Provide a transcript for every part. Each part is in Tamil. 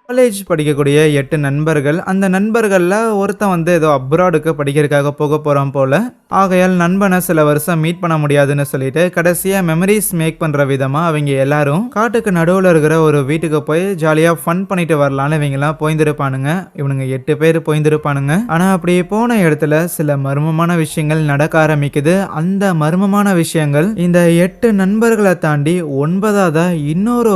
காலேஜ் படிக்கக்கூடிய 8 நண்பர்கள். அந்த நண்பர்கள்ல ஒருத்தன் வந்து ஏதோ அப்ராடுக்கு படிக்கிறதுக்காக போக போறான் போல. ஆகையால் நண்பனை சில வருஷம் மீட் பண்ண முடியாதுன்னு சொல்லிட்டு கடைசியா மெமரிஸ் மேக் பண்ற விதமா அவங்க எல்லாரும் காட்டுக்கு நடுவுல இருக்கிற ஒரு வீட்டுக்கு போய் ஜாலியா ஃபன் பண்ணிட்டு வரலான்னு இவங்க எல்லாம் போயிருப்பானுங்க. இவனுங்க 8 பேர் போயிருப்பானுங்க. ஆனா அப்படி போன இடத்துல சில மர்மமான விஷயங்கள் நடக்க ஆரம்பிக்குது. அந்த மர்மமான விஷயங்கள் இந்த 8 நண்பர்களை தாண்டி 9ஆவதா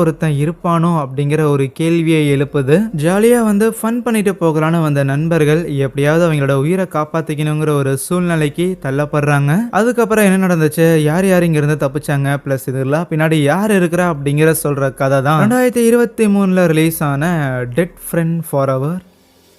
ஒருத்தன் இருப்பானோ அப்படிங்கிற ஒரு கேள்வியை எழுப்புது. ஜாலியா வந்து ஃபன் பண்ணிட்டு போகலான்னு வந்த நண்பர்கள் எப்படியாவது அவங்களோட உயிரை காப்பாத்திக்கணுங்கிற ஒரு சூழ்நிலைக்கு தள்ளப்படுறாங்க. அதுக்கப்புறம் என்ன நடந்துச்சு, யார் யார் இங்க இருந்து தப்பிச்சாங்க, பிளஸ் இதெல்லாம் பின்னாடி யார் இருக்கிறா அப்படிங்கிற சொல்ற கதை தான் 2023ல ரிலீஸ் ஆன டெட் ஃப்ரெண்ட் ஃபார் எவர்.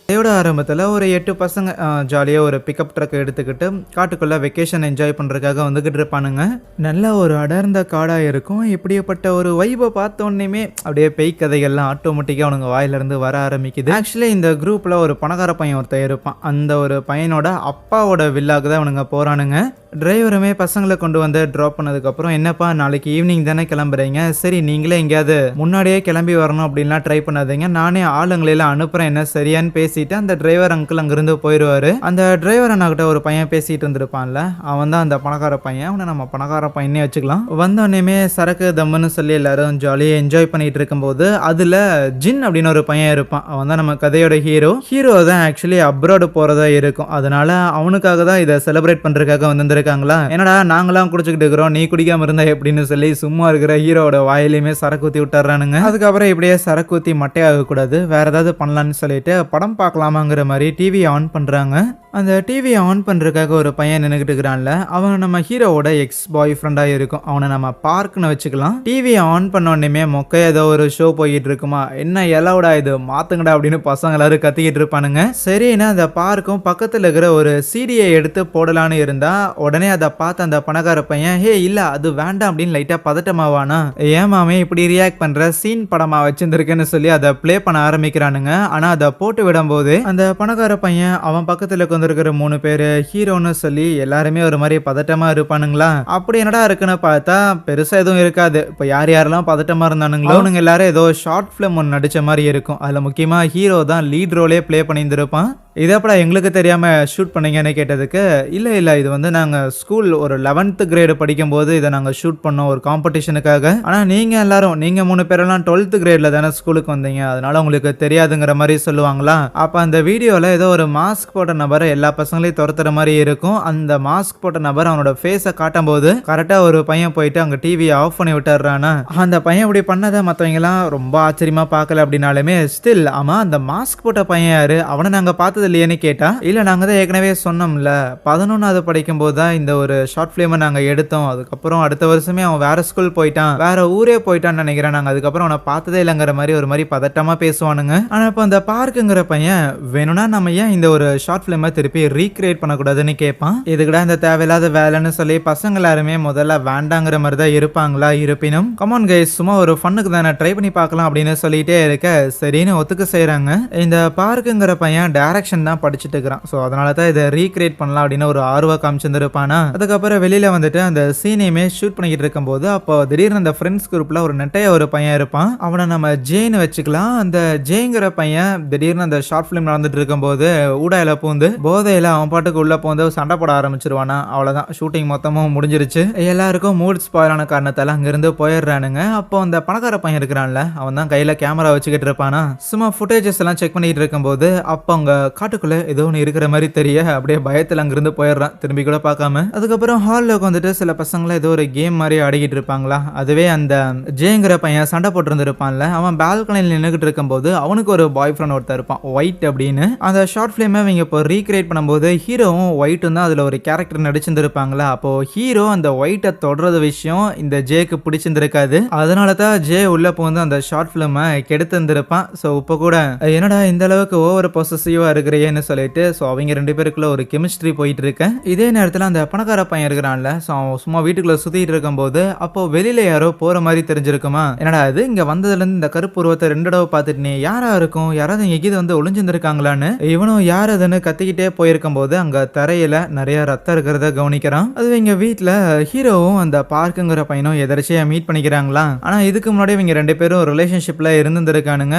இதோட ஆரம்பத்தில் ஒரு 8 பசங்க ஜாலியாக ஒரு பிக்கப் ட்ரக் எடுத்துக்கிட்டு காட்டுக்குள்ளே வெக்கேஷன் என்ஜாய் பண்ணுறதுக்காக வந்துக்கிட்டு இருப்பானுங்க. நல்ல ஒரு அடர்ந்த காடாக இருக்கும். இப்படிப்பட்ட ஒரு வைபை பார்த்தோன்னே அப்படியே பேய் கதைகள்லாம் ஆட்டோமேட்டிக்காக அவனுங்க வாயிலிருந்து வர ஆரம்பிக்குது. ஆக்சுவலி இந்த குரூப்பில் ஒரு பணக்கார பையன் ஒருத்தர் இருப்பான். அந்த ஒரு பையனோட அப்பாவோட வில்லாக்கு தான் அவனுங்க போகிறானுங்க. டிரைவருமே பசங்களை கொண்டு வந்து ட்ராப் பண்ணதுக்கப்புறம், என்னப்பா நாளைக்கு ஈவினிங் தானே கிளம்புறீங்க, சரி நீங்களே எங்கேயாவது முன்னாடியே கிளம்பி வரணும் அப்படின்லாம் ட்ரை பண்ணாதீங்க, நானே ஆளுங்களெல்லாம் அனுப்புகிறேன் என்ன சரியான்னு பேசிட்டு அந்த டிரைவர் அங்கிள் அங்கிருந்து போயிடுவார். அந்த டிரைவர் அண்ணாக்கிட்ட ஒரு பையன் பேசிகிட்டு இருந்திருப்பான்ல, அவன் தான் அந்த பணக்கார பையன். அவனை நம்ம பணக்கார பையனே வச்சுக்கலாம். வந்தோடனே சரக்கு தம்முன்னு சொல்லி எல்லாரும் ஜாலியாக என்ஜாய் பண்ணிட்டு இருக்கும்போது அதில் ஜின் அப்படின்னு ஒரு பையன் இருப்பான். அவன் தான் நம்ம கதையோட ஹீரோ தான் ஆக்சுவலி அப்ராடு போகிறதா இருக்கும். அதனால அவனுக்காக தான் இதை செலிப்ரேட் பண்ணுறதுக்காக வந்திருக்காங்களா, என்னடா நாங்களாம் குடிச்சுக்கிட்டு இருக்கிறோம், நீ குடிக்காம இருந்தா எப்படின்னு சொல்லி சும்மா இருக்கிற ஹீரோட வாயிலையுமே சரக்கு ஊத்தி விட்டுறானுங்க. அதுக்கப்புறம் இப்படியே சரக்கு ஊத்தி மட்டையாக கூடாது, வேற ஏதாவது பண்ணலான்னு சொல்லிட்டு படம் பார்க்கலாமாங்கிற மாதிரி டிவி ஆன் பண்றாங்க. அந்த டிவியை ஆன் பண்ணுறதுக்காக ஒரு பையன் நின்றுக்கிட்டு இருக்கிறான்ல, அவன் நம்ம ஹீரோவோட எக்ஸ் பாய் ஃப்ரெண்டாக இருக்கும். அவனை நம்ம பார்க்குன்னு வச்சுக்கலாம். டிவியை ஆன் பண்ணோடனே மொக்க ஏதோ ஒரு ஷோ போய்கிட்டு இருக்குமா, என்ன எலவுடா இது மாற்றுங்கடா அப்படின்னு பசங்க எல்லாரும் கத்திக்கிட்டு இருப்பானுங்க. சரின்னா அந்த பார்க்கும் பக்கத்தில் இருக்கிற ஒரு சீடியை எடுத்து போடலான்னு இருந்தா உடனே அதை பார்த்து அந்த பணக்கார பையன், ஹே இல்ல அது வேண்டாம் அப்படின்னு லைட்டா பதட்டமாவானா, ஏமாமே இப்படி ரியாக்ட் பண்ற சீன் படமா வச்சிருந்திருக்குன்னு சொல்லி அதை பிளே பண்ண ஆரம்பிக்கிறானுங்க. ஆனா அதை போட்டு விடும்போது அந்த பணக்கார பையன் அவன் பக்கத்துல இருக்கிற 3 பேரு ஹீரோன்னு சொல்லி எல்லாருமே ஒரு மாதிரி பதட்டமா இருப்பானுங்களா. அப்படி என்னடா இருக்குன்னு பார்த்தா பெருசா எதுவும் இருக்காது. இப்ப யார் யாரெல்லாம் பதட்டமா இருந்தானுங்களோ அவனுங்க எல்லாரும் ஏதோ ஷார்ட் பிலிம் ஒன்று நடிச்ச மாதிரி இருக்கும். அதுல முக்கியமா ஹீரோ தான் லீட் ரோலே பிளே பண்ணியிருந்திருப்பான். இதப்படா எங்களுக்கு தெரியாம ஷூட் பண்ணீங்கன்னு கேட்டதுக்கு, இல்ல இது வந்து நாங்க ஸ்கூல் ஒரு 11th கிரேடு படிக்கும்போது இதை நாங்க ஷூட் பண்ணோம் ஒரு காம்படிஷனுக்காக. ஆனா நீங்க 3 பேரெல்லாம் 12th கிரேட்ல தானே ஸ்கூலுக்கு வந்தீங்க, அதனால உங்களுக்கு தெரியாதுங்கிற மாதிரி சொல்லுவாங்களா. அப்ப அந்த வீடியோல ஏதோ ஒரு மாஸ்க் போட்ட நபரை எல்லா பசங்களையும் துரத்துற மாதிரி இருக்கும். அந்த மாஸ்க் போட்ட நபர் அவனோட ஃபேஸை காட்டும் போது கரெக்டா ஒரு பையன் போயிட்டு அங்க டிவியை ஆஃப் பண்ணி விட்டுறானா. அந்த பையன் இப்படி பண்ணதை மற்றவங்க எல்லாம் ரொம்ப ஆச்சரியமா பார்க்கல அப்படின்னாலுமே ஸ்டில் ஆமா அந்த மாஸ்க் போட்ட பையன் யாரு, அவனை நாங்க பார்த்து இல்லையேன்னு கேட்டா, இல்ல நாங்க தான் ஏற்கனவே சொன்னோம்ல 11வது படிக்கும் போது தான் இந்த ஒரு ஷார்ட் பிலிமை நாங்க எடுத்தோம், அதுக்கப்புறம் அடுத்த வருஷமே அவன் வேற ஸ்கூல் போயிட்டான், வேற ஊரே போயிட்டான்னு நினைக்கிறேன், நாங்க அதுக்கப்புறம் அவனை பார்த்ததே இல்லைங்கிற மாதிரி ஒரு மாதிரி பதட்டமா பேசுவானுங்க. ஆனா இப்ப அந்த பார்க்குங்கிற பையன் வேணும்னா நம்ம ஏன் இந்த ஒரு ஷார்ட் பிலிமை திருப்பி ரீக்ரியேட் பண்ணக்கூடாதுன்னு கேட்பான். இதுக்கிட்ட இந்த தேவையில்லாத வேலைன்னு சொல்லி பசங்க எல்லாருமே முதல்ல வேண்டாங்கிற மாதிரி தான் இருப்பாங்களா. இருப்பினும் கமான் கைஸ் சும்மா ஒரு ஃபன்னுக்கு தானே ட்ரை பண்ணி பார்க்கலாம் அப்படின்னு சொல்லிட்டே இருக்க சரின்னு ஒத்துக்க செய்யறாங்க. இந்த பார்க்குங்கிற பையன் டைரக்ஷன் தான் படிச்சுட்டு இருக்கிறான். ஸோ அதனால தான் இதை ரீக்ரியேட் பண்ணலாம் அப்படின்னு ஒரு ஆர்வம் காமிச்சிருப்பானா. அதுக்கப்புறம் வெளியில வந்துட்டு அந்த சீனையுமே ஷூட் பண்ணிக்கிட்டு இருக்கும்போது அப்போ திடீர்னு அந்த ஃப்ரெண்ட்ஸ் குரூப்ல ஒரு நெட்டைய ஒரு பையன் இருப்பான். அவனை நம்ம ஜேன்னு வச்சுக்கலாம். அந்த ஜேங்கிற பையன் திடீர்னு அந்த ஷார்ட் பிலிம் நடந்துட்டு இருக்கும்போது ஊடாயில பூந்து போதையில அவன் பாட்டுக்கு உள்ள பூந்து சண்டை போட ஆரம்பிச்சிருவானா. அவ்வளவுதான், ஷூட்டிங் மொத்தமும் முடிஞ்சிருச்சு. எல்லாருக்கும் மூட் ஸ்பாயில் ஆன காரணத்தால அங்கிருந்து போயிடுறானுங்க. அப்போ அந்த பணக்கார பையன் இருக்கிறான்ல, அவன் தான் கையில கேமரா வச்சுக்கிட்டு இருப்பானா. சும்மா ஃபுட்டேஜஸ் எல்லாம் செக் பண்ணிட்டு இருக்கும்போது அப்போ அங்க காட்டுக்குள்ள ஏதோ ஒன்று இருக்கிற மாதிரி தெரிய அப்படியே பயத்தில் அங்கிருந்து போயிடுறான், திரும்பி கூட பார்க்காம. அதுக்கப்புறம் ஹாலில் வந்துட்டு சில பசங்களை ஏதோ ஒரு கேம் மாதிரி ஆடிக்கிட்டு இருப்பாங்களா. அதுவே அந்த ஜேங்கிற பையன் சண்டை போட்டு இருந்திருப்பான்ல, அவன் பால்கனியில் நின்றுகிட்டு இருக்கும்போது அவனுக்கு ஒரு பாய் ஃப்ரெண்ட் ஒருத்தர் இருப்பான் ஒயிட் அப்படின்னு. அந்த ஷார்ட் ஃபிலிமை இவங்க இப்போ ரீக்ரியேட் பண்ணும்போது ஹீரோவும் ஒயிட்டும் தான் அதில் ஒரு கேரக்டர் நடிச்சிருந்திருப்பாங்களா. அப்போ ஹீரோ அந்த ஒயிட்டை தொடர்றது விஷயம் இந்த ஜேக்கு பிடிச்சிருந்திருக்காது. அதனால தான் ஜே உள்ள போந்து அந்த ஷார்ட் ஃபிலிமை கெடுத்து இருந்திருப்பான். ஸோ இப்போ கூட என்னடா இந்த அளவுக்கு ஓவர் பொசசிவா இருக்கிற இருக்கிறேன்னு சொல்லிட்டு ஸோ அவங்க 2 பேருக்குள்ள ஒரு கெமிஸ்ட்ரி போயிட்டு இருக்கு. இதே நேரத்தில் அந்த பணக்கார பையன் இருக்கிறான்ல, ஸோ அவன் சும்மா வீட்டுக்குள்ள சுத்திட்டு இருக்கும்போது அப்போ வெளியில யாரோ போற மாதிரி தெரிஞ்சிருக்குமா. என்னடா இது, இங்க வந்ததுல இருந்து இந்த கருப்பு உருவத்தை 2 தடவை பார்த்துட்டு நீ யாரா இருக்கும், யாராவது எங்கேயும் வந்து ஒளிஞ்சிருந்திருக்காங்களான்னு இவனும் யார் அதுன்னு கத்திக்கிட்டே போயிருக்கும் போது அங்க தரையில நிறைய ரத்தம் இருக்கிறத கவனிக்கிறான். அது இவங்க வீட்டுல ஹீரோவும் அந்த பார்க்குங்கிற பையனும் எதர்ச்சியா மீட் பண்ணிக்கிறாங்களா. ஆனா இதுக்கு முன்னாடி இவங்க 2 பேரும் ரிலேஷன்ஷிப்ல இருந்திருக்கானுங்க.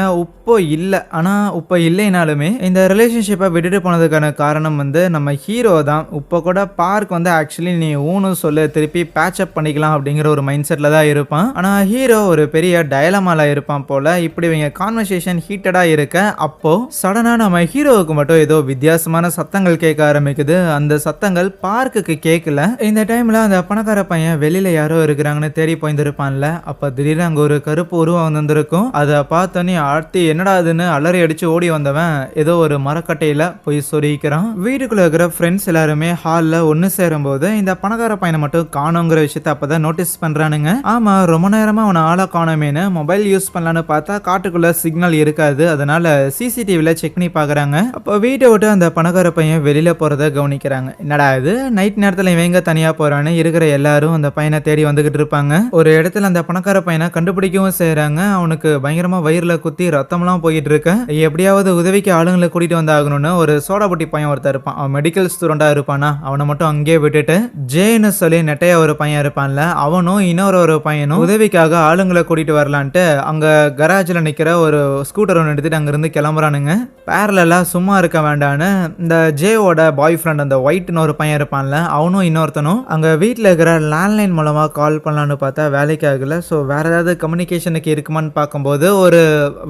இப்போ இல்லைனாலுமே இந்த ரிலேஷன்ஷிப்பை விட்டுட்டு போனதுக்கான காரணம் வந்து நம்ம ஹீரோ தான். இப்போ கூட பார்க் வந்து ஆக்சுவலி நீ ஊனு சொல்லு, திருப்பி பேட்ச் அப் பண்ணிக்கலாம் அப்படிங்கிற ஒரு மைண்ட் செட்ல தான் இருப்பான். ஆனா ஹீரோ ஒரு பெரிய டயலமால இருப்பான் போல. இப்படி இவங்க கான்வர்சேஷன் ஹீட்டடா இருக்க அப்போ சடனா நம்ம ஹீரோவுக்கு மட்டும் ஏதோ வித்தியாசமான சத்தங்கள் கேட்க ஆரம்பிக்குது. அந்த சத்தங்கள் பார்க்குக்கு கேட்கல. இந்த டைம்ல அந்த பணக்கார பையன் வெளியில யாரோ இருக்கிறாங்கன்னு தேடி போயிருந்திருப்பான்ல. அப்ப திடீர்னு அங்க ஒரு கருப்பு உருவம் வந்திருக்கும். அதை பார்த்தோன்னே ஆர்த்தி என்னடா அதுன்னு அலறி அடிச்சு ஓடி வந்தவன் ஏதோ ஒரு மரக்கட்டையில போய் சொருகிக்கிறான். வீட்டுக்குள்ள இருக்கிற ஃப்ரெண்ட்ஸ் எல்லாருமே ஹால்ல ஒன்னு சேரும் போது இந்த பணக்கார பையனை மட்டும் காணோங்கிற விஷயத்த அப்பதான் நோட்டீஸ் பண்றானுங்க. ஆமா, ரொம்ப நேரமா அவனை ஆளா காணோமேனு மொபைல் யூஸ் பண்ணலான்னு பார்த்தா காட்டுக்குள்ள சிக்னல் இருக்காது. அதனால சிசிடிவில செக் பண்ணி பாக்குறாங்க. அப்போ வீட்டை விட்டு அந்த பணக்கார பையன் வெளியில போறத கவனிக்கிறாங்க. என்னடா இது, நைட் நேரத்துல இவங்க தனியா போறான்னு இருக்கிற எல்லாரும் அந்த பையனை தேடி வந்துகிட்டு இருப்பாங்க. ஒரு இடத்துல அந்த பணக்கார பையனை கண்டுபிடிக்கவும் செய்யறாங்க. அவனுக்கு பயங்கரமா வயிறுல குத்தி ரத்தம்லாம் போயிட்டு இருக்கு. எப்படியாவது உதவிக்கு ஆளுங்களை கூட்டிட்டு வந்தாகணும்னு ஒரு சோடா புட்டி பையன் ஒருத்தர் இருப்பான். அவன் மெடிக்கல் ஸ்டூடெண்டா இருப்பானா, அவனை மட்டும் அங்கேயே விட்டுட்டு ஜேன்னு சொல்லி நெட்டையா ஒரு பையன் இருப்பான்ல, அவனும் இன்னொரு பையனும் உதவிக்காக ஆளுங்களை கூட்டிட்டு வரலான்ட்டு அங்க கராஜ்ல நிக்கிற ஒரு ஸ்கூட்டர் ஒன்று எடுத்துட்டு அங்க இருந்து கிளம்புறானுங்க. பேரலா சும்மா இருக்க வேண்டான்னு இந்த ஜேவோட பாய் ஃப்ரெண்ட் அந்த ஒயிட்னு ஒரு பையன் இருப்பான்ல, அவனும் இன்னொருத்தனும் அங்க வீட்டில் இருக்கிற லேண்ட்லைன் மூலமா கால் பண்ணலான்னு பார்த்தா வேலைக்கு ஆகல. ஸோ வேற ஏதாவது கம்யூனிகேஷனுக்கு இருக்குமான்னு பார்க்கும்போது ஒரு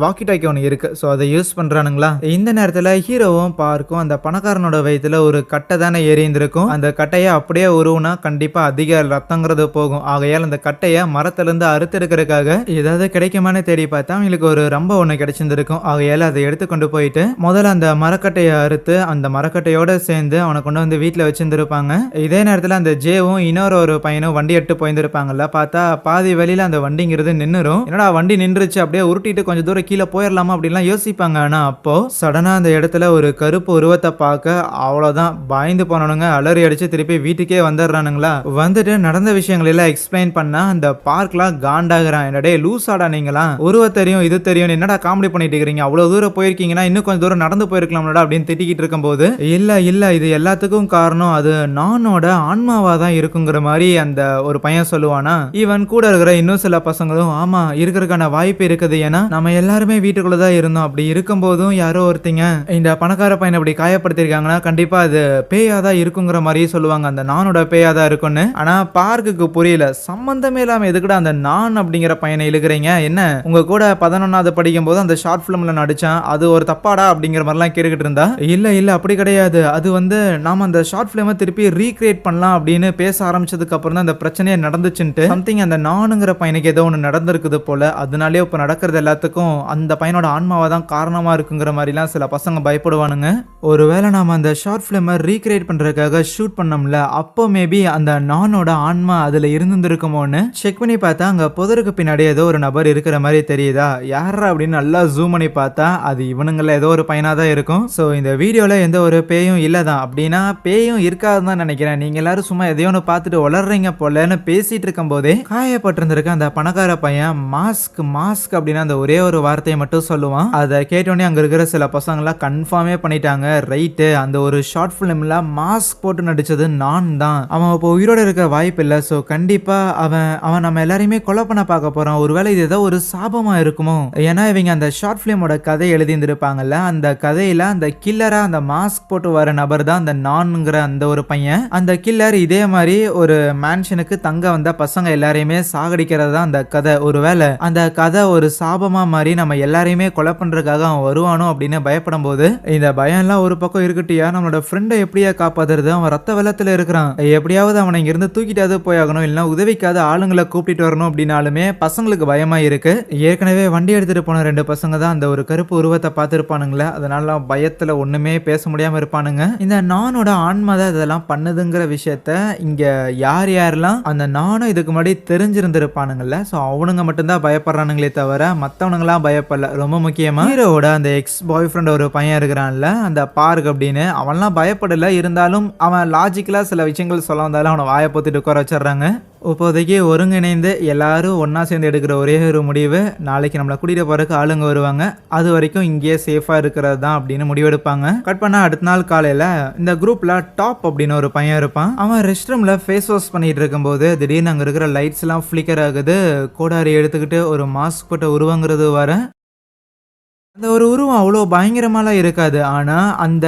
வாக்கி டாக்கி ஒன்று இருக்கு. ஸோ அதை யூஸ் பண்றானுங்களா. இந்த நேரத்தில் ஹீரோவும் பார்க்கும் அந்த பணக்காரனோட வயிற்றுல ஒரு கட்டை தானே எரிந்திருக்கும். அந்த கட்டையை அப்படியே உருவுனா கண்டிப்பா அதிக ரத்தங்கிறது போகும். ஆகையால் அந்த கட்டையை மரத்துல இருந்து அறுத்து எடுக்கிறதுக்காக ஏதாவது கிடைக்குமான்னு தேடி பார்த்தா அவங்களுக்கு ஒரு ரொம்ப ஒன்று கிடைச்சிருந்திருக்கும். ஆகையால் அதை எடுத்து கொண்டு போயிட்டு முதல்ல அந்த மரக்கட்டையை அறுத்து அந்த மரக்கட்டையோட சேர்ந்து அவனை கொண்டு வந்து வீட்டில் வச்சிருந்திருப்பாங்க. இதே நேரத்தில் அந்த ஜேவும் இன்னொரு பையனும் வண்டி எடுத்து போயிருந்திருப்பாங்கல்ல. பார்த்தா பாதி வழியில அந்த வண்டிங்கிறது நின்னுரும். என்னடா வண்டி நின்றுச்சு, அப்படியே உருட்டிட்டு கொஞ்சம் தூரம் கீழே போயிடலாமா அப்படின்லாம் யோசிப்பாங்க. ஆனா அப்போ சடனா அந்த இடத்துல ஒரு கருப்பு உருவத்தை பார்க்க அவ்வளவுதான் பயந்து போனவனுங்க அலறி அடிச்சு திருப்பி வீட்டுக்கே வந்துடுறானுங்களா. வந்துட்டு நடந்த விஷயங்கள் எல்லாம் எக்ஸ்பிளைன் பண்ணா அந்த பார்க்லாம் காண்டாகிறான். என்னடே லூசாடா நீங்களா, உருவம் தெரியும் இது தெரியும் என்னடா காமெடி பண்ணிட்டு இருக்கீங்க, அவ்வளவு தூரம் போயிருக்கீங்கன்னா இன்னும் கொஞ்சம் தூரம் நடந்து போயிருக்கலாம்டா அப்படின்னு திட்டிக்கிட்டு இருக்கும் போது இல்ல இது எல்லாத்துக்கும் காரணம் அது நானோட ஆன்மாவா தான் இருக்குங்கிற மாதிரி அந்த ஒரு பையன் சொல்லுவானா. இவன் கூட இருக்கிற இன்னும் சில பசங்களும் ஆமா இருக்கிறதுக்கான வாய்ப்பு இருக்குது, ஏன்னா நம்ம எல்லாருமே வீட்டுக்குள்ளதான் இருந்தோம், அப்படி இருக்கும் போதும் யாரோ ஒருத்தங்க இந்த பணக்கார பையனை அப்படி காயப்படுத்திருக்காங்கன்னா கண்டிப்பா அது பேயாதான் இருக்குங்கிற மாதிரி சொல்லுவாங்க. அந்த நானோட பேயாதான் இருக்கும்னு. ஆனா பார்க்குக்கு புரியல, சம்பந்தமே இல்லாம எதுக்குடா அந்த நான் அப்படிங்கிற பையனை இழுக்கிறீங்க, என்ன உங்க கூட 11வது படிக்கும் போது அந்த ஷார்ட் பிலிம்ல நடிச்சான் அது ஒரு தப்பாடா அப்படிங்கிற மாதிரிலாம் கேட்டுக்கிட்டு இருந்தா. இல்ல அப்படி கிடையாது, அது வந்து நாம அந்த ஷார்ட் பிலிமை திருப்பி ரீக்ரியேட் பண்ணலாம் அப்படின்னு பேச ஆரம்பிச்சதுக்கு அப்புறம் தான் அந்த பிரச்சனையே நடந்துச்சுன்ட்டு சம்திங் அந்த நானுங்கிற பையனுக்கு ஏதோ ஒன்று நடந்திருக்குது போல. அதனாலே இப்ப நடக்கிறது எல்லாத்துக்கும் அந்த பையனோட ஆன்மாவை தான் காரணமா இருக்குங்கிற மாதிரிலாம் சில பசங்க பயப்படுவானுங்க. ஒருவேளை நாம அந்த ஷார்ட் பிலிமை ரீக்ரியேட் பண்றதுக்காக ஷூட் பண்ணோம்ல, அப்போ மேபி அந்த நானோட ஆன்மா அதுல இருந்திருக்குமோன்னு செக் பண்ணி பார்த்தா அங்க புதருக்கு பின்னாடி ஏதோ ஒரு நபர் இருக்கிற மாதிரி தெரியுதா. யாரா அப்படின்னு நல்லா ஜூம் பண்ணி பார்த்தா அது இவனுங்கள ஏதோ ஒரு பையனா தான் இருக்கும். ஸோ இந்த வீடியோல எந்த ஒரு பேயும் இல்லதான், அப்படின்னா பேயும் இருக்காதுன்னு நினைக்கிறேன். நீங்க எல்லாரும் சும்மா எதையோ ஒன்று பார்த்துட்டு வளர்றீங்க போலன்னு பேசிட்டு இருக்கும் போதே காயப்பட்டிருந்திருக்க அந்த பணக்கார பையன் மாஸ்க் அப்படின்னா அந்த ஒரே ஒரு வார்த்தையை மட்டும் சொல்லுவான். அதை கேட்டோடனே அங்க இருக்கிற சில பசங்களாம் கன்ஃபார்மே பண்ணிட்டாங்க, ரைட்டு அந்த ஒரு ஷார்ட் பிலிம்ல மாஸ்க் போட்டு நடிச்சது நான் தான், அவன் இப்போ உயிரோட இருக்க வாய்ப்பு இல்லை. ஸோ கண்டிப்பா அவன் நம்ம எல்லாரையுமே கொலை பண்ண பார்க்க போறான். ஒருவேளை இது ஏதோ ஒரு சாபமா இருக்குமோ, ஏன்னா இவங்க அந்த ஷார்ட் பிலிமோட கதை எழுதியிருந்திருப்பாங்கல்ல, அந்த கதையில அந்த கில்லரா அந்த மாஸ்க் போட்டு வர நபர் தான் அந்த நான்ங்கிற அந்த ஒரு பையன். அந்த கில்லர் இதே மாதிரி ஒரு மேன்ஷனுக்கு தங்க வந்த பசங்க எல்லாரையுமே சாகடிக்கிறது தான் அந்த கதை. ஒருவேளை அந்த கதை ஒரு சாபமா மாதிரி நம்ம எல்லாரையுமே கொலை பண்றதுக்காக அவன் வருவானோ அப்படின்னு பயப்படும் போது இந்த பயம் எல்லாம் ஒரு பக்கம் இருக்கட்டியா, நம்மளோட ஃப்ரெண்டை எப்படியா காப்பாத்துறது, அவன் ரத்த வெள்ளத்துல இருக்கிறான், எப்படியாவது அவனை இங்க இருந்து தூக்கிட்டாவது போயாகணும், இல்லைன்னா உதவிக்காத ஆளுங்களை கூப்பிட்டு வரணும் அப்படின்னாலுமே பசங்களுக்கு பயமா இருக்கு. ஏற்கனவே வண்டி எடுத்துட்டு போன 2 பசங்க தான் அந்த ஒரு கருப்பு உருவத்தை பார்த்துருப்பானுங்களே, அதனால பயத்துல ஒண்ணுமே பேச முடியாம இருப்பானுங்க. இந்த நானோட ஆன்மா தான் இதெல்லாம் பண்ணுதுங்கிற விஷயத்த இங்க யாரெல்லாம் அந்த நானும் இதுக்கு முன்னாடி தெரிஞ்சிருந்திருப்பானுங்கல்ல, ஸோ அவனுங்க மட்டும்தான் பயப்படுறானுங்களே தவிர மற்றவனுங்களாம் பயப்படல. ரொம்ப முக்கியமா ஹீரோவோட அந்த எக்ஸ் பாய் ஃப்ரெண்ட் ஒரு பையன் இருக்கிறான் இருக்கிறான்ல அந்த பார்க் அப்படின்னு, அவன்லாம் பயப்படல. இருந்தாலும் அவன் லாஜிக்கலா சில விஷயங்கள் சொல்ல வந்தாலும் அவனை வாயை பொத்திட்டு உட்கார வச்சிடுறாங்க. இப்போதைக்கு ஒருங்கிணைந்து எல்லாரும் ஒன்றா சேர்ந்து எடுக்கிற ஒரே ஒரு முடிவு, நாளைக்கு நம்மளை கூட்டிகிட்டு போகிறதுக்கு ஆளுங்க வருவாங்க, அது வரைக்கும் இங்கேயே சேஃபாக இருக்கிறது தான் அப்படின்னு முடிவெடுப்பாங்க. கட் பண்ணால் அடுத்த நாள் காலையில் இந்த குரூப்பில் டாப் அப்படின்னு ஒரு பையன் இருப்பான். அவன் ரெஸ்ட் ரூமில் ஃபேஸ் வாஷ் பண்ணிட்டு இருக்கும்போது திடீர்னு அங்கே இருக்கிற லைட்ஸ்லாம் ஃப்ளிக்கர் ஆகுது. கோடாரி எடுத்துக்கிட்டு ஒரு மாஸ்க் போட்ட உருவங்கிறது வர அந்த ஒரு உருவம் அவ்வளோ பயங்கரமாலாம் இருக்காது. ஆனா அந்த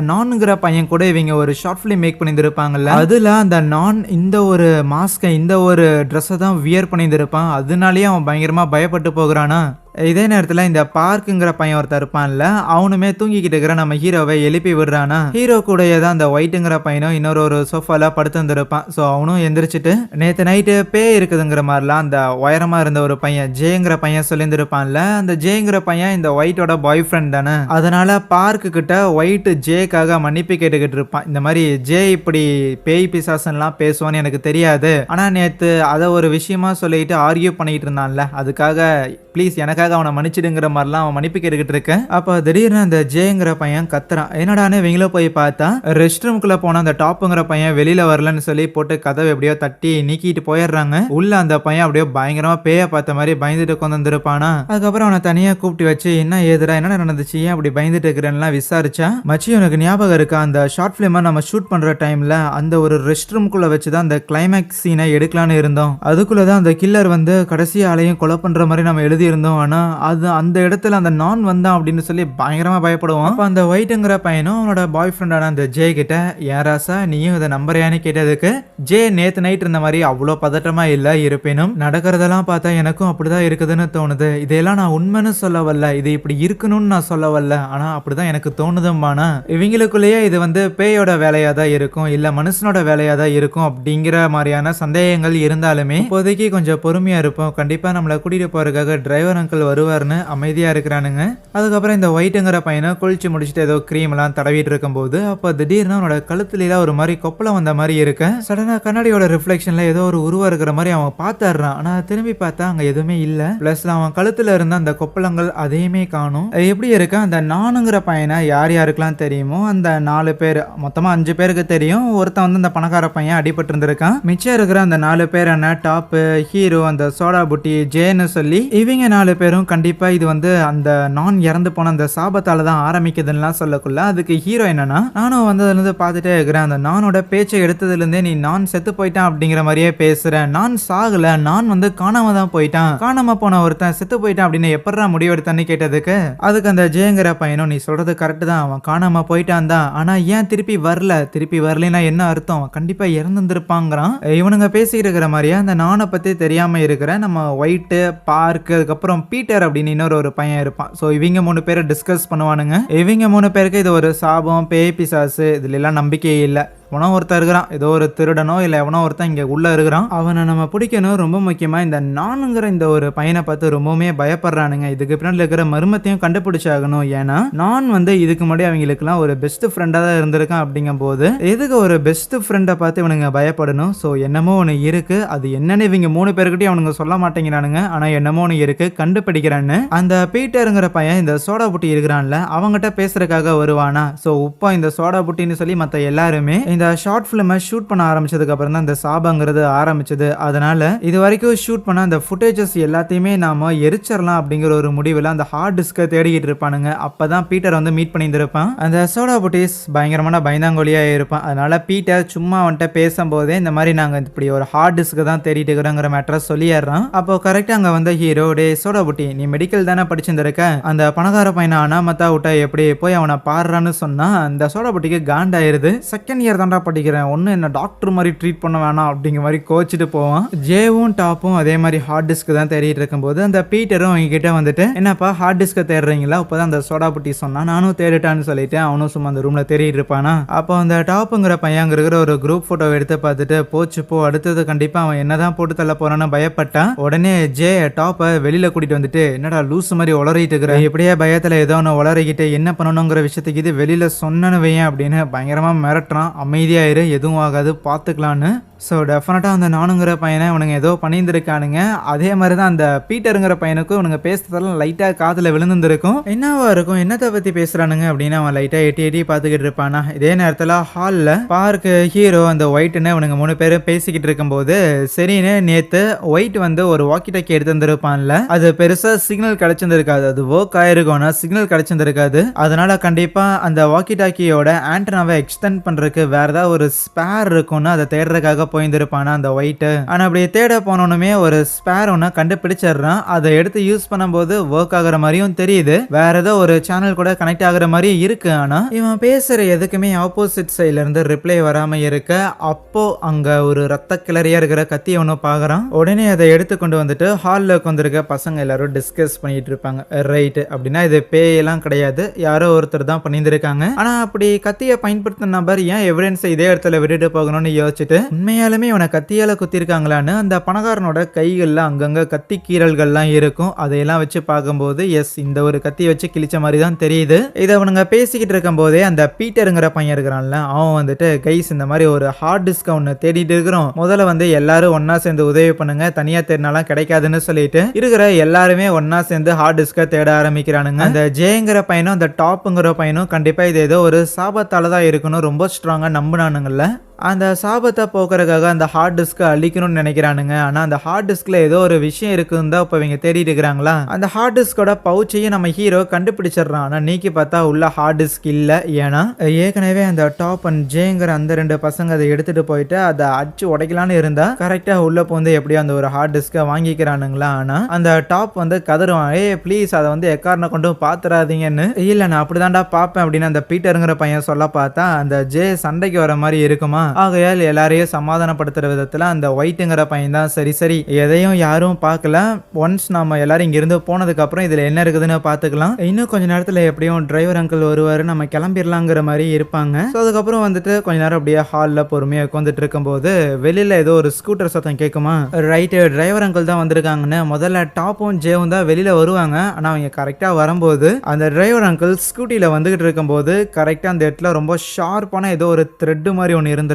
நான்ங்கிற பையன் கூட இவங்க ஒரு ஷார்ட் ஃபிலிம் மேக் பண்ணியிருந்திருப்பாங்கல்ல, அதுல அந்த நான் இந்த ஒரு மாஸ்கை இந்த ஒரு ட்ரெஸ்ஸை தான் வியர் பண்ணியிருந்திருப்பான். அதனாலேயே அவன் பயங்கரமா பயப்பட்டு போகிறானா. இதே நேரத்தில் இந்த பார்க்குங்கிற பையன் ஒருத்தர் இருப்பான்ல, அவனுமே தூங்கிக்கிட்டு இருக்கிற நம்ம ஹீரோவை எழுப்பி விடுறானா. ஹீரோ கூடயே தான் அந்த ஒயிட்டுங்கிற பையனும் இன்னொரு சோஃபால படுத்து வந்துருப்பான். ஸோ அவனும் எந்திரிச்சிட்டு நேற்று நைட்டு பேய் இருக்குதுங்கிற மாதிரிலாம் அந்த உயரமா இருந்த ஒரு பையன் ஜேங்கிற பையன் சொல்லியிருந்திருப்பான்ல, அந்த ஜேங்கிற பையன் இந்த ஒயிட்டோட பாய் ஃப்ரெண்ட் தானே. அதனால பார்க்கு கிட்ட ஒயிட் ஜேக்காக மன்னிப்பு கேட்டுக்கிட்டு இருப்பான். இந்த மாதிரி ஜே இப்படி பேய் பிசாசன்லாம் பேசுவான்னு எனக்கு தெரியாது, ஆனா நேற்று அதை ஒரு விஷயமா சொல்லிட்டு ஆர்கியூ பண்ணிட்டு இருந்தான்ல, அதுக்காக ப்ளீஸ் எனக்காக அவனை மன்னிச்சிடுங்கிற மாதிரிலாம் அவன் மன்னிப்பு கேட்டுக்கிட்டு இருக்கேன். அப்போ திடீர்னு அந்த ஜேங்கிற பையன் கத்துறான். என்னடானே இவங்கள போய் பார்த்தா ரெஸ்ட் ரூம்குள்ள போன அந்த டாப்புங்கிற பையன் வெளியில வரலன்னு சொல்லி போட்டு கதவை எப்படியோ தட்டி நீக்கிட்டு போயிடுறாங்க. உள்ள அந்த பையன் அப்படியே பயங்கரமா பேய பார்த்த மாதிரி பயந்துட்டு கொண்டு வந்திருப்பானா. அதுக்கப்புறம் அவனை தனியா கூப்பிட்டு வச்சு என்ன ஏதுடா என்ன நடந்துச்சு ஏன் அப்படி பயந்துட்டு இருக்கிறேன்னா விசாரிச்சா, மச்சி உனக்கு ஞாபகம் இருக்கா அந்த ஷார்ட் பிலிமை நம்ம ஷூட் பண்ற டைம்ல அந்த ஒரு ரெஸ்ட் ரூம்குள்ள வச்சுதான் அந்த கிளைமேக்ஸ் சீனை எடுக்கலான்னு இருந்தோம். அதுக்குள்ளதான் அந்த கில்லர் வந்து கடைசி ஆளையும் கொலை பண்ற மாதிரி நம்ம எழுதி இருந்தோம். ஆனா அது அந்த இடத்துல அந்த நான் வந்தான் அப்படின்னு சொல்லி பயங்கரமா பயப்படுவான். அப்ப அந்த ஒயிட்டுங்கிற பையனும் அவனோட பாய் ஃப்ரெண்டான அந்த ஜே கிட்ட யாராசா நீயும் இதை நம்புறியான்னு கேட்டதுக்கு ஜே நேத்து நைட் இருந்த மாதிரி அவ்வளோ பதட்டமா இல்ல, இருப்பினும் நடக்கிறதெல்லாம் பார்த்தா எனக்கும் அப்படிதான் இருக்குதுன்னு தோணுது. இதெல்லாம் நான் உண்மைன்னு சொல்ல வரல, இது இப்படி இருக்கணும்னு நான் சொல்ல வரல, ஆனா அப்படிதான் எனக்கு தோணுதும்பானா. இவங்களுக்குள்ளேயே இது வந்து பேயோட வேலையா தான் இருக்கும் இல்ல மனுஷனோட வேலையா தான் இருக்கும் அப்படிங்கிற மாதிரியான சந்தேகங்கள் இருந்தாலுமே இப்போதைக்கு கொஞ்சம் பொறுமையா இருப்போம், கண்டிப்பா நம்மளை கூட்டிட்டு போறதுக்காக டிரைவர் அங்கிள் வருவாருன்னு அமைதியா இருக்கிறானுங்க. அதுக்கப்புறம் இந்த ஒயிட்டுங்கிற பையனை குளிச்சு முடிச்சுட்டு ஏதோ கிரீம் எல்லாம் தடவிட்டு இருக்கும் போது அப்ப திடீர்னு அவனோட கழுத்துல ஒரு மாதிரி கொப்பளம் வந்த மாதிரி இருக்கு. சடனா கண்ணாடியோட ரிஃப்ளெக்ஷன்ல ஏதோ ஒரு உருவம் இருக்கிற மாதிரி அவன் பார்த்துறான். ஆனா திரும்பி பார்த்தா அங்க எதுவுமே இல்ல. பிளஸ்ல அவன் கழுத்துல இருந்த அந்த கொப்பளங்கள் அதையுமே காணும். எப்படி இருக்கு அந்த நானுங்கிற பையனை யார் யாருக்கெல்லாம் தெரியுமோ அந்த 4 பேர் மொத்தமா 5 பேருக்கு தெரியும். ஒருத்தன் வந்து அந்த பணக்கார பையன் அடிபட்டு இருந்திருக்கான். மிச்சம் இருக்கிற அந்த 4 பேர் என்ன டாப் ஹீரோ அந்த சோடா புட்டி ஜேன்னு சொல்லி இவங்க 4 பேரும் கண்டிப்பா இது வந்து அந்த நான் இறந்து போன அந்த சாபத்தால தான் ஆரம்பிக்குதுன்னு சொல்லக்குள்ள அதுக்கு ஹீரோ என்னன்னா, நானும் வந்ததுல இருந்து பார்த்துட்டே இருக்கிறேன், அந்த நானோட பேச்சை எடுத்ததுல இருந்தே நீ நான் செத்து போயிட்டான் அப்படிங்கிற மாதிரியே பேசுறேன், நான் சாகல, நான் வந்து காணாம தான் போயிட்டான், காணாம போன ஒருத்தன் செத்து போயிட்டான் அப்படின்னு எப்படா முடிவெடுத்தான்னு கேட்டதுக்கு அதுக்கு அந்த ஜேங்கிற பையனும் நீ சொல்றது கரெக்ட் தான், அவன் காணாம போயிட்டான் தான், ஆனா ஏன் திருப்பி வரலன்னா என்ன அர்த்தம், அவன் கண்டிப்பா இறந்துருப்பாங்கிறான். இவனுங்க பேசிட்டு இருக்கிற மாதிரியே அந்த நானை பத்தி தெரியாம இருக்கிற நம்ம ஒயிட் பார்க் அதுக்கப்புறம் பீட்டர் அப்படின்னு இன்னொரு பையன் இருப்பான். ஸோ இவங்க 3 பேரை டிஸ்கஸ் பண்ணுவானுங்க. இவங்க 3 பேருக்கு இது ஒரு சாபம் பேய் பிசாசு இதுல எல்லாம் நம்பிக்கையே இல்லை. எவனோ ஒருத்தர் இருக்கிறான், ஏதோ ஒரு திருடனோ இல்லை எவனோ ஒருத்தன் இங்கே உள்ள இருக்கிறான், அவனை நம்ம பிடிக்கணும். ரொம்ப முக்கியமா இந்த நானுங்கிற இந்த ஒரு பையனை பார்த்து ரொம்பவுமே பயப்படுறானுங்க. இதுக்கு பின்னாடி இருக்கிற மர்மத்தையும் கண்டுபிடிச்சாகணும். ஏன்னா நான் வந்து இதுக்கு முன்னாடி அவங்களுக்குலாம் ஒரு பெஸ்ட் ஃப்ரெண்டாக தான் இருந்திருக்கான். அப்படிங்கும் போது எதுக்கு ஒரு பெஸ்ட் ஃப்ரெண்டை பார்த்து இவனுங்க பயப்படணும். ஸோ என்னமோ ஒன்று இருக்கு, அது என்னன்னு இவங்க 3 பேருக்கிட்டையும் அவனுங்க சொல்ல மாட்டேங்கிறானுங்க. ஆனால் என்னமோ ஒன்று இருக்கு, கண்டுபிடிக்கிறான்னு அந்த பீட்டருங்கிற பையன் இந்த சோடா புட்டி இருக்கிறான்ல அவங்ககிட்ட பேசுறதுக்காக வருவானா. ஸோ இப்போ இந்த சோடா புட்டின்னு சொல்லி மற்ற எல்லாருமே இந்த ஷார்ட் ஃபிலிமை ஷூட் பண்ண ஆரம்பிச்சதுக்கு அப்புறம் தான் இந்த சாபங்கிறது ஆரம்பிச்சது. அதனால இது வரைக்கும் ஷூட் பண்ண அந்த ஃபுட்டேஜஸ் எல்லாத்தையுமே நாம எரிச்சிடலாம் அப்படிங்கிற ஒரு முடிவில் அந்த ஹார்ட் டிஸ்கை தேடிக்கிட்டு இருப்பானுங்க. அப்பதான் பீட்டர் வந்து மீட் பண்ணியிருப்பான். அந்த சோடா புட்டிஸ் பயங்கரமான பயந்தாங்கொலியா இருப்பான். அதனால பீட்டர் சும்மா வந்துட்டு பேசும்போதே இந்த மாதிரி நாங்க இப்படி ஒரு ஹார்ட் டிஸ்க்கு தான் தேடிட்டு இருக்கிறோங்கிற மேட்டரை சொல்லிடுறான். அப்போ கரெக்டா அங்க வந்து ஹீரோ டே சோடா புட்டி நீ மெடிக்கல் தானே படிச்சிருந்திருக்க, அந்த பணக்கார பையனை அனாமத்தா விட்டா எப்படி போய் அவனை பாடுறான்னு சொன்னா அந்த சோடா புட்டிக்கு காண்டாயிருது. செகண்ட் இயர் தாண்டா படிக்கிறேன், ஒன்னு என்ன டாக்டர் மாதிரி ட்ரீட் பண்ண வேணாம் அப்படிங்கிற மாதிரி கோச்சிட்டு போவான். ஜேவும் டாப்பும் அதே மாதிரி ஹார்ட் டிஸ்க் தான் தேடிட்டு இருக்கும்போது அந்த பீட்டரும் அவங்க கிட்ட வந்துட்டு என்னப்பா ஹார்ட் டிஸ்கை தேடுறீங்களா, அப்பதான் அந்த சோடா புட்டி சொன்னா நானும் தேடிட்டான்னு சொல்லிட்டு அவனும் சும்மா அந்த ரூம்ல தேடிட்டு இருப்பானா. அப்போ அந்த டாப்புங்கிற பையன் இருக்கிற ஒரு குரூப் போட்டோ எடுத்து பார்த்துட்டு போச்சு போ, அடுத்தது கண்டிப்பா அவன் என்னதான் போட்டு தள்ள போறான்னு பயப்பட்டான். உடனே ஜே டாப்பை வெளியில கூட்டிட்டு வந்துட்டு என்னடா லூஸ் மாதிரி உளறிட்டு இருக்கிற, எப்படியே பயத்துல ஏதோ ஒன்று உளறிக்கிட்டு என்ன பண்ணணுங்கிற விஷயத்துக்கு இது வெளியில சொன்னனு வையன் அப்படின்னு பயங்கரமா மிரட்டுறான். அமைதியாயிரு, எதுவும் ஆகாது, பார்த்துக்கலான்னு. ஸோ டெஃபினட்டாக அந்த நானுங்கிற பையனை இவனுங்க ஏதோ பண்ணியிருந்துருக்கானுங்க. அதே மாதிரி தான் அந்த பீட்டருங்கிற பையனுக்கும் இவனுங்க பேசுறதெல்லாம் லைட்டாக காதில் விழுந்துருக்கும். என்னவா இருக்கும், என்னத்தை பற்றி பேசுகிறானுங்க அப்படின்னு அவன் லைட்டாக எட்டி எட்டி பார்த்துக்கிட்டு இருப்பானா. இதே நேரத்தில் ஹாலில் பார்க்கு ஹீரோ அந்த ஒயிட்டுன்னு இவனுங்க 3 பேரும் பேசிக்கிட்டு இருக்கும்போது சரின்னு நேற்று ஒயிட் வந்து ஒரு வாக்கி டாக்கி எடுத்து வந்திருப்பான்ல, அது பெருசாக சிக்னல் கிடைச்சிருந்திருக்காது, அது ஒர்க் ஆயிருக்கும்னா சிக்னல் கிடைச்சிருந்திருக்காது. அதனால கண்டிப்பாக அந்த வாக்கி டாக்கியோட ஆண்டனாவை எக்ஸ்டெண்ட் பண்ணுறதுக்கு வேற ஏதாவது ஒரு ஸ்பேர் இருக்கும்னு அதை தேடுறதுக்காக போயிருந்திருப்பானா அந்த ஒயிட். ஆனா அப்படி தேட போனோனுமே ஒரு ஸ்பேர் ஒன்று கண்டுபிடிச்சிடுறான். அதை எடுத்து யூஸ் பண்ணும்போது ஒர்க் ஆகுற மாதிரியும் தெரியுது, வேற ஏதோ ஒரு சேனல் கூட கனெக்ட் ஆகுற மாதிரி இருக்கு. ஆனா இவன் பேசுற எதுக்குமே ஆப்போசிட் சைட்ல இருந்து ரிப்ளை வராம இருக்க, அப்போ அங்க ஒரு ரத்த கிளறியா இருக்கிற கத்தி ஒன்று பாக்குறான். உடனே அதை எடுத்து கொண்டு வந்துட்டு ஹாலில் உட்காந்துருக்க பசங்க எல்லாரும் டிஸ்கஸ் பண்ணிட்டு இருப்பாங்க. ரைட் அப்படின்னா இது பேயெல்லாம் கிடையாது, யாரோ ஒருத்தர் தான் பண்ணியிருந்திருக்காங்க. ஆனா அப்படி கத்தியை பயன்படுத்தின நபர் ஏன் எவிடன்ஸ் இதே இடத்துல விட்டுட்டு போகணும்னு யோசிச்சுட்டு உண்மையாலுமே இவனை கத்தியால குத்திருக்காங்களான்னு அந்த பணக்காரனோட கைகள்ல அங்கங்க கத்தி கீரல்கள்லாம் இருக்கும். அதையெல்லாம் வச்சு பார்க்கும்போது எஸ், இந்த ஒரு கத்தி வச்சு கிழிச்ச மாதிரி தான் தெரியுது. இதை அவனுங்க பேசிக்கிட்டு இருக்கும் போதே அந்த பீட்டருங்கிற பையன் இருக்கிறான்ல, அவன் வந்துட்டு கைஸ் இந்த மாதிரி ஒரு ஹார்ட் டிஸ்க் ஒன்று தேடிட்டு இருக்கிறோம், முதல்ல வந்து எல்லாரும் ஒன்னா சேர்ந்து உதவி பண்ணுங்க, தனியா தேடினாலாம் கிடைக்காதுன்னு சொல்லிட்டு இருக்கிற எல்லாருமே ஒன்னா சேர்ந்து ஹார்ட் டிஸ்கை தேட ஆரம்பிக்கிறானுங்க. அந்த ஜேங்கிற பையனும் அந்த டாப்புங்கிற பையனும் கண்டிப்பா இது ஏதோ ஒரு சாபத்தால தான் இருக்கணும் ரொம்ப ஸ்ட்ராங்கா நம்பினானுங்கல்ல. அந்த சாபத்தை போக்குறதுக்காக அந்த ஹார்ட் டிஸ்கை அழிக்கணும்னு நினைக்கிறானுங்க. ஆனா அந்த ஹார்ட் டிஸ்க்ல ஏதோ ஒரு விஷயம் இருக்குன்னு தான் இப்போ இவங்க தேடிட்டு இருக்கிறாங்களா. அந்த ஹார்ட் டிஸ்கோட பவுச்சையும் நம்ம ஹீரோ கண்டுபிடிச்சிடறான். ஆனா நீக்கி பார்த்தா உள்ள ஹார்ட் டிஸ்க் இல்ல. ஏன்னா ஏற்கனவே அந்த டாப் அண்ட் ஜேங்கிற அந்த 2 பசங்க அதை எடுத்துட்டு போயிட்டு அதை அடிச்சு உடைக்கலான்னு இருந்தா கரெக்டா உள்ள போந்து எப்படியோ அந்த ஒரு ஹார்ட் டிஸ்கை வாங்கிக்கிறானுங்களா. ஆனா அந்த டாப் வந்து கதறுவான், ப்ளீஸ் அதை வந்து எக்காரனை கொண்டு பாத்துறாதீங்கன்னு. இல்ல நான் அப்படிதான்டா பாப்பேன் அப்படின்னு அந்த பீட்டருங்கிற பையன் சொல்ல பார்த்தா அந்த ஜே சண்டைக்கு வர மாதிரி இருக்குமா. ஆகையால் எல்லாரையும் சமாதானப்படுத்துற விதத்துல அந்த ஒயிட்டுங்கிற பையன் தான் சரி சரி எதையும் யாரும் பார்க்கல, ஒன்ஸ் நாம எல்லாரும் இங்க இருந்து போனதுக்கு அப்புறம் இதுல என்ன இருக்குதுன்னு பாத்துக்கலாம், இன்னும் கொஞ்ச நேரத்துல எப்படியும் டிரைவர் அங்கிள் வருவாரு, நம்ம கிளம்பிடலாங்கிற மாதிரி இருப்பாங்க. அதுக்கப்புறம் வந்துட்டு கொஞ்ச நேரம் அப்படியே ஹாலில் பொறுமையா உட்காந்துட்டு இருக்கும் போது வெளியில ஏதோ ஒரு ஸ்கூட்டர் சத்தம் கேட்குமா. ரைட்டு, டிரைவர் அங்கிள் தான் வந்திருக்காங்கன்னு முதல்ல டாப்பும் ஜேவும் தான் வெளியில வருவாங்க. ஆனா அவங்க கரெக்டா வரும்போது அந்த டிரைவர் அங்கிள் ஸ்கூட்டில வந்துகிட்டு இருக்கும் போது கரெக்டா அந்த இடத்துல ரொம்ப ஷார்ப்பான ஏதோ ஒரு த்ரெட் மாதிரி ஒன்று இருந்திருக்கு.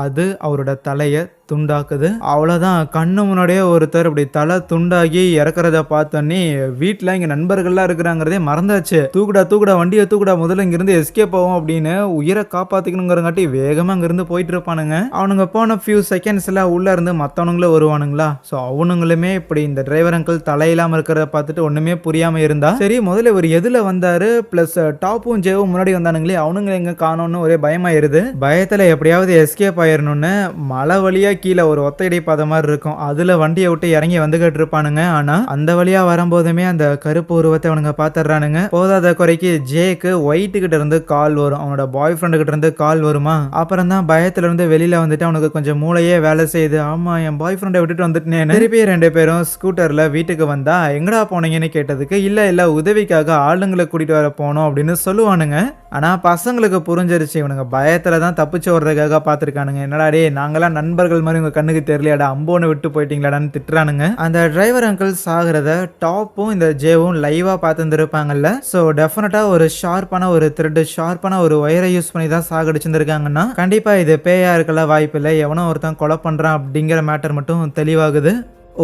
அது அவரோட தலையை துண்டாக்குது. அவ்வளவுதான், கண்ணு முன்னாடியே ஒருத்தர் அப்படி தலை துண்டாகி இறக்குறத பார்த்தோன்னே வீட்டுல இங்க நண்பர்கள்லாம் இருக்கிறாங்கிறதே மறந்தாச்சு. தூக்குடா வண்டியை தூக்குடா, முதல்ல இங்கிருந்து எஸ்கேப் ஆகும் அப்படின்னு உயிரை காப்பாத்திக்கணுங்கிறங்காட்டி வேகமா அங்கிருந்து போயிட்டு இருப்பானுங்க. அவனுங்க போன ஃபியூ செகண்ட்ஸ்ல உள்ள இருந்து மத்தவனுங்களும் வருவானுங்களா. ஸோ அவனுங்களுமே இப்படி இந்த டிரைவர் அங்கிள் தலையில்லாம இருக்கிறத பார்த்துட்டு ஒண்ணுமே புரியாம இருந்தா சரி, முதல்ல இவர் எதுல வந்தாரு, பிளஸ் டாப்பும் ஜேவும் முன்னாடி வந்தானுங்களே அவனுங்க எங்க காணோம்னு ஒரே பயமாயிருது. பயத்துல எப்படியாவது எஸ்கேப் ஆயிரணும்னு மலை வழியா கீழே ஒரு ஒத்தையடி பாதை மாதிரி இருக்கும், அதுல வண்டியை விட்டு இறங்கி வந்துகிட்டு இருப்பானுங்க. ஆனா அந்த வழியா வரும்போதுமே அந்த கருப்பு உருவத்தை அவனுங்க பாத்துறானுங்க. போதாத குறைக்கு ஜேக்கு ஒயிட்டு கிட்ட இருந்து கால் வரும், அவனோட பாய் ஃப்ரெண்டு கிட்ட இருந்து கால் வருமா. அப்புறம் தான் பயத்துல இருந்து வெளியில வந்துட்டு அவனுக்கு கொஞ்சம் மூளையே வேலை செய்யுது. ஆமா, என் பாய் ஃப்ரெண்டை விட்டுட்டு வந்துட்டேன். திருப்பி 2 பேரும் ஸ்கூட்டர்ல வீட்டுக்கு வந்தா எங்கடா போனீங்கன்னு கேட்டதுக்கு இல்ல உதவிக்காக ஆளுங்களை கூட்டிட்டு வர போனோம் அப்படின்னு சொல்லுவானுங்க. ஆனா பசங்களுக்கு புரிஞ்சிருச்சு, இவனுங்க பயத்துல தான் தப்பிச்சு வர்றதுக்காக பாத்துருக்கானுங்க. என்னடா டே, நாங்களாம் நண்பர்கள் மாதிரி உங்க கண்ணுக்கு தெரியலையாடா, அம்போன்னு விட்டு போயிட்டீங்களாடான்னு திட்டுறானுங்க. அந்த டிரைவர் அங்கிள் சாகிறத டாப்பும் இந்த ஜேவும் லைவா பார்த்துருப்பாங்கல்ல. ஸோ டெஃபினட்டா ஒரு ஷார்ப்பான ஒரு த்ரெட், ஷார்ப்பான ஒரு ஒயரை யூஸ் பண்ணி தான் சாகடிச்சிருக்காங்கன்னா கண்டிப்பா இது பேயா இருக்கலாம் வாய்ப்பு இல்லை, எவனோ ஒருத்தன் கொலை பண்றான் அப்படிங்கிற மேட்டர் மட்டும் தெளிவாகுது.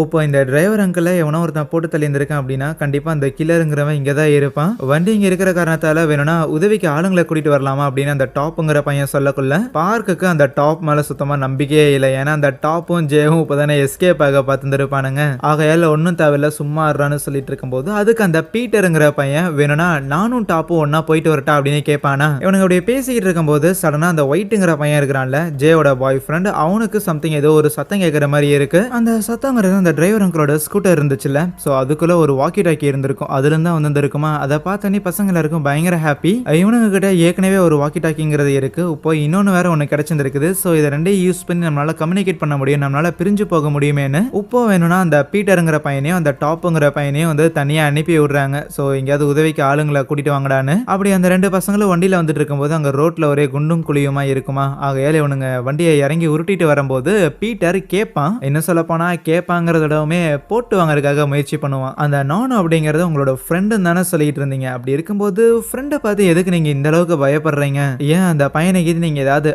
இப்போ இந்த டிரைவர் அங்கிள் எவனோ ஒருத்தன் போட்டு தள்ளி இருந்திருக்கான் அப்படின்னா கண்டிப்பா அந்த கில்லருங்கிறவன் இங்கே தான் இருப்பான். வண்டி இங்கே இருக்கிற காரணத்தால வேணும்னா உதவிக்கு ஆளுங்களை கூட்டிட்டு வரலாமா அப்படின்னு அந்த டாப்புங்கிற பையன் சொல்லக்குள்ள பார்க்குக்கு அந்த டாப் மேல சுத்தமா நம்பிக்கையே இல்லை. ஏன்னா அந்த டாப்பும் ஜேவும் இப்போதானே எஸ்கேப் ஆக பார்த்துருப்பானுங்க. ஆகையால ஒன்றும் தேவையில்ல சும்மா இருறான்னு சொல்லிட்டு இருக்கும்போது அதுக்கு அந்த பீட்டருங்கிற பையன் வேணும்னா நானும் டாப்பும் ஒன்னா போயிட்டு வரட்டா அப்படின்னு கேட்பானா. இவனுக்கு அப்படியே பேசிக்கிட்டு இருக்கும்போது சடனா அந்த ஒயிட்டுங்கிற பையன் இருக்கிறான்ல, ஜேவோட பாய் ஃப்ரெண்ட், அவனுக்கு சம்திங் ஏதோ ஒரு சத்தம் கேட்குற மாதிரி இருக்கு. அந்த சத்தங்கிறது அந்த டிரைவர் அங்கிளோட ஸ்கூட்டர் இருந்துச்சுல்ல, ஸோ அதுக்குள்ள ஒரு வாக்கி டாக்கி இருந்திருக்கும், அதுல இருந்தா வந்திருக்குமா. அதை பார்த்தோன்னே பசங்க எல்லாருக்கும் பயங்கர ஹாப்பி. இவனுங்க கிட்ட ஏற்கனவே ஒரு வாக்கி டாக்கிங்கிறது இருக்கு, இப்போ இன்னொன்னு வேற ஒன்று கிடைச்சிருக்குது. ஸோ இதை ரெண்டையும் யூஸ் பண்ணி நம்மளால கம்யூனிகேட் பண்ண முடியும், நம்மளால பிரிஞ்சு போக முடியுமேனு இப்போ வேணும்னா அந்த பீட்டருங்கிற பையனையும் அந்த டாப்புங்கிற பையனையும் வந்து தனியா அனுப்பி விடுறாங்க. ஸோ எங்கேயாவது உதவிக்கு ஆளுங்களை கூட்டிட்டு வாங்கடான்னு. அப்படி அந்த 2 பசங்களும் வண்டியில வந்துட்டு இருக்கும்போது அங்க ரோட்ல ஒரே குண்டும் குழியுமா இருக்குமா. ஆகையால இவனுங்க வண்டியை இறங்கி உருட்டிட்டு வரும்போது பீட்டர் கேட்பான், என்ன சொல்ல போனா கேட்பாங்க வாங்குறதோடவுமே போட்டு வாங்குறதுக்காக முயற்சி பண்ணுவான். அந்த நானு அப்படிங்கிறது உங்களோட ஃப்ரெண்டுன்னு தானே சொல்லிட்டு இருந்தீங்க. அப்படி இருக்கும்போது ஃப்ரெண்டை பார்த்து எதுக்கு நீங்க இந்த அளவுக்கு பயப்படுறீங்க? ஏன் அந்த பையனுக்கு இது நீங்க ஏதாவது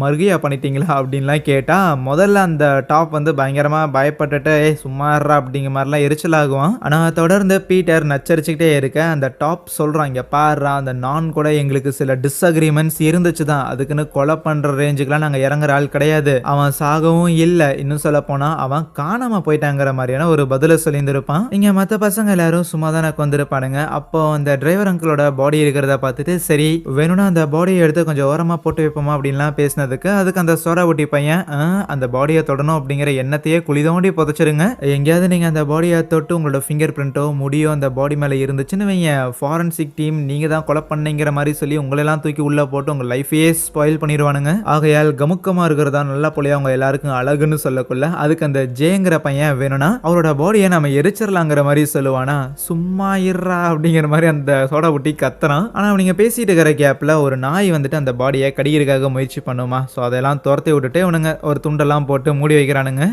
மறுகையா பண்ணிட்டீங்களா அப்படின்லாம் கேட்டா முதல்ல அந்த டாப் வந்து பயங்கரமா பயப்பட்டுட்டு சும்மா இருடா அப்படிங்கிற மாதிரிலாம் எரிச்சல் ஆகுவான். ஆனா தொடர்ந்து பீட்டர் நச்சரிச்சுக்கிட்டே இருக்க அந்த டாப் சொல்றான், இங்க பாருடா அந்த நான் கூட எங்களுக்கு சில டிஸ்அக்ரிமெண்ட்ஸ் இருந்துச்சு தான், அதுக்குன்னு கொலை பண்ற ரேஞ்சுக்குலாம் நாங்க இறங்குற ஆள் கிடையாது. அவன் சாகவும் இல்ல, இன்னும் சொல்ல போனா அவன் காணாம போயிட்டாங்கிற மாதிரியான ஒரு பதில சொல்லியிருந்திருப்பான். இங்க மத்த பசங்க எல்லாரும் சும்மா தானே வந்திருப்பானுங்க. அப்போ அந்த டிரைவர் அங்கிளோட பாடி இருக்கிறத பார்த்துட்டு சரி வேணும்னா அந்த பாடியை எடுத்து கொஞ்சம் ஓரமா போட்டு வைப்போமா அப்படின்லாம் பேசினதுக்கு அதுக்கு அந்த சோடா ஊட்டி பையன் அந்த பாடியை தொடணும் அப்படிங்கிற எண்ணத்தையே குழி தோண்டி புதைச்சிருங்க. எங்கேயாவது நீங்க அந்த பாடியை தொட்டு உங்களோட ஃபிங்கர் பிரிண்டோ முடியோ அந்த பாடி மேல இருந்துச்சுன்னு வைங்க, ஃபாரன்சிக் டீம் நீங்க தான் கொலை பண்ணீங்கிற மாதிரி சொல்லி உங்களெல்லாம் தூக்கி உள்ள போட்டு உங்க லைஃபையே ஸ்பாயில் பண்ணிடுவானுங்க. ஆகையால் கமுக்கமா இருக்கிறதா நல்லா போலியா அவங்க எல்லாருக்கும் அழகுன்னு சொல்லக்குள்ள அதுக்கு அந்த ஜேங்கிற பையன் வேணும்னா அவரோட பாடியை நம்ம எரிச்சிடலாங்கிற மாதிரி சொல்லுவானா, சும்மா இருறா அப்படிங்கிற மாதிரி அந்த சோடா ஊட்டி கத்துறான். ஆனா நீங்க பேசிட்டு இருக்கிற கேப்ல ஒரு நாய் வந்துட்டு அந்த பாடியை கடிக்கிறதுக்காக முயற்சி பண்ணுமா. ஸோ அதெல்லாம் துரத்தி விட்டுட்டு இவனுங்க ஒரு துண்டெல்லாம் போட்டு மூடி வைக்கிறானுங்க.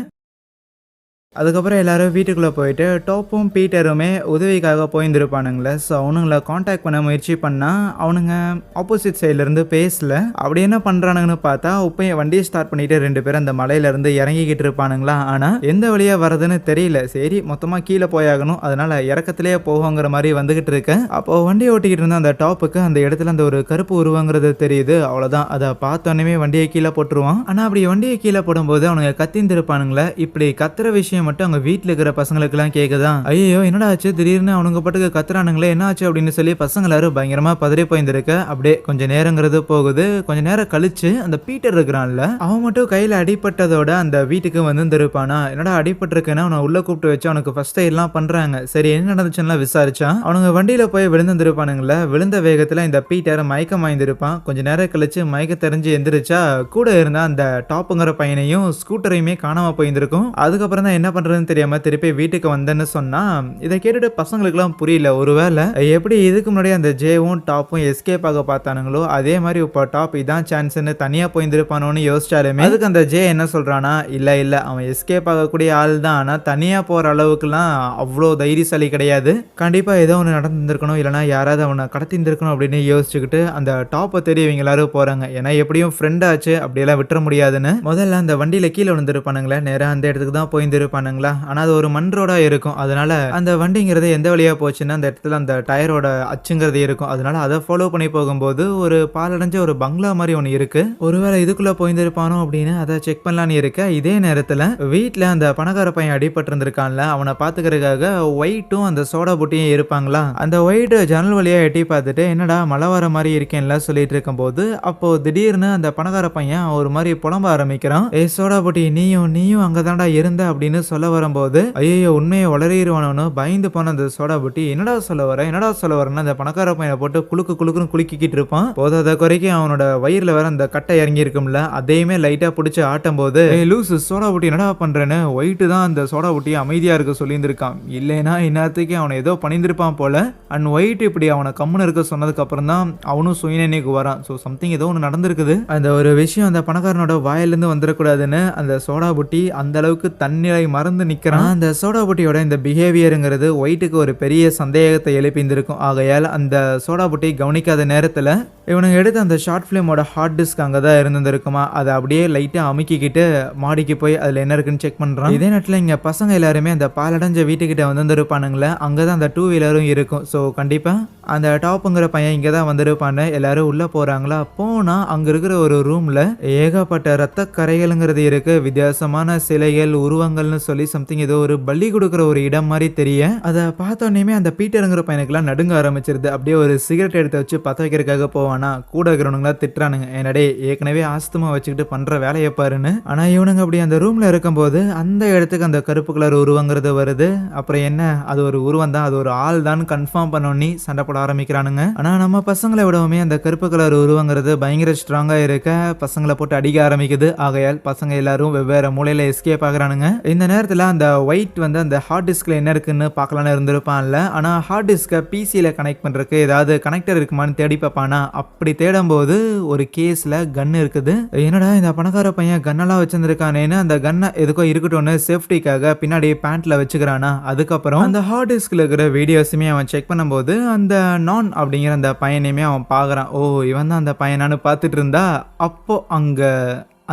அதுக்கப்புறம் எல்லாரும் வீட்டுக்குள்ளே போயிட்டு டாப்பும் பீட்டருமே உதவிக்காக போயிருந்துருப்பானுங்களே. ஸோ அவனுங்களை காண்டாக்ட் பண்ண முயற்சி பண்ணால் அவனுங்க ஆப்போசிட் சைட்லேருந்து பேசல. அப்படி என்ன பண்ணுறானுங்கன்னு பார்த்தா உப்பையை வண்டியை ஸ்டார்ட் பண்ணிட்டு 2 பேரும் அந்த மலையிலேருந்து இறங்கிக்கிட்டு இருப்பானுங்களா. ஆனால் எந்த வழியாக வர்றதுன்னு தெரியல. சரி மொத்தமாக கீழே போயாகணும், அதனால் இறக்கத்திலேயே போகுங்கிற மாதிரி வந்துக்கிட்டு இருக்கேன். அப்போது வண்டியை ஓட்டிக்கிட்டு இருந்த அந்த டாப்புக்கு அந்த இடத்துல அந்த ஒரு கருப்பு உருவங்கிறது தெரியுது. அவ்வளோதான், அதை பார்த்தோன்னே வண்டியை கீழே போட்டுருவான். ஆனால் அப்படி வண்டியை கீழே போடும்போது அவனுங்க கத்திந்திருப்பானுங்களே. இப்படி கத்துற விஷயம் மட்டும் அங்க வீட்டுல இருக்கிற பசங்களுக்குலாம் கேக்குதான். ஐயோ என்னடா ஆச்சு, திடீர்னு அவனுங்க பாட்டுக்கு கத்துறானுங்களே, என்ன ஆச்சு அப்படின்னு சொல்லி பசங்க எல்லாரும் பயங்கரமா பதறி போயிருந்திருக்க. அப்படியே கொஞ்ச நேரங்கிறது போகுது. கொஞ்ச நேரம் கழிச்சு அந்த பீட்டர் இருக்கிறான்ல, அவன் மட்டும் கையில அடிபட்டதோட அந்த வீட்டுக்கு வந்துருப்பானா. என்னடா அடிபட்டிருக்கேன்னா அவனை உள்ள கூப்பிட்டு வச்சு அவனுக்கு ஃபர்ஸ்ட் எய்ட்லாம் பண்றாங்க. சரி என்ன நடந்துச்சுன்னா விசாரிச்சான். அவனுங்க வண்டியில போய் விழுந்திருப்பானுங்களே. விழுந்த வேகத்துல இந்த பீட்டர் மயக்கம் வாய்ந்திருப்பான். கொஞ்ச நேரம் கழிச்சு மயக்க தெரிஞ்சு எந்திரிச்சா கூட இருந்த அந்த டாப்புங்கிற பையனையும் ஸ்கூட்டரையுமே காணாம போயிருந்திருக்கும். அதுக்கப்புறம் தான் என்ன பண்றதுன்னு தெரியாம திருப்பி வீட்டுக்கு வந்தேன்னு சொன்னா இதை கேட்டுட்டு பசங்களுக்குலாம் புரியல. ஒருவேளை எப்படி இதுக்கு முன்னாடி அந்த ஜேவும் டாப்பும் எஸ்கேப் ஆக பார்த்தானுங்களோ அதே மாதிரி இப்போ டாப் இதான் சான்ஸ்ன்னு தனியா போயிருந்திருப்பானோன்னு யோசிச்சாலுமே அதுக்கு அந்த ஜே என்ன சொல்றானா, இல்ல அவன் எஸ்கேப் ஆகக்கூடிய ஆள் தான், ஆனா தனியா போற அளவுக்குலாம் அவ்வளோ தைரியசாலி கிடையாது. கண்டிப்பா ஏதோ ஒன்று நடந்திருக்கணும், இல்லைனா யாராவது அவனை கடத்திருந்திருக்கணும் அப்படின்னு யோசிச்சுக்கிட்டு அந்த டாப்பை தேடி இவங்க எல்லாரும் போறாங்க. ஏன்னா எப்படியும் ஃப்ரெண்ட் ஆச்சு, அப்படியெல்லாம் விட்டுற முடியாதுன்னு முதல்ல அந்த வண்டியில கீழே விழுந்திருப்பானுங்களே, நேரம் அந்த இடத்துக்கு தான் போயிருந்திருப்பானுங்களா. ஆனா அது ஒரு மண் ரோடா இருக்கும். அதனால அந்த வண்டிங்கிறது எந்த வழியா போச்சுன்னா அந்த இடத்துல அந்த டயரோட அச்சுங்கிறது இருக்கும். அதனால அதை ஃபாலோ பண்ணி போகும்போது ஒரு பாலடைஞ்ச ஒரு பங்களா மாதிரி ஒன்று இருக்கு. ஒருவேளை இதுக்குள்ள போயிருந்திருப்பானோ அப்படின்னு அதை செக் பண்ணலான்னு இருக்க. இதே நேரத்துல வீட்டுல அந்த பணக்கார பையன் அடிபட்டு இருந்திருக்கான்ல, அவனை பாத்துக்கிறதுக்காக ஒயிட்டும் அந்த சோடா புட்டியும் இருப்பாங்களா. அந்த ஒயிட் ஜன்னல் வழியா எட்டி பார்த்துட்டு என்னடா மழை வர மாதிரி இருக்கேன்ல சொல்லிட்டு இருக்கும் போது அப்போ திடீர்னு அந்த பணக்கார பையன் ஒரு மாதிரி புலம்ப ஆரம்பிக்கிறான். ஏ சோடா புட்டி, நீயும் அங்கதான்டா இருந்த அப்படின்னு சொல்ல வரும்போது ஐயோ உண்மையை வளரிடுவானு பயந்து போன அந்த சோடா புட்டி என்னடா சொல்ல வரன்னு அந்த பணக்கார பையனை போட்டு குலுக்குன்னு குலுக்கிக்கிட்டு இருப்பான். போதாத குறைக்கு அவனோட வயிறுல வேற அந்த கட்டை இறங்கி இருக்கும்ல, அதையுமே லைட்டா பிடிச்சி ஆட்டும் போது லூசு சோடா புட்டி என்னடா பண்றேன்னு ஒயிட்டு தான் அந்த சோடா புட்டியை அமைதியா இருக்க சொல்லியிருந்திருக்கான். இல்லைன்னா இந்நேரத்துக்கு அவனை ஏதோ பண்ணியிருந்திருப்பான் போல. அண்ட் ஒயிட் இப்படி அவனை கம்முன்னு இருக்க சொன்னதுக்கு அப்புறம் தான் அவனும் சுயநினைவுக்கு வரான். ஸோ சம்திங் ஏதோ ஒன்று நடந்திருக்குது. அந்த ஒரு விஷயம் அந்த பணக்காரனோட வாயிலிருந்து வந்துடக்கூடாதுன்னு அந்த சோடா புட்டி அந்த அளவுக்கு தன்னிலை மறந்து நிக்கிறான். அந்த சோடா புட்டியோட இந்த பிஹேவியருங்கிறது ஒயிட்டுக்கு ஒரு பெரிய சந்தேகத்தை எழுப்பியிருந்திருக்கும். ஆகையால் அந்த சோடா புட்டி கவனிக்காத நேரத்தில் இவனுங்க எடுத்து அந்த ஷார்ட் ஃபிலிமோட ஹார்ட் டிஸ்க் அங்கே தான் இருந்திருக்குமா, அதை அப்படியே லைட்டாக அமுக்கிக்கிட்டு மாடிக்கு போய் அதில் என்ன இருக்குன்னு செக் பண்ணுறான். இதே நேரத்தில் இங்கே பசங்க எல்லாருமே அந்த பாலடைஞ்ச வீட்டுக்கிட்ட வந்துருப்பானுங்களே, அங்கே தான் அந்த 2 வீலரும் இருக்கும். ஸோ கண்டிப்பாக அந்த டாப்புங்கிற பையன் இங்கே தான் வந்திருப்பான்னு எல்லாரும் உள்ளே போகிறாங்களா. போனால் அங்கே இருக்கிற ஒரு ரூமில் ஏகப்பட்ட ரத்த கரைகள்ங்கிறது இருக்குது. வித்தியாசமான சிலைகள் உருவங்கள்னு சொல்லி சம்திங் ஏதோ ஒரு பலி கொடுக்குற ஒரு இடம் மாதிரி தெரிய அதை பார்த்தோன்னே அந்த பீட்டருங்கிற பையனுக்குலாம் நடுங்க ஆரம்பிச்சிருது. அப்படியே ஒரு சிகரெட் எடுத்து வச்சு பற்ற வைக்கிறதுக்காக போவானா, கூட இருக்கிறவனுங்களா திட்டுறானுங்க, என்னடே ஏற்கனவே ஆஸ்துமா வச்சுக்கிட்டு பண்ற வேலையை பாருன்னு. ஆனா இவனுங்க அப்படி அந்த ரூம்ல இருக்கும்போது அந்த இடத்துக்கு அந்த கருப்பு கலர் உருவங்கிறது வருது. அப்புறம் என்ன, அது ஒரு உருவம் தான், அது ஒரு ஆள் தான் கன்ஃபார்ம் பண்ணி சண்டை போட போட ஆரம்பிக்கிறானுங்க. ஆனா நம்ம பசங்களை விடவுமே அந்த கருப்பு கலர் உருவங்கிறது பயங்கர ஸ்ட்ராங்கா இருக்க பசங்களை போட்டு அடிக்க ஆரம்பிக்குது. ஆகையால் பசங்க எல்லாரும் வெவ்வேறு மூலையில எஸ்கேப் ஆகுறானுங்க. இந்த நேரத்துல அந்த ஒயிட் வந்து அந்த ஹார்ட் டிஸ்க்ல என்ன இருக்குன்னு பார்க்கலான்னு இருந்திருப்பான்ல. ஆனா ஹார்ட் டிஸ்கை பிசியில கனெக்ட் பண்றதுக்கு ஏதாவது கனெக்டர் இருக்குமான்னு தேடி பார்ப்பானா. அப்படி தேடும்போது ஒரு கேஸ்ல கன் இருக்குது. என்னடா இந்த பணக்கார பையன் கன்னெல்லாம் வச்சிருந்திருக்கானேன்னு அந்த கன்னை எதுக்கோ இருக்கட்டும்னு சேஃப்டிக்காக பின்னாடி பேண்ட்ல வச்சுக்கிறானா. அதுக்கப்புறம் அந்த ஹார்ட் டிஸ்க்ல இருக்கிற வீடியோஸுமே அவன் செக் பண்ணும்போது அந்த நான் அப்படிங்கிற அந்த பையனையுமே அவன் பார்க்குறான். ஓ இவன் தான் அந்த பையனான்னு பார்த்துட்டு இருந்தா அப்போ அங்க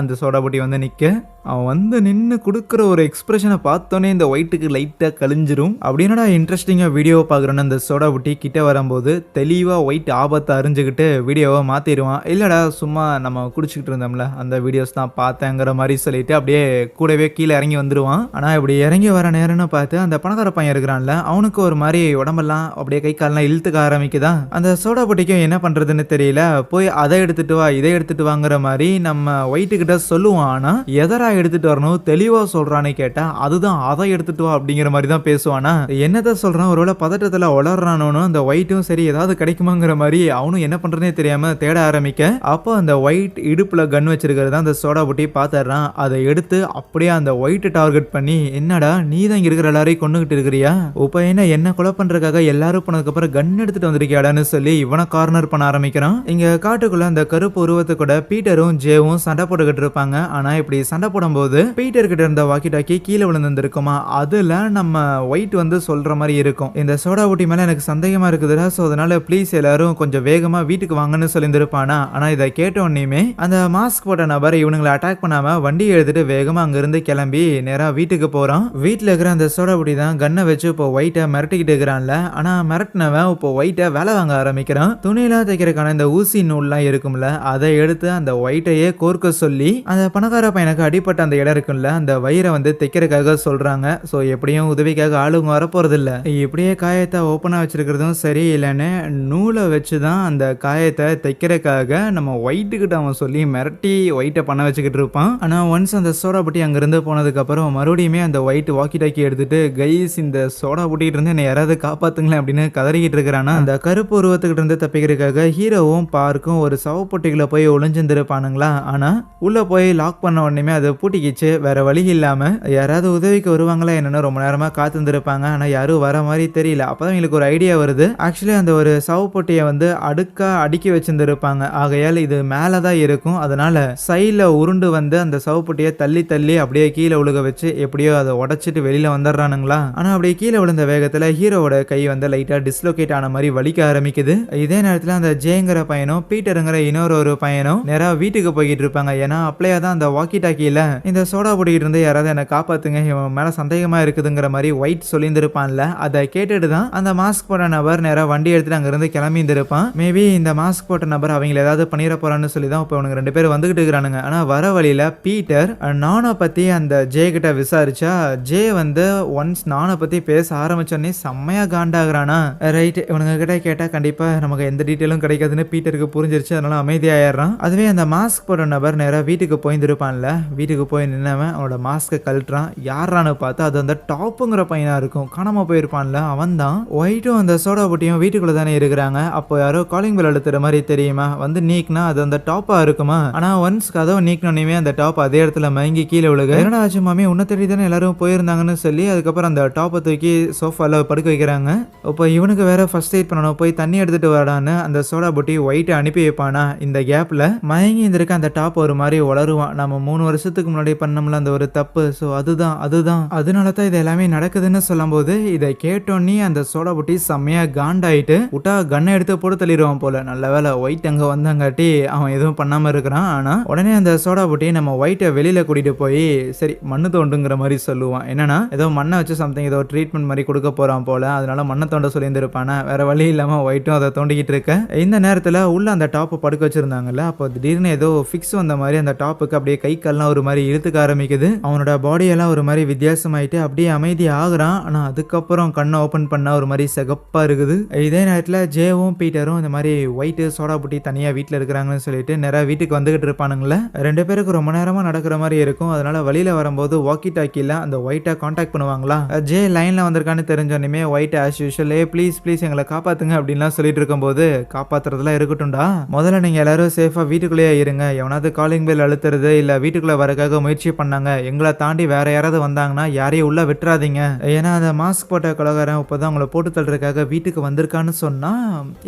அந்த சோடா புட்டி வந்து நிக்க அவன் வந்து நின்று கொடுக்குற ஒரு எக்ஸ்பிரஷனை பார்த்தோன்னே இந்த ஒயிட்டுக்கு லைட்டாக கழிஞ்சிரும். அப்படின்னா இன்ட்ரெஸ்டிங்காக வீடியோவை பார்க்குறேன்னு அந்த சோடா புட்டி கிட்ட வரும்போது தெளிவாக ஒயிட் ஆபத்தை அறிஞ்சுக்கிட்டு வீடியோவை மாற்றிடுவான். இல்லைடா சும்மா நம்ம குடிச்சிக்கிட்டு இருந்தோம்ல அந்த வீடியோஸ் தான் பார்த்தேங்கிற மாதிரி சொல்லிட்டு அப்படியே கூடவே கீழே இறங்கி வந்துடுவான். ஆனால் இப்படி இறங்கி வர நேரம்னு பார்த்து அந்த பணக்கார பையன் இருக்கிறான்ல அவனுக்கு ஒரு மாதிரி உடம்பெல்லாம் அப்படியே கை காலெல்லாம் இழுத்துக்க ஆரம்பிக்குதான். அந்த சோடா புட்டிக்கும் என்ன பண்ணுறதுன்னு தெரியல. போய் அதை எடுத்துட்டு வா இதை எடுத்துட்டு வாங்குற மாதிரி நம்ம ஒயிட்டுக்கிட்ட சொல்லுவான். ஆனால் எதரா எடுத்துட்டு வரணும் தெளிவா சொல்றானே கேட்டா அதுதான் அதை எடுத்துட்டு வா அப்படிங்கிற மாதிரி தான் பேசுவானா. என்னதான் சொல்றான் ஒருவேளை பதட்டத்துல வளர்றானோன்னு அந்த ஒயிட்டும் சரி ஏதாவது கிடைக்குமாங்கிற மாதிரி அவனும் என்ன பண்றதே தெரியாம தேட ஆரம்பிக்க அப்போ அந்த ஒயிட் இடுப்புல கன் வச்சிருக்கிறத அந்த சோடா புட்டி பாத்துறான். அதை எடுத்து அப்படியே அந்த ஒயிட் டார்கெட் பண்ணி என்னடா நீ தான் இங்க இருக்கிற எல்லாரையும் கொண்டுகிட்டு இருக்கிறியா இப்ப என்ன கொலை பண்றதுக்காக எல்லாரும் போனதுக்கு அப்புறம் கன் எடுத்துட்டு வந்திருக்கியாடான்னு சொல்லி இவனை கார்னர் பண்ண ஆரம்பிக்கிறான். இங்க காட்டுக்குள்ள அந்த கருப்பு உருவத்தை கூட பீட்டரும் ஜேவும் சண்டை போட்டுக்கிட்டு இருப்பாங்க. ஆனா இப்படி சண்டை போடும்போது பீட்டர் கிட்ட இருந்த வாக்கி டாக்கி கீழே விழுந்திருக்குமா. அதுல நம்ம ஒயிட் வந்து சொல்ற மாதிரி இருக்கும் இந்த சோடா ஊட்டி மேல எனக்கு சந்தேகமா இருக்குதுடா சோ அதனால ப்ளீஸ் எல்லாரும் கொஞ்சம் வேகமா வீட்டுக்கு வாங்கன்னு சொல்லியிருப்பானா. ஆனா இதை கேட்ட உடனேயுமே அந்த மாஸ்க் போட்ட நபர் இவனுங்களை அட்டாக் பண்ணாம வண்டியை எடுத்துட்டு வேகமா அங்க இருந்து கிளம்பி நேரா வீட்டுக்கு போறான். வீட்டுல இருக்கிற அந்த சோடா ஊட்டி தான் கன்னை வச்சு இப்போ ஒயிட்டை மிரட்டிக்கிட்டு இருக்கிறான்ல. ஆனா மிரட்டினவன் இப்போ ஒயிட்டை வேலை வாங்க ஆரம்பிக்கிறான். துணியெல்லாம் தைக்கிறதுக்கான இந்த ஊசி நூல்லாம் இருக்கும்ல அதை எடுத்து அந்த ஒயிட்டையே கோர்க்க சொல்லி அந்த பணக்கார பையனுக்கு அடிப்பட்ட அந்த இடம் இருக்குல்ல அந்த வயிறை வந்து தைக்கிறதுக்காக சொல்றாங்க. ஸோ எப்படியும் உதவிக்காக ஆளுங்க வரப்போறது இல்லை. இப்படியே காயத்தை ஓப்பனா வச்சிருக்கிறதும் சரி இல்லைன்னு நூலை வச்சுதான் அந்த காயத்தை தைக்கிறதுக்காக நம்ம ஒயிட்டு கிட்ட அவன் சொல்லி மிரட்டி ஒயிட்டை பண்ண வச்சுக்கிட்டு இருப்பான். ஆனா ஒன்ஸ் அந்த சோடா புட்டி அங்கிருந்து போனதுக்கு அப்புறம் மறுபடியுமே அந்த ஒயிட் வாக்கி டாக்கி எடுத்துட்டு கைஸ் இந்த சோடா புட்டிட்டு இருந்து என்னை யாராவது காப்பாத்துங்களேன் அப்படின்னு கதறிக்கிட்டு இருக்கிறானா. அந்த கருப்பு உருவத்துக்கிட்ட இருந்து தப்பிக்கிறதுக்காக ஹீரோவும் பார்க்கும் ஒரு சவப்பொட்டிக்குள்ள போய் ஒளிஞ்சிருப்பானுங்களா. ஆனா உள்ள போய் லாக் பண்ண உடனே அதை பூட்டிக்கிச்சு. வேற வழி இல்லாம யாராவது உதவிக்கு வருவாங்களா என்னன்னு ரொம்ப நேரமா காத்திருந்திருப்பாங்க. ஆனா யாரும் வர மாதிரி தெரியல. அப்பதான் எங்களுக்கு ஒரு ஐடியா வருது. ஆக்சுவலி அந்த ஒரு சவப்பொட்டியை வந்து அடுக்கா அடுக்கி வச்சிருந்திருப்பாங்க. ஆகையால் இது மேலதான் இருக்கும். அதனால சைட்ல உருண்டு வந்து அந்த சவப்பொட்டியை தள்ளி தள்ளி அப்படியே கீழே விழுக வச்சு எப்படியோ அதை உடைச்சிட்டு வெளியில வந்துடுறானுங்களா. ஆனா அப்படியே கீழே விழுந்த வேகத்துல ஹீரோவோட கை வந்து லைட்டா டிஸ்லோகேட் ஆன மாதிரி வலிக்க ஆரம்பிக்குது. இதே நேரத்துல அந்த ஜேங்கிற பையனும் பீட்டருங்கிற இன்னொரு பையனும் நேரா வீட்டுக்கு போய்கிட்டு இருப்பாங்க. ஏன்னா அப்படியே தான் அந்த வாக்கி டாக்கியில இந்த சோடா போட்டுக்கிட்டு இருந்து யாராவது என்ன காப்பாத்துங்க இவன் மேல சந்தேகமா இருக்குதுங்கிற மாதிரி ஒயிட் சொல்லியிருந்திருப்பான்ல. அதை கேட்டுட்டு தான் அந்த மாஸ்க் போட்ட நபர் நேரா வண்டி எடுத்துட்டு அங்க இருந்து கிளம்பி இருந்திருப்பான். மேபி இந்த மாஸ்க் போட்ட நபர் அவங்களை ஏதாவது பண்ணிட போறான்னு சொல்லி தான் இப்போ அவனுக்கு 2 பேரும் வந்துகிட்டு இருக்கிறானுங்க. ஆனா வர வழியில பீட்டர் நானை பத்தி அந்த ஜே கிட்ட விசாரிச்சா ஜே வந்து ஒன்ஸ் நானை பத்தி பேச ஆரம்பிச்சோடனே செம்மையா காண்டாகிறானா. ரைட் இவனுங்க கிட்ட கேட்டா கண்டிப்பா நமக்கு எந்த டீட்டெயிலும் கிடைக்காதுன்னு பீட்டருக்கு புரிஞ்சிருச்சு. அதனால அமைதியாயிடுறான். அதுவே அந்த மாஸ்க் போட்ட நபர் நேரா வீட்டுக்கு போயிருந்திருப்பான்ல. வீட்டுக்கு போய் நின்னவன் அவனோட மாஸ்கை கழட்டுறான். யாரான்னு பார்த்தா அது அந்த டாப்புங்கிற பையனா இருக்கும். காணாம போயிருப்பான்ல அவன் தான். ஒயிட்டும் அந்த சோடா புட்டியும் வீட்டுக்குள்ள தானே இருக்கிறாங்க. அப்போ யாரோ காலிங் பெல் அழுத்துற மாதிரி தெரியுமா. வந்து நீக்னா அது அந்த டாப்பா இருக்குமா. ஆனா ஒன்ஸ் கதவை நீக்கினோடனே அந்த டாப் அதே இடத்துல மயங்கி கீழே விழுக என்னடா ஆச்சு மாமி உன்ன தேடி தானே எல்லாரும் போயிருந்தாங்கன்னு சொல்லி அதுக்கப்புறம் அந்த டாப்பை தூக்கி சோஃபால படுக்க வைக்கிறாங்க. இப்போ இவனுக்கு வேற ஃபர்ஸ்ட் எய்ட் பண்ணணும் போய் தண்ணி எடுத்துட்டு வரான்னு அந்த சோடா புட்டி ஒயிட்டை அனுப்பி வைப்பானா. இந்த கேப்ல மயங்கி இருந்திருக்க அந்த டாப் ஒரு மாதிரி வளருவான். நம்ம 3 வருஷத்துக்கு முன்னாடி பண்ணோம்ல அந்த ஒரு தப்பு. ஸோ அதுதான் அதனால தான் இது எல்லாமே நடக்குதுன்னு சொல்லும் போது இதை கேட்டோன்னே அந்த சோடா புட்டி செம்மையா காண்டாயிட்டு விட்டா கண்ணை எடுத்து போட்டு தள்ளிடுவான் போல. நல்ல வேலை ஒயிட் அங்க வந்தாங்காட்டி அவன் எதுவும் பண்ணாம இருக்கிறான். ஆனா உடனே அந்த சோடா புட்டி நம்ம ஒயிட்டை வெளியில கூட்டிட்டு போய் சரி மண்ணு தோண்டுங்கிற மாதிரி சொல்லுவான். என்னன்னா ஏதோ மண்ணை வச்சு சம்திங் ஏதோ ட்ரீட்மெண்ட் மாதிரி கொடுக்க போறான் போல. அதனால மண்ணை தோண்ட சொல்லியிருந்திருப்பானா. வேற வழி இல்லாம ஒயிட்டும் அதை தோண்டிக்கிட்டு இருக்க. இந்த நேரத்துல உள்ள அந்த டாப்பை படுக்க வச்சிருந்தாங்கல்ல. அப்போ திடீர்னு ஏதோ ஃபிக்ஸ் வந்த மாதிரி அந்த டாப்புக்கு அப்படியே கை கால்லாம் ஒரு மாதிரி மாதிரி இழுத்துக்க ஆரம்பிக்குது. அவனோட பாடி எல்லாம் ஒரு மாதிரி வித்தியாசமாயிட்டு அப்படியே அமைதி ஆகுறான். ஆனா அதுக்கப்புறம் கண்ணை ஓபன் பண்ணா ஒரு மாதிரி சிகப்பா இருக்குது. இதே நேரத்துல ஜேவும் பீட்டரும் இந்த மாதிரி ஒயிட் சோடா புட்டி தனியா வீட்டுல இருக்கிறாங்கன்னு சொல்லிட்டு நிறைய வீட்டுக்கு வந்துகிட்டு இருப்பானுங்களே. 2 பேருக்கு ரொம்ப நேரமா நடக்கிற மாதிரி இருக்கும். அதனால வழியில வரும்போது வாக்கி டாக்கில அந்த ஒயிட்டை கான்டாக்ட் பண்ணுவாங்களா. ஜே லைன்ல வந்திருக்கான்னு தெரிஞ்சோன்னே white as usual please please எங்களை காப்பாத்துங்க அப்படின்லாம் சொல்லிட்டு இருக்கும்போது, காப்பாத்துறதுலாம் இருக்கட்டும்டா, முதல்ல நீங்க எல்லாரும் சேஃபா வீட்டுக்குள்ளேயே இருங்க. எவனாவது காலிங் பெல் அழுத்துறது இல்ல வீட்டுக்குள்ள வரக்காக முயற்சி பண்ணாங்க, எங்களை தாண்டி வேற யாராவது வந்தாங்கன்னா யாரையும் உள்ள விட்டுறாதீங்க. ஏன்னா அந்த மாஸ்க் போட்ட கொலகாரன் இப்பதான் உங்களை போட்டு தள்ளுறதுக்காக வீட்டுக்கு வந்திருக்கான்னு சொன்னா,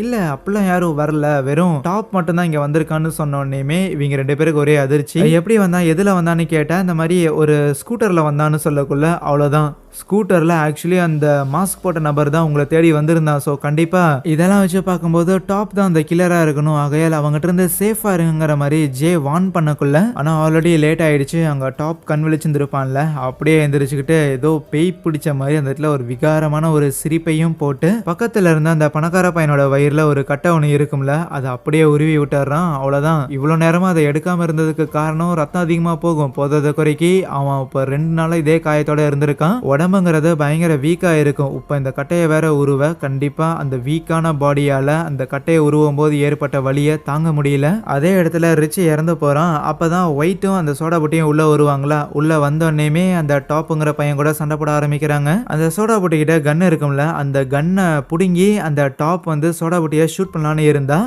இல்ல அப்படிலாம் யாரும் வரல, வெறும் டாப் மட்டும் தான் இங்க வந்திருக்கான்னு சொன்னோன்னே இவங்க 2 பேருக்கு ஒரே அதிர்ச்சி. எப்படி வந்தா எதுல வந்தான்னு கேட்டா இந்த மாதிரி ஒரு ஸ்கூட்டர்ல வந்தான்னு சொல்லக்குள்ள அவ்வளவுதான். ஸ்கூட்டர்ல ஆக்சுவலி அந்த மாஸ்க் போட்ட நபர் தான் உங்களை தேடி வந்திருந்தான். ஸோ கண்டிப்பா இதெல்லாம் வச்சு பார்க்கும்போது டாப் தான் அந்த கில்லரா இருக்கணும். ஆகையால் அவங்ககிட்ட இருந்து சேஃபா இருங்கிற மாதிரி ஜே வார்ன் பண்ணக்குள்ள, ஆனா ஆல்ரெடி லேட் ஆயிடுச்சு. அங்க டாப் கண் விழிச்சிருப்பான்ல, அப்படியே எந்திரிச்சுக்கிட்டு ஏதோ பேய் பிடிச்ச மாதிரி அந்த இடத்துல ஒரு விகாரமான ஒரு சிரிப்பையும் போட்டு பக்கத்துல இருந்த அந்த பணக்கார பையனோட வயிறுல ஒரு கட்டை ஒன்று இருக்கும்ல, அதை அப்படியே உருவி விட்டுறான். அவ்வளவுதான். இவ்வளவு நேரமா அதை எடுக்காம இருந்ததுக்கு காரணம் ரத்தம் அதிகமா போகும் போதாத குறைக்கு அவன் இப்ப 2 நாளா இதே காயத்தோட இருந்திருக்கான். உடம்புங்கிறது பயங்கர வீக்கா இருக்கும். இப்ப இந்த கட்டையை வேற உருவ கண்டிப்பா அந்த வீக்கான பாடியால அந்த கட்டையை உருவும் போது ஏற்பட்ட வலியை தாங்க முடியல. அதே இடத்துல ரிச் இறந்து போறான். அப்பதான் ஒயிட்டும் அந்த சோடா புட்டியும் உள்ள வருவாங்களா. உள்ள வந்தோடனே அந்த டாப்புங்கிற பையன் கூட சண்டை போட ஆரம்பிக்கிறாங்க. அந்த சோடா புட்டி கிட்ட கன் இருக்கும்ல, அந்த கன்னை புடுங்கி அந்த டாப் வந்து சோடா புட்டியை ஷூட் பண்ணலான்னு இருந்தா,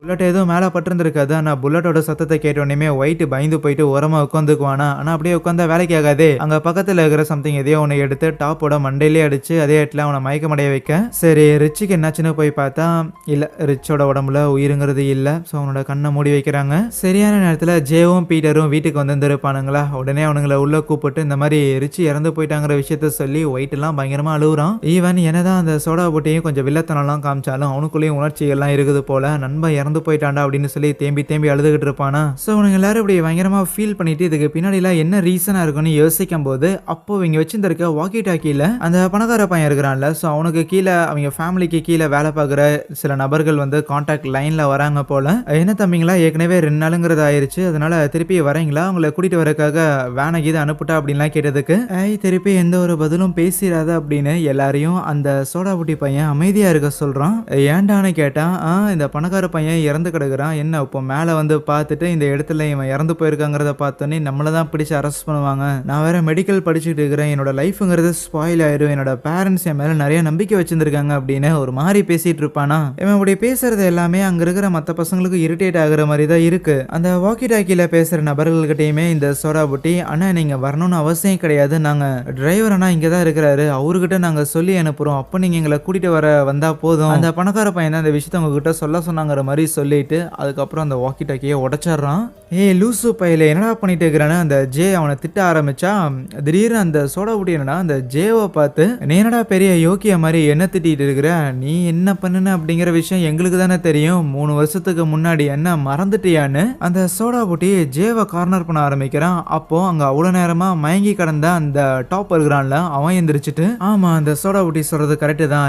புல்லட் எதுவும் மேலே பட்டிருந்திருக்காது. ஆனால் புல்லட்டோட சத்தத்தை கேட்டோடனே ஒயிட் பயந்து போயிட்டு ஓரமாக உட்காந்துக்குவானா. ஆனால் அப்படியே உட்காந்தா வேலைக்கு ஆகாதே. அங்கே பக்கத்தில் இருக்கிற சம்திங் எதையோ ஒன்று எடுத்து டாப்போட மண்டையிலே அடிச்சு அதே இடத்துல அவனை மயக்கமடைய வைக்க, சரி ரிச்சுக்கு என்னாச்சுன்னு போய் பார்த்தா இல்லை, ரிச்சோட உடம்புல உயிருங்கிறது இல்லை. ஸோ அவனோட கண்ணை மூடி வைக்கிறாங்க. சரியான நேரத்தில் ஜேவும் பீட்டரும் வீட்டுக்கு வந்துருப்பானுங்களா. உடனே அவனுங்களை உள்ள கூப்பிட்டு இந்த மாதிரி ரிச்சு இறந்து போயிட்டாங்கிற விஷயத்த சொல்லி ஒயிட் எல்லாம் பயங்கரமா அழுகுறான். ஈவன் என்னதான் அந்த சோடா போட்டியும் கொஞ்சம் வில்லத்தனம்லாம் காமிச்சாலும் அவனுக்குள்ளேயும் உணர்ச்சிகள்லாம் இருக்குது போல. நண்பன் இறந்து போயிட்டாண்டா அப்படின்னு சொல்லி தேம்பி அழுதுகிட்டு இருப்பானா. சோ அவங்க எல்லாரும் இப்படி பயங்கரமா ஃபீல் பண்ணிட்டு இதுக்கு பின்னாடிலாம் என்ன ரீசனா இருக்குன்னு யோசிக்கும் போது, அப்போ இவங்க வச்சிருந்திருக்க வாக்கி டாக்கில அந்த பணக்கார பையன் இருக்கிறான்ல, ஸோ அவனுக்கு கீழே அவங்க ஃபேமிலிக்கு கீழே வேலை பார்க்குற சில நபர்கள் வந்து கான்டாக்ட் லைன்ல வராங்க போல. என்ன தம்பிங்களா, ஏற்கனவே 2 நாளுங்கிறது ஆயிருச்சு, அதனால திருப்பி வரீங்களா, உங்களை கூட்டிட்டு வரக்காக வேனை கீதை அனுப்பிட்டா அப்படின்லாம் கேட்டதுக்கு, திருப்பி எந்த ஒரு பதிலும் பேசிடாத அப்படின்னு எல்லாரையும் அந்த சோடா புட்டி பையன் அமைதியா இருக்க சொல்றான். ஏன்டான்னு கேட்டா, இந்த பணக்கார பையன் இறந்து கிடக்குறான், என்ன இப்போ மேலே வந்து பார்த்துட்டு இந்த இடத்துல இவன் இறந்து போயிருக்காங்கிறத பார்த்தோன்னே நம்மளை தான் பிடிச்சி அரெஸ்ட் பண்ணுவாங்க, நான் வேற மெடிக்கல் படிச்சுட்டு இருக்கிறேன், என்னோட லைஃப்ங்கிறது ஸ்பாயில் ஆயிடும், என்னோட பேரண்ட்ஸ் என் மேலே நிறைய நம்பிக்கை வச்சிருந்திருக்காங்க அப்படின்னு ஒரு மாதிரி பேசிட்டு இருப்பானா. இவன் இப்படி பேசுறது எல்லாமே அங்க இருக்கிற மற்ற பசங்களுக்கு இரிட்டேட் ஆகுற மாதிரி தான் இருக்கு. அந்த வாக்கி டாக்கில பேசுற நபர்கள்கிட்டயுமே இந்த சோடா புட்டி, அண்ணா நீங்க வரணும்னு அவசியம் கிடையாது, நாங்க டிரைவர் அண்ணா இங்க தான் இருக்கிறாரு, அவர்கிட்ட நாங்க சொல்லி அனுப்புறோம், அப்போ நீங்க எங்களை கூட்டிட்டு வந்தா போதும், அந்த பணக்கார பையன் தான் அந்த விஷயத்த உங்ககிட்ட சொன்னாங்கிற மாதிரி சொல்லிட்டு அதுக்கப்புறம் அந்த வாக்கி டாக்கியை உடைச்சிடுறான். லூசு பையில என்னடா பண்ணிட்டு இருக்கிறான்னு அந்த ஜே அவனை திட்ட ஆரம்பிச்சா, திடீர்னு அந்த சோடா புட்டி என்னடா அந்த ஜேவை பார்த்து, நீ என்னடா பெரிய யோக்கிய மாதிரி என்ன திட்டிட்டு இருக்கிற, நீ என்ன பண்ணுன அப்படிங்கிற விஷயம் எங்களுக்கு தானே தெரியும், 3 வருஷத்துக்கு முன்னாடி என்ன மறந்துட்டியான்னு அந்த சோடா புட்டி ஜேவை கார்னர் பண்ண ஆரம்பிக்கிறான். அப்போ அங்க அவ்வளவு நேரமா மயங்கி கடந்த அந்த டாப் இருக்கிறான்ல அவன் எந்திரிச்சிட்டு, ஆமா அந்த சோடா புட்டி சொல்றது கரெக்டு தான்,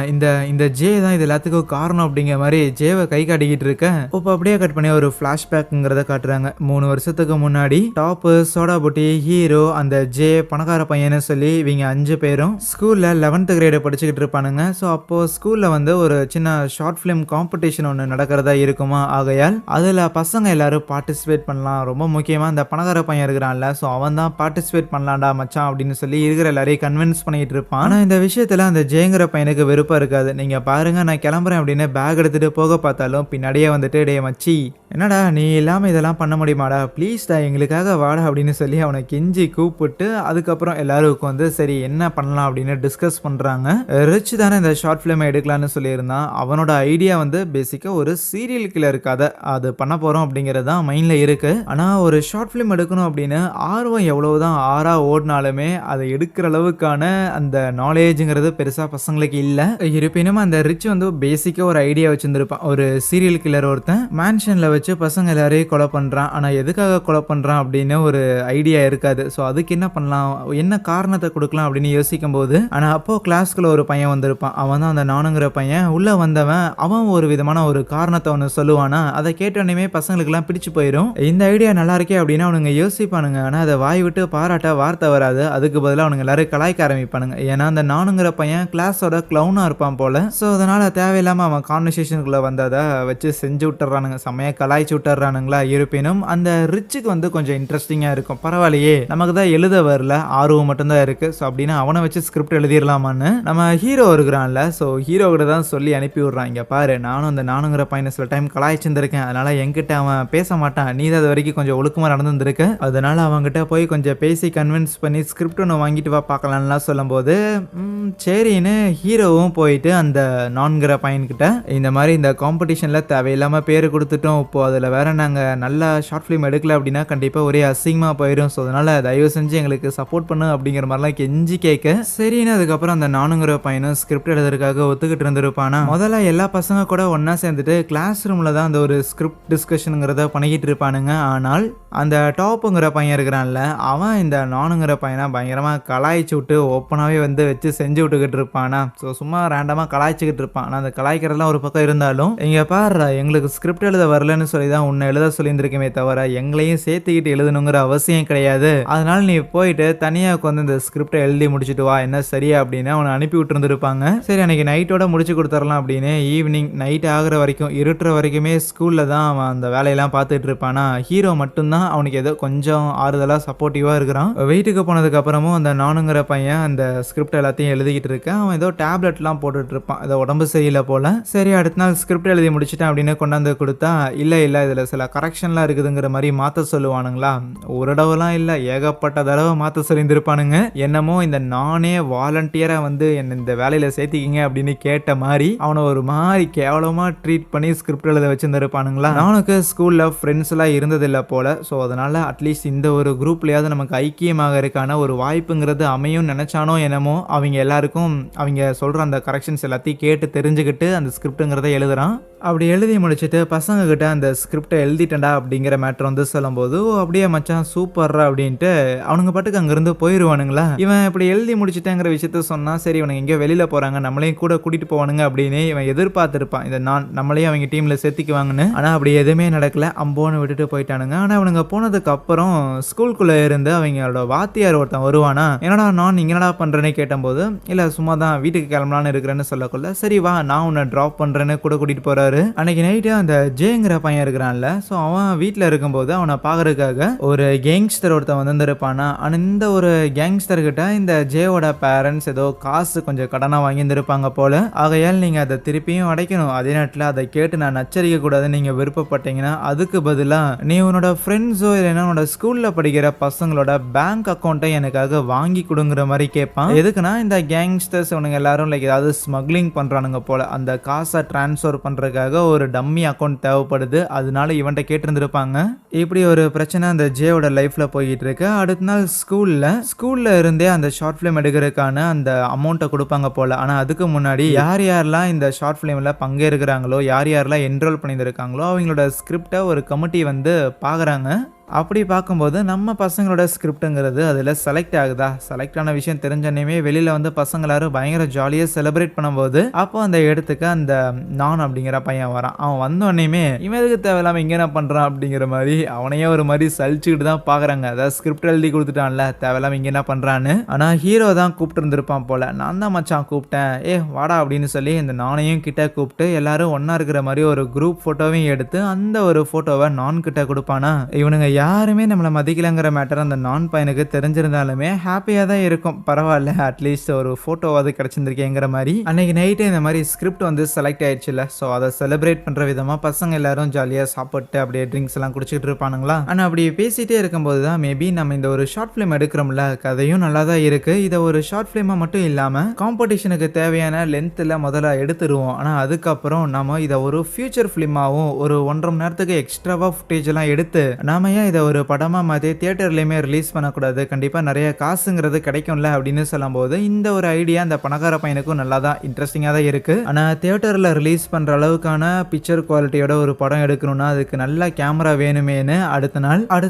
இந்த ஜே தான் இது எல்லாத்துக்கும் காரணம் அப்படிங்கிற மாதிரி ஜேவை கை காட்டிக்கிட்டு இருக்க, இப்போ அப்படியே கட் பண்ணி ஒரு பிளாஷ்பேக்ங்கிறத காட்டுறாங்க. 3 வருஷத்துக்கு முன்னாடி டாப், சோடா புட்டி, ஹீரோ, அந்த ஜே, பணக்கார பையன்னு சொல்லி இவங்க 5 பேரும் ஸ்கூல்ல 11th கிரேட் படிச்சுக்கிட்டு இருப்பானுங்க. ஸோ அப்போ ஸ்கூல்ல வந்து ஒரு சின்ன ஷார்ட் ஃபிலிம் காம்படிஷன் ஒன்று நடக்கிறதா இருக்குமா. ஆகையால் அதுல பசங்க எல்லாரும் பார்ட்டிசிபேட் பண்ணலாம். ரொம்ப முக்கியமா அந்த பணக்கார பையன் இருக்கிறான்ல, ஸோ அவன் தான் பார்ட்டிசிபேட் பண்ணலாம்டா மச்சான் அப்படின்னு சொல்லி இருக்கிற எல்லாரையும் கன்வின்ஸ் பண்ணிட்டு இருப்பான். ஆனா இந்த விஷயத்துல அந்த ஜேங்கிற பையனுக்கு விருப்பம் இருக்காது. நீங்க பாருங்க நான் கிளம்புறேன் அப்படின்னு பேக் எடுத்துட்டு போக பார்த்தாலும் பின்னாடியே வந்துட்டு, டே மச்சி என்னடா நீ இல்லாம இதெல்லாம் பண்ண முடியுமாடா, ப்ளீஸ்டா எங்களுக்காக வாடா அப்படின்னு சொல்லி அவனை கெஞ்சி கூப்பிட்டு அதுக்கப்புறம் எல்லாருக்கும் வந்து சரி என்ன பண்ணலாம் அப்படின்னு டிஸ்கஸ் பண்றாங்க. ரிச் தானே இந்த ஷார்ட் ஃபிலிம் எடுக்கலாம்னு சொல்லியிருந்தான். அவனோட ஐடியா வந்து பேசிக்கா ஒரு சீரியல் கில்லர் கதை அது பண்ண போறோம் அப்படிங்கிறது தான் மைண்ட்ல இருக்கு. ஆனா ஒரு ஷார்ட் ஃபிலிம் எடுக்கணும் அப்படின்னு ஆர்வம் எவ்வளவுதான் ஆறா ஓடினாலுமே அதை எடுக்கிற அளவுக்கான அந்த நாலேஜுங்கிறது பெருசா பசங்களுக்கு இல்ல. இருப்பினும் அந்த ரிச் வந்து பேசிக்கா ஒரு ஐடியா வச்சிருந்திருப்பான், ஒரு சீரியல் கில்லரோட ஒருத்தன் மேன்ஷன்ல வச்சு பசங்க எல்லாரையும் கொலை பண்றான். ஆனா எதுக்காக கொலை பண்றான் அப்படின்னு ஒரு ஐடியா இருக்காது. ஸோ அதுக்கு என்ன பண்ணலாம், என்ன காரணத்தை கொடுக்கலாம் அப்படின்னு யோசிக்கும் போது, ஆனா அப்போ கிளாஸ்க்குள்ள ஒரு பையன் வந்திருப்பான். அவன் தான் அந்த நானுங்கிற பையன். உள்ள வந்தவன் அவன் ஒரு விதமான ஒரு காரணத்தை ஒன்று சொல்லுவானா, அதை கேட்டோன்னே பசங்களுக்குலாம் பிடிச்சு போயிடும். இந்த ஐடியா நல்லா இருக்கே அப்படின்னு அவனுங்க யோசிப்பானுங்க. ஆனா அதை வாய் விட்டு பாராட்ட வார்த்தை வராது. அதுக்கு பதிலாக அவனுங்க எல்லாரும் கலாய்க்க ஆரம்பிப்பானுங்க. ஏன்னா அந்த நானுங்கிற பையன் கிளாஸோட கிளவுனா இருப்பான் போல. ஸோ அதனால தேவையில்லாம அவன் கான்வர்சேஷனுக்குள்ள வந்ததை வச்சு செஞ்சு விட்டுறானுங்க. செம்மையா கலாய்ச்சி விட்டுறானுங்களா. இருப்பினும் அந்த ரிச்சுக்கு வந்து கொஞ்சம் இன்ட்ரெஸ்டிங்கா இருக்கும். பரவாயில்லையே, நமக்கு தான் எழுத வரல, ஆர்வம் மட்டும்தான் இருக்கு. ஸோ அப்படின்னா அவனை வச்சு ஸ்கிரிப்ட் எழுதிடலாமான்னு நம்ம ஹீரோ இருக்கிறான்ல, ஸோ ஹீரோ கிட்ட தான் சொல்லி அனுப்பி விடுறான். இங்க பாரு, நானும் அந்த நானுங்கிற பையனை சில டைம் கலாய்ச்சிருந்திருக்கேன். அதனால என்கிட்ட அவன் பேச மாட்டான். நீ தான் அது வரைக்கும் கொஞ்சம் ஒழுக்கமா நடந்துருக்க. அதனால அவன்கிட்ட போய் கொஞ்சம் பேசி கன்வின்ஸ் பண்ணி ஸ்கிரிப்ட் ஒன்று வாங்கிட்டு வா பார்க்கலாம்லாம் சொல்லும்போது, சரின்னு ஹீரோவும் போயிட்டு அந்த நான்கிற பையன்கிட்ட இந்த மாதிரி இந்த காம்படிஷன்ல தேவையில்லாம பேர் கொடுத்துட்டோம். இப்போ அதில் வேற நாங்கள் நல்ல ஷார்ட் ஃபிலிம் எடுக்கல அப்படின்னா கண்டிப்பாக ஒரே அசிங்கமாக போயிடும். ஸோ அதனால தயவு செஞ்சு எங்களுக்கு சப்போர்ட் பண்ணு அப்படிங்கிற மாதிரிலாம் கெஞ்சி கேட்க, சரின்னு அதுக்கப்புறம் அந்த நானுங்கிற பையனும் ஸ்கிரிப்ட் எழுதுறதுக்காக ஒத்துக்கிட்டு இருந்திருப்பானா. முதல்ல எல்லா பசங்க கூட ஒன்னா சேர்ந்துட்டு கிளாஸ் ரூம்ல தான் அந்த ஒரு ஸ்கிரிப்ட் டிஸ்கஷனுங்கிறத பண்ணிக்கிட்டு இருப்பானுங்க. ஆனால் அந்த டாப்புங்கிற பையன் இருக்கிறான்ல, அவன் இந்த நானுங்கிற பையனை பயங்கரமா கலாய்ச்சி விட்டு ஓப்பனாகவே வந்து வச்சு செஞ்சு விட்டுக்கிட்டு இருப்பானா. ஸோ சும்மா ரேண்டமாக கலாய்ச்சிக்கிட்டு இருப்பான். ஆனால் அந்த கலாய்க்கிறதுலாம் ஒரு பக்கம் இருந்தாலும், இங்கே பாரு எங்களுக்கு ஸ்கிரிப்ட் எழுத வரலன்னு சொல்லி தான் உன்னை எழுத சொல்லியிருந்திருக்கமே தவிர எங்களையும் சேர்த்துக்கிட்டு எழுதணுங்கிற அவசியம் கிடையாது. அதனால நீ போயிட்டு தனியாக உட்காந்து இந்த ஸ்கிரிப்டை எழுதி முடிச்சுட்டு வா, என்ன சரியா அப்படின்னு அவனை அனுப்பி விட்டுருந்துருப்பாங்க. சரி அன்னைக்கு நைட்டோட முடிச்சு கொடுத்துடலாம் அப்படின்னு ஈவினிங் நைட் ஆகுற வரைக்கும் இருட்டுற வரைக்குமே ஸ்கூலில் தான் அவன் அந்த வேலையெல்லாம் பார்த்துட்டு இருப்பானா. ஹீரோ மட்டும்தான் அவனுக்கு ஏதோ கொஞ்சம் ஆறுதலாக சப்போர்ட்டிவாக இருக்கிறான். வீட்டுக்கு போனதுக்கு அப்புறமும் அந்த நானுங்கிற பையன் அந்த ஸ்கிரிப்ட் எல்லாத்தையும் எழுதிக்கிட்டு இருக்கான். அவன் ஏதோ டேப்லெட்லாம் போட்டுட்டு இருப்பான். ஏதோ உடம்பு சரியில்லை போல. சரி அடுத்த நாள் ஸ்கிரிப்ட் எழுதி முடிச்சுட்டேன் அப்படின்னு கொண்டாந்து கொடுத்தா, இல்லை இதில் சில கரெக்ஷன்லாம் இருக்குதுங்கிற மாதிரி மாற்ற சொல்லுவானுங்களா. ஒரு தடவைலாம் இல்லை, ஏகப்பட்ட தடவை மாற்ற சொல்லியிருந்திருப்பானுங்க. என்னமோ இந்த நானே வாலண்டியராக வந்து என்ன இந்த வேலையில் சேர்த்திக்கிங்க அப்படின்னு கேட்ட மாதிரி அவனை ஒரு மாதிரி கேவலமாக ட்ரீட் பண்ணி ஸ்கிரிப்ட் எழுத வச்சுருந்துருப்பானுங்களா. நானுக்கு ஸ்கூலில் ஃப்ரெண்ட்ஸ் எல்லாம் இருந்ததில்லை போல. ஸோ அதனால அட்லீஸ்ட் இந்த ஒரு குரூப்லையாவது நமக்கு ஐக்கியமாக இருக்கான ஒரு வாய்ப்புங்கிறது அமையும் நினைச்சானோ என்னமோ, அவங்க எல்லாருக்கும் அவங்க சொல்கிற அந்த கரெக்ஷன்ஸ் எல்லாத்தையும் கேட்டு தெரிஞ்சுக்கிட்டு அந்த ஸ்கிரிப்டுங்கிறத எழுதுறான். அப்படி எழுதி முடிச்சுட்டு பசங்க கிட்ட அந்த ஸ்கிரிப்டை எழுதிட்டேன்டா அப்படிங்கிற மேட்டர் வந்து சொல்லும்போது, அப்படியே மச்சான் சூப்பர்ரா அப்படின்ட்டு அவனுங்க பாட்டுக்கு அங்கேருந்து போயிடுவானுங்களா. இவன் இப்படி எழுதி முடிச்சுட்டேங்கிற விஷயத்த சொன்னா, சரி இவனுங்க எங்கேயோ வெளியில் போகிறாங்க, நம்மளையும் கூட கூட்டிகிட்டு போவானுங்க அப்படின்னு இவன் எதிர்பார்த்துருப்பான். இதை நம்மளையும் அவங்க டீமில் சேர்த்திக்குவாங்கன்னு. ஆனால் அப்படி எதுவுமே நடக்கல, அம்போன்னு விட்டுட்டு போயிட்டானுங்க. ஆனால் அவனுங்க போனதுக்கு அப்புறம் ஸ்கூலுக்குள்ளே இருந்து அவங்களோட வாத்தியார் ஒருத்தன் வருவானா. என்னடா நான் இங்கே என்னடா பண்ணுறேன்னு கேட்டபோது, இல்லை சும்மா தான் வீட்டுக்கு கிளம்பலான்னு இருக்கிறேன்னு சொல்லக்குள்ள, சரி வா நான் உன்னை ட்ராப் பண்ணுறேன்னு கூட கூட்டிகிட்டு போகிறாரு. அன்னைக்கு நைட்டு அந்த ஜேங்கிற பையன் இருக்கிறான்ல, ஸோ அவன் வீட்டில் இருக்கும்போது அவனை பார்க்கறதுக்காக ஒரு கேங்ஸ்டர் ஒருத்தன் வந்திருப்பானா. ஆனால் இந்த ஒரு கேங்ஸ்டர் கிட்ட இந்த ஜேவோட பேரண்ட்ஸ் ஏதோ காசு கொஞ்சம் கடனாக வாங்கியிருந்திருப்பாங்க போல. ஆகையால் நீங்கள் அதை திருப்பியும் அடைக்கணும். அதே நேரத்தில் அதை கேட்டு நான் நச்சரிக்க கூடாதுன்னு நீங்கள் விருப்பப்பட்டீங்கன்னா அதுக்கு பதிலாக நீ உன்னோட ஃப்ரெண்ட்ஸோ இல்லைன்னா உன்னோட ஸ்கூலில் படிக்கிற பசங்களோட பேங்க் அக்கௌண்ட்டை எனக்காக வாங்கி கொடுங்கிற மாதிரி கேட்பான். எதுக்குன்னா இந்த கேங்ஸ்டர்ஸ் அவனுங்க எல்லாரும் லைக் ஏதாவது ஸ்மக்லிங் பண்ணுறானுங்க போல. அந்த காசை டிரான்ஸ்ஃபர் பண்ணுறதுக்காக ஒரு டம்மி அக்கௌண்ட் தேவைப்படுது. அதனால இவன்ட்ட கேட்டிருந்திருப்பாங்க. இப்படி ஒரு பிரச்சனை அந்த ஜேவோட லைஃப்ல போய்கிட்டு இருக்கு. அடுத்த நாள் ஸ்கூல்ல இருந்தே அந்த ஷார்ட் ஃபிலிம் எடுக்கிறதுக்கான அந்த அமௌண்ட்டை கொடுப்பாங்க போல. ஆனால் அதுக்கு முன்னாடி யார் யாரெல்லாம் இந்த ஷார்ட் ஃபிலிமில் பங்கேற்கிறாங்களோ, யார் யாரெல்லாம் என்ரோல் பண்ணியிருக்காங்களோ அவங்களோட ஸ்கிரிப்டை ஒரு கமிட்டி வந்து பார்க்குறாங்க. அப்படி பார்க்கும்போது நம்ம பசங்களோட ஸ்கிரிப்டுங்கிறது அதில் செலக்ட் ஆகுதா. செலக்ட் ஆன விஷயம் தெரிஞ்சோன்னே வெளியில் வந்து பசங்க எல்லாரும் பயங்கர ஜாலியாக செலிப்ரேட் பண்ணும்போது அப்போ அந்த இடத்துக்கு அந்த நான் அப்படிங்கிற பையன் வரான். அவன் வந்தோடனேயுமே இவன் எதுக்கு தேவையில்லாமல் இங்கே என்ன பண்ணுறான் அப்படிங்கிற மாதிரி அவனையே ஒரு மாதிரி சலிச்சுக்கிட்டு தான் பார்க்குறாங்க. அதாவது ஸ்கிரிப்ட் எழுதி கொடுத்துட்டான்ல, தேவையில்லாமல் இங்கே என்ன பண்ணுறான்னு. ஆனால் ஹீரோ தான் கூப்பிட்டு இருந்திருப்பான் போல. நான் தான் மச்சான் கூப்பிட்டேன், வாடா அப்படின்னு சொல்லி இந்த நானையும் கிட்ட கூப்பிட்டு எல்லாரும் ஒன்றா இருக்கிற மாதிரி ஒரு குரூப் ஃபோட்டோவையும் எடுத்து அந்த ஒரு ஃபோட்டோவை நான் கிட்ட கொடுப்பானா. இவனுங்க யாருமே நம்மளை மதிக்கலங்கிற மேட்டர் அந்த நான் பையனுக்கு தெரிஞ்சிருந்தாலுமே ஹாப்பியாக தான் இருக்கும். பரவாயில்ல, அட்லீஸ்ட் ஒரு ஃபோட்டோவாது கிடச்சிருந்துருக்கேங்கிற மாதிரி. அன்னைக்கு நைட்டு இந்த மாதிரி ஸ்கிரிப்ட் வந்து செலக்ட் ஆயிடுச்சுல. ஸோ அதை செலிப்ரேட் பண்ணுற விதமாக பசங்க எல்லாரும் ஜாலியாக சாப்பிட்டு அப்படியே ட்ரிங்க்ஸ் எல்லாம் குடிச்சிட்டு இருப்பானுங்களா. ஆனால் அப்படி பேசிகிட்டே இருக்கும்போது தான் மேபி நம்ம இந்த ஒரு ஷார்ட் ஃபிலிம் எடுக்கிறோம்ல, கதையும் நல்லா தான் இருக்குது. இதை ஒரு ஷார்ட் ஃபிலிமாக மட்டும் இல்லாமல் காம்படிஷனுக்கு தேவையான லென்த்தில் முதல்ல எடுத்துருவோம். ஆனால் அதுக்கப்புறம் நம்ம இதை ஒரு ஃபியூச்சர் ஃபிலிமாகவும் ஒரு 1.5 மணி நேரத்துக்கு எக்ஸ்ட்ராவாக ஃபுட்டேஜ் எல்லாம் எடுத்து நாம ஏன் இதை ஒரு படமா மாத்தி தியேட்டர்லயுமே ரிலீஸ் பண்ணக்கூடாது, கண்டிப்பா நிறைய காசுங்கிறது கிடைக்கும்ல அப்படின்னு சொல்லும்போது இந்த ஒரு ஐடியா அந்த பணக்கார பையனுக்கும் நல்லா தான் இன்ட்ரெஸ்டிங்கா தான் இருக்கு. ஆனா தியேட்டர்ல ரிலீஸ் பண்ற அளவுக்கான பிக்சர் குவாலிட்டியோட ஒரு படம் எடுக்கணும்னா அதுக்கு நல்ல கேமரா வேணுமேனு அடுத்த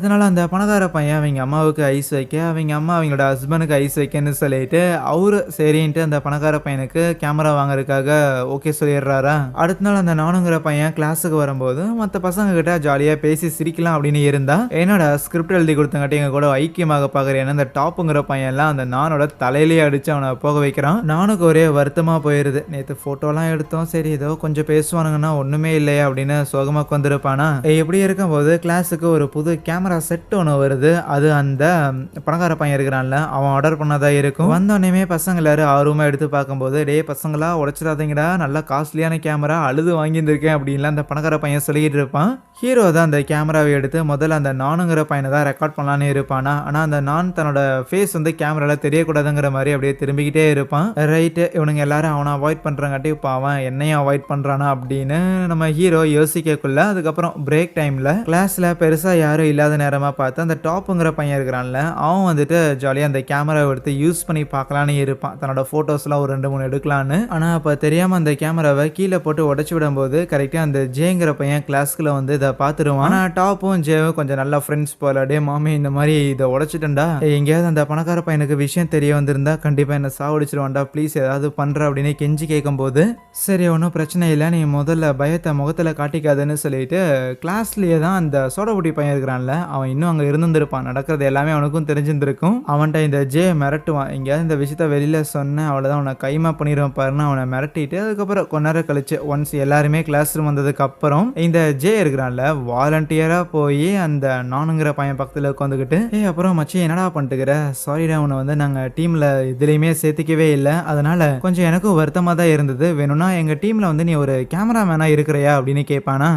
நாள் அந்த பணக்கார பையன் அவங்க அம்மாவுக்கு ஐஸ் வைக்க, அவங்க அம்மா அவங்களோட ஹஸ்பண்டுக்கு ஐஸ் வைக்கன்னு சொல்லிட்டு அவரு சரின்ட்டு அந்த பணக்கார பையனுக்கு கேமரா வாங்குறதுக்காக ஓகே சொல்லிடுறாரா. அடுத்த நாள் அந்த நானுங்கிற பையன் கிளாஸுக்கு வரும்போது மற்ற பசங்க கிட்ட ஜாலியா பேசி சிரிக்கலாம் அப்படின்னு இருந்தா, என்னோட ஸ்கிரிப்ட் எழுதி கொடுத்தங்காட்டி எங்க கூட ஐக்கியமாக பாக்குறேன் அந்த டாப்புங்கிற பையன் எல்லாம் அந்த நானோட தலையிலேயே அடிச்சு அவனை போக வைக்கிறான். நானுக்கு ஒரே வருத்தமா போயிருது. நேற்று போட்டோலாம் எடுத்தோம், சரி ஏதோ கொஞ்சம் பேசுவானுங்கன்னா ஒண்ணுமே இல்லையா அப்படின்னு சோகமா வந்திருப்பானா. எப்படி இருக்கும்போது கிளாஸுக்கு ஒரு புது கேமரா செட் ஒன்று வருது. அது அந்த பணக்கார பையன் இருக்கிறான்ல அவன் ஆர்டர் பண்ணதா இருக்கும். வந்தோடனே பசங்க எல்லாரும் ஆர்வமா எடுத்து பார்க்கும்போது, டே பசங்களா உடைச்சிடாதீங்கடா, நல்லா காஸ்ட்லியான கேமரா அழுது வாங்கியிருந்திருக்கேன் அப்படின்லாம் அந்த பணக்கார பையன் சொல்லிட்டு இருப்பான். ஹீரோ தான் அந்த கேமராவை எடுத்து முதல்ல அந்த நானுங்கிற பையனை தான் ரெக்கார்ட் பண்ணலான்னு இருப்பானா. ஆனால் அந்த நான் தன்னோட ஃபேஸ் வந்து கேமரால தெரியக்கூடாதுங்கிற மாதிரி அப்படியே திரும்பிக்கிட்டே இருப்பான். ரைட்டு, இவனுங்க எல்லாரும் அவனை அவாய்ட் பண்ணுறாங்காட்டி இப்போ அவன் என்னையும் அவாய்ட் பண்ணுறானா அப்படின்னு நம்ம ஹீரோ யோசிக்கக்குள்ள அதுக்கப்புறம் பிரேக் டைமில் கிளாஸில் பெருசாக யாரும் இல்லாத நேரமாக பார்த்து அந்த டாப்புங்கிற பையன் இருக்கிறான்ல அவன் வந்துட்டு ஜாலியாக அந்த கேமராவை எடுத்து யூஸ் பண்ணி பார்க்கலான்னு இருப்பான், தன்னோட ஃபோட்டோஸ்லாம் ஒரு 2-3 எடுக்கலான்னு. ஆனால் அப்போ தெரியாமல் அந்த கேமராவை கீழே போட்டு உடச்சி விடும்போது கரெக்டாக அந்த ஜேங்கிற பையன் கிளாஸ்க்குள்ள வந்து இதை பார்த்துருவான். ஆனால் டாப்பும் ஜேவும் கொஞ்சம் நல்ல ஃப்ரெண்ட்ஸ் போல, டே மாமி இந்த மாதிரி இதை உடச்சிட்டேன்டா, எங்கேயாவது அந்த பணக்கார பையனுக்கு விஷயம் தெரிய வந்திருந்தா கண்டிப்பாக என்ன சாவடிச்சிருவான்டா, ப்ளீஸ் ஏதாவது பண்ணுற அப்படின்னு கெஞ்சி கேட்கும்போது, சரி ஒன்றும் பிரச்சனை இல்லை, நீ முதல்ல பயத்தை முகத்தில் காட்டிக்காதுன்னு சொல்லிட்டு கிளாஸ்லேயே தான் அந்த சோடபுட்டி பையன் இருக்கிறான்ல அவன் இன்னும் அங்கே இருந்திருப்பான். நடக்கிறது எல்லாமே அவனுக்கும் தெரிஞ்சிருந்திருக்கும். அவன்கிட்ட இந்த ஜே மிரட்டுவான், எங்கேயாவது இந்த விஷயத்த வெளியில் சொன்னேன் அவ்வளோதான் அவனை கைமா பண்ணிடுவான் பாருன்னு அவனை மிரட்டிட்டு அதுக்கப்புறம் கொஞ்ச நேரம் கழிச்சு ஒன்ஸ் எல்லாருமே கிளாஸ் ரூம் வந்ததுக்கு அப்புறம் இந்த ஜே இருக்கிறான்ல வாலண்டியரா போய் அந்த நானுங்கிற பையன் பக்கத்தில் உட்காந்துக்கிட்டு, அப்புறம் மச்சி என்னடா பண்ணிட்டுக்கிற, சாரிடா உன்னை வந்து நாங்கள் டீமில் இதுலேயுமே சேர்த்துக்கவே இல்லை, அதனால கொஞ்சம் எனக்கும் வருத்தமாக தான் இருந்தது, வேணும்னா எங்கள் டீமில் வந்து நீ ஒரு கேமராமேனாக இருக்கிறியா அப்படின்னு கேட்பானா.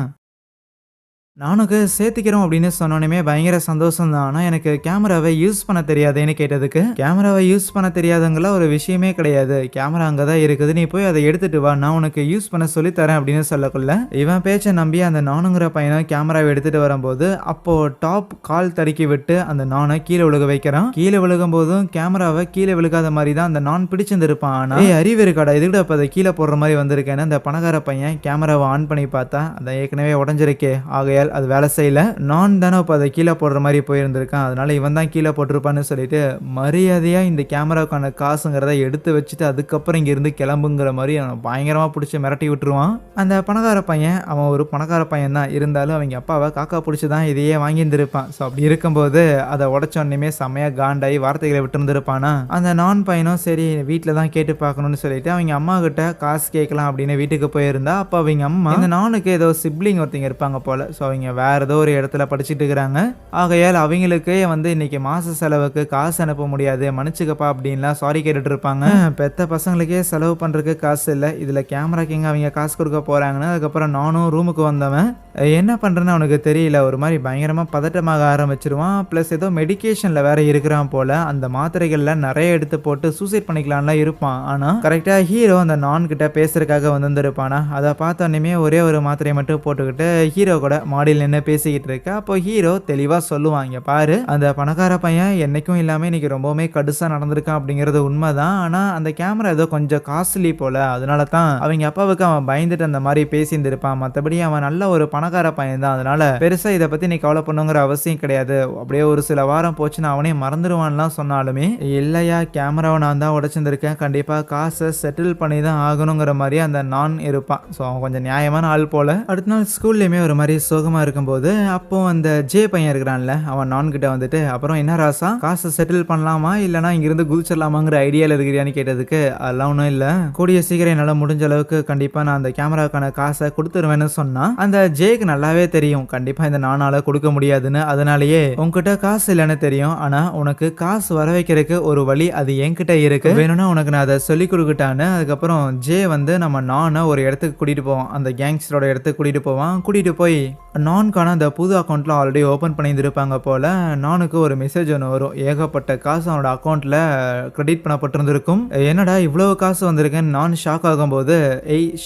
நானுக்கு சேர்த்துக்கிறோம் அப்படின்னு சொன்னோன்னே பயங்கர சந்தோஷம் தான். ஆனால் எனக்கு கேமராவை யூஸ் பண்ண தெரியாதுன்னு கேட்டதுக்கு, கேமராவை யூஸ் பண்ண தெரியாதங்களா ஒரு விஷயமே கிடையாது, கேமரா அங்கே தான் இருக்குது, நீ போய் அதை எடுத்துட்டு வா, நான் உனக்கு யூஸ் பண்ண சொல்லித்தரேன் அப்படின்னு சொல்லக்குள்ள இவன் பேச்சை நம்பி அந்த நானுங்கிற பையனை கேமராவை எடுத்துட்டு வரும்போது அப்போ டாப் கால் தடுக்கி விட்டு அந்த நானை கீழே விழுக வைக்கிறான். கீழே விழுகும் போதும் கேமராவை கீழே விழுகாத மாதிரி தான் அந்த நான் பிடிச்சிருந்திருப்பான். ஆனால் அறிவு இருக்காடா இதுக்கிட்ட அப்போ அதை கீழே போடுற மாதிரி வந்திருக்கேன்னு அந்த பணக்கார பையன் கேமராவை ஆன் பண்ணி பார்த்தா அதை ஏற்கனவே உடஞ்சிருக்கே, ஆகையா அது வேலை செய்யல, நான் தானே இப்போ அதை கீழே போடுற மாதிரி போயிருந்திருக்கான், அதனால இவன் தான் கீழே போட்டிருப்பான்னு சொல்லிட்டு மரியாதையா இந்த கேமராவுக்கான காசுங்கிறத எடுத்து வச்சுட்டு அதுக்கப்புறம் இங்க இருந்து கிளம்புங்கிற மாதிரி அவனை பயங்கரமா பிடிச்சி மிரட்டி விட்டுருவான். அந்த பணக்கார பையன் அவன் ஒரு பணக்கார பையன் தான் இருந்தாலும் அவங்க அப்பாவை காக்கா பிடிச்சி தான் இதையே வாங்கியிருந்திருப்பான். ஸோ அப்படி இருக்கும்போது அதை உடச்சோன்னுமே செம்மையா காண்டாயி வார்த்தைகளை விட்டு இருந்திருப்பானா. அந்த நான் பையனும் சரி வீட்டில் தான் கேட்டு பார்க்கணும்னு சொல்லிட்டு அவங்க அம்மா கிட்ட காசு கேட்கலாம் அப்படின்னு வீட்டுக்கு போயிருந்தா அப்போ அவங்க அம்மா இந்த நானுக்கு ஏதோ சிப்ளிங் ஒருத்தங்க இருப்பாங்க போல, ஸோ அவங்க வேற ஏதோ ஒரு இடத்துல படிச்சுட்டு இருக்கிறாங்க, ஆகையால் அவங்களுக்கே வந்து இன்னைக்கு மாச செலவுக்கு காசு அனுப்ப முடியாது மன்னிச்சுக்கப்பா அப்படின்லாம் சாரி கேட்டுட்டு இருப்பாங்க. பெத்த பசங்களுக்கே செலவு பண்றதுக்கு காசு இல்லை, இதுல கேமராக்கு எங்க அவங்க காசு கொடுக்க போறாங்கன்னு அதுக்கப்புறம் நானும் ரூமுக்கு வந்தவன் என்ன பண்றேன்னு அவனுக்கு தெரியல, ஒரு மாதிரி பயங்கரமா பதட்டமாக ஆரம்பிச்சிருவான். பிளஸ் ஏதோ மெடிக்கேஷன்ல வேற இருக்கிறான் போல, அந்த மாத்திரைகள்ல நிறைய எடுத்து போட்டு சூசைட் பண்ணிக்கலாம்லாம் இருப்பான். ஆனா கரெக்டா ஹீரோ அந்த நான் கிட்ட பேசுறதுக்காக வந்திருப்பானா, அதை பார்த்தோன்னே ஒரே ஒரு மாத்திரையை மட்டும் போட்டுக்கிட்டு ஹீரோ கூட மாடியில் நின்று பேசிக்கிட்டு இருக்க. அப்போ ஹீரோ தெளிவா சொல்லுவாங்க, பாரு அந்த பணக்கார பையன் என்னைக்கும் இல்லாம இன்னைக்கு ரொம்பவுமே கடுசா நடந்திருக்கான் அப்படிங்கிறது உண்மைதான், ஆனா அந்த கேமரா ஏதோ கொஞ்சம் காஸ்ட்லி போல, அதனால தான் அவங்க அப்பாவுக்கு அவன் பயந்துட்டு அந்த மாதிரி பேசியிருந்திருப்பான், மற்றபடி அவன் நல்ல ஒரு பணக்கார பையன் தான், அதனால பெருசா இதை பத்தி நீ கவலை பண்ணுங்கிற அவசியம் கிடையாது, அப்படியே ஒரு சில வாரம் போச்சுன்னா அவனே மறந்துடுவான்லாம் சொன்னாலுமே இல்லையா கேமராவை நான் தான் உடைச்சிருந்திருக்கேன், கண்டிப்பா காசை செட்டில் பண்ணி தான் ஆகணுங்கிற மாதிரி அந்த நான் இருப்பான். ஸோ அவன் கொஞ்சம் நியாயமான ஆள் போல. அடுத்த நாள் ஸ்கூல்லையுமே ஒரு மாதிரி சோகமா இருக்கும்போது அப்போ அந்த ஜே பையன் இருக்கிறான்ல அவன் நான் கிட்ட வந்துட்டு, அப்புறம் என்ன ராசா காசை செட்டில் பண்ணலாமா இல்லைனா இங்கிருந்து குதிச்சிடலாமாங்கிற ஐடியாவில் இருக்கிறியான்னு கேட்டதுக்கு, அதெல்லாம் ஒன்றும் இல்லை, கூடிய சீக்கிரம் என்னால் முடிஞ்ச அளவுக்கு கண்டிப்பா நான் அந்த கேமராவுக்கான காசை கொடுத்துருவேன்னு சொன்னா அந்த ஜேக்கு நல்லாவே தெரியும் கண்டிப்பா இந்த நானால கொடுக்க முடியாதுன்னு, அதனாலேயே உன்கிட்ட காசு இல்லைன்னு தெரியும், ஆனா உனக்கு காசு வர வைக்கிறதுக்கு ஒரு வழி அது என்கிட்ட இருக்கு, வேணும்னா உனக்கு நான் அதை சொல்லி கொடுக்கிட்டான்னு. அதுக்கப்புறம் ஜே வந்து நம்ம நானை ஒரு இடத்துக்கு கூட்டிட்டு போவான், அந்த கேங்ஸ்டரோட இடத்துக்கு கூட்டிட்டு போவான். கூட்டிட்டு போய் நான்கான அந்த புது அக்கௌண்ட்ல ஆல்ரெடி ஓப்பன் பண்ணியிருந்திருப்பாங்க போல, நானுக்கு ஒரு மெசேஜ் ஒன்று வரும், ஏகப்பட்ட காசு அவனோட அக்கௌண்ட்ல கிரெடிட் பண்ணப்பட்டிருந்திருக்கும். என்னடா இவ்வளவு காசு வந்திருக்குன்னு நான் ஷாக் ஆகும்போது,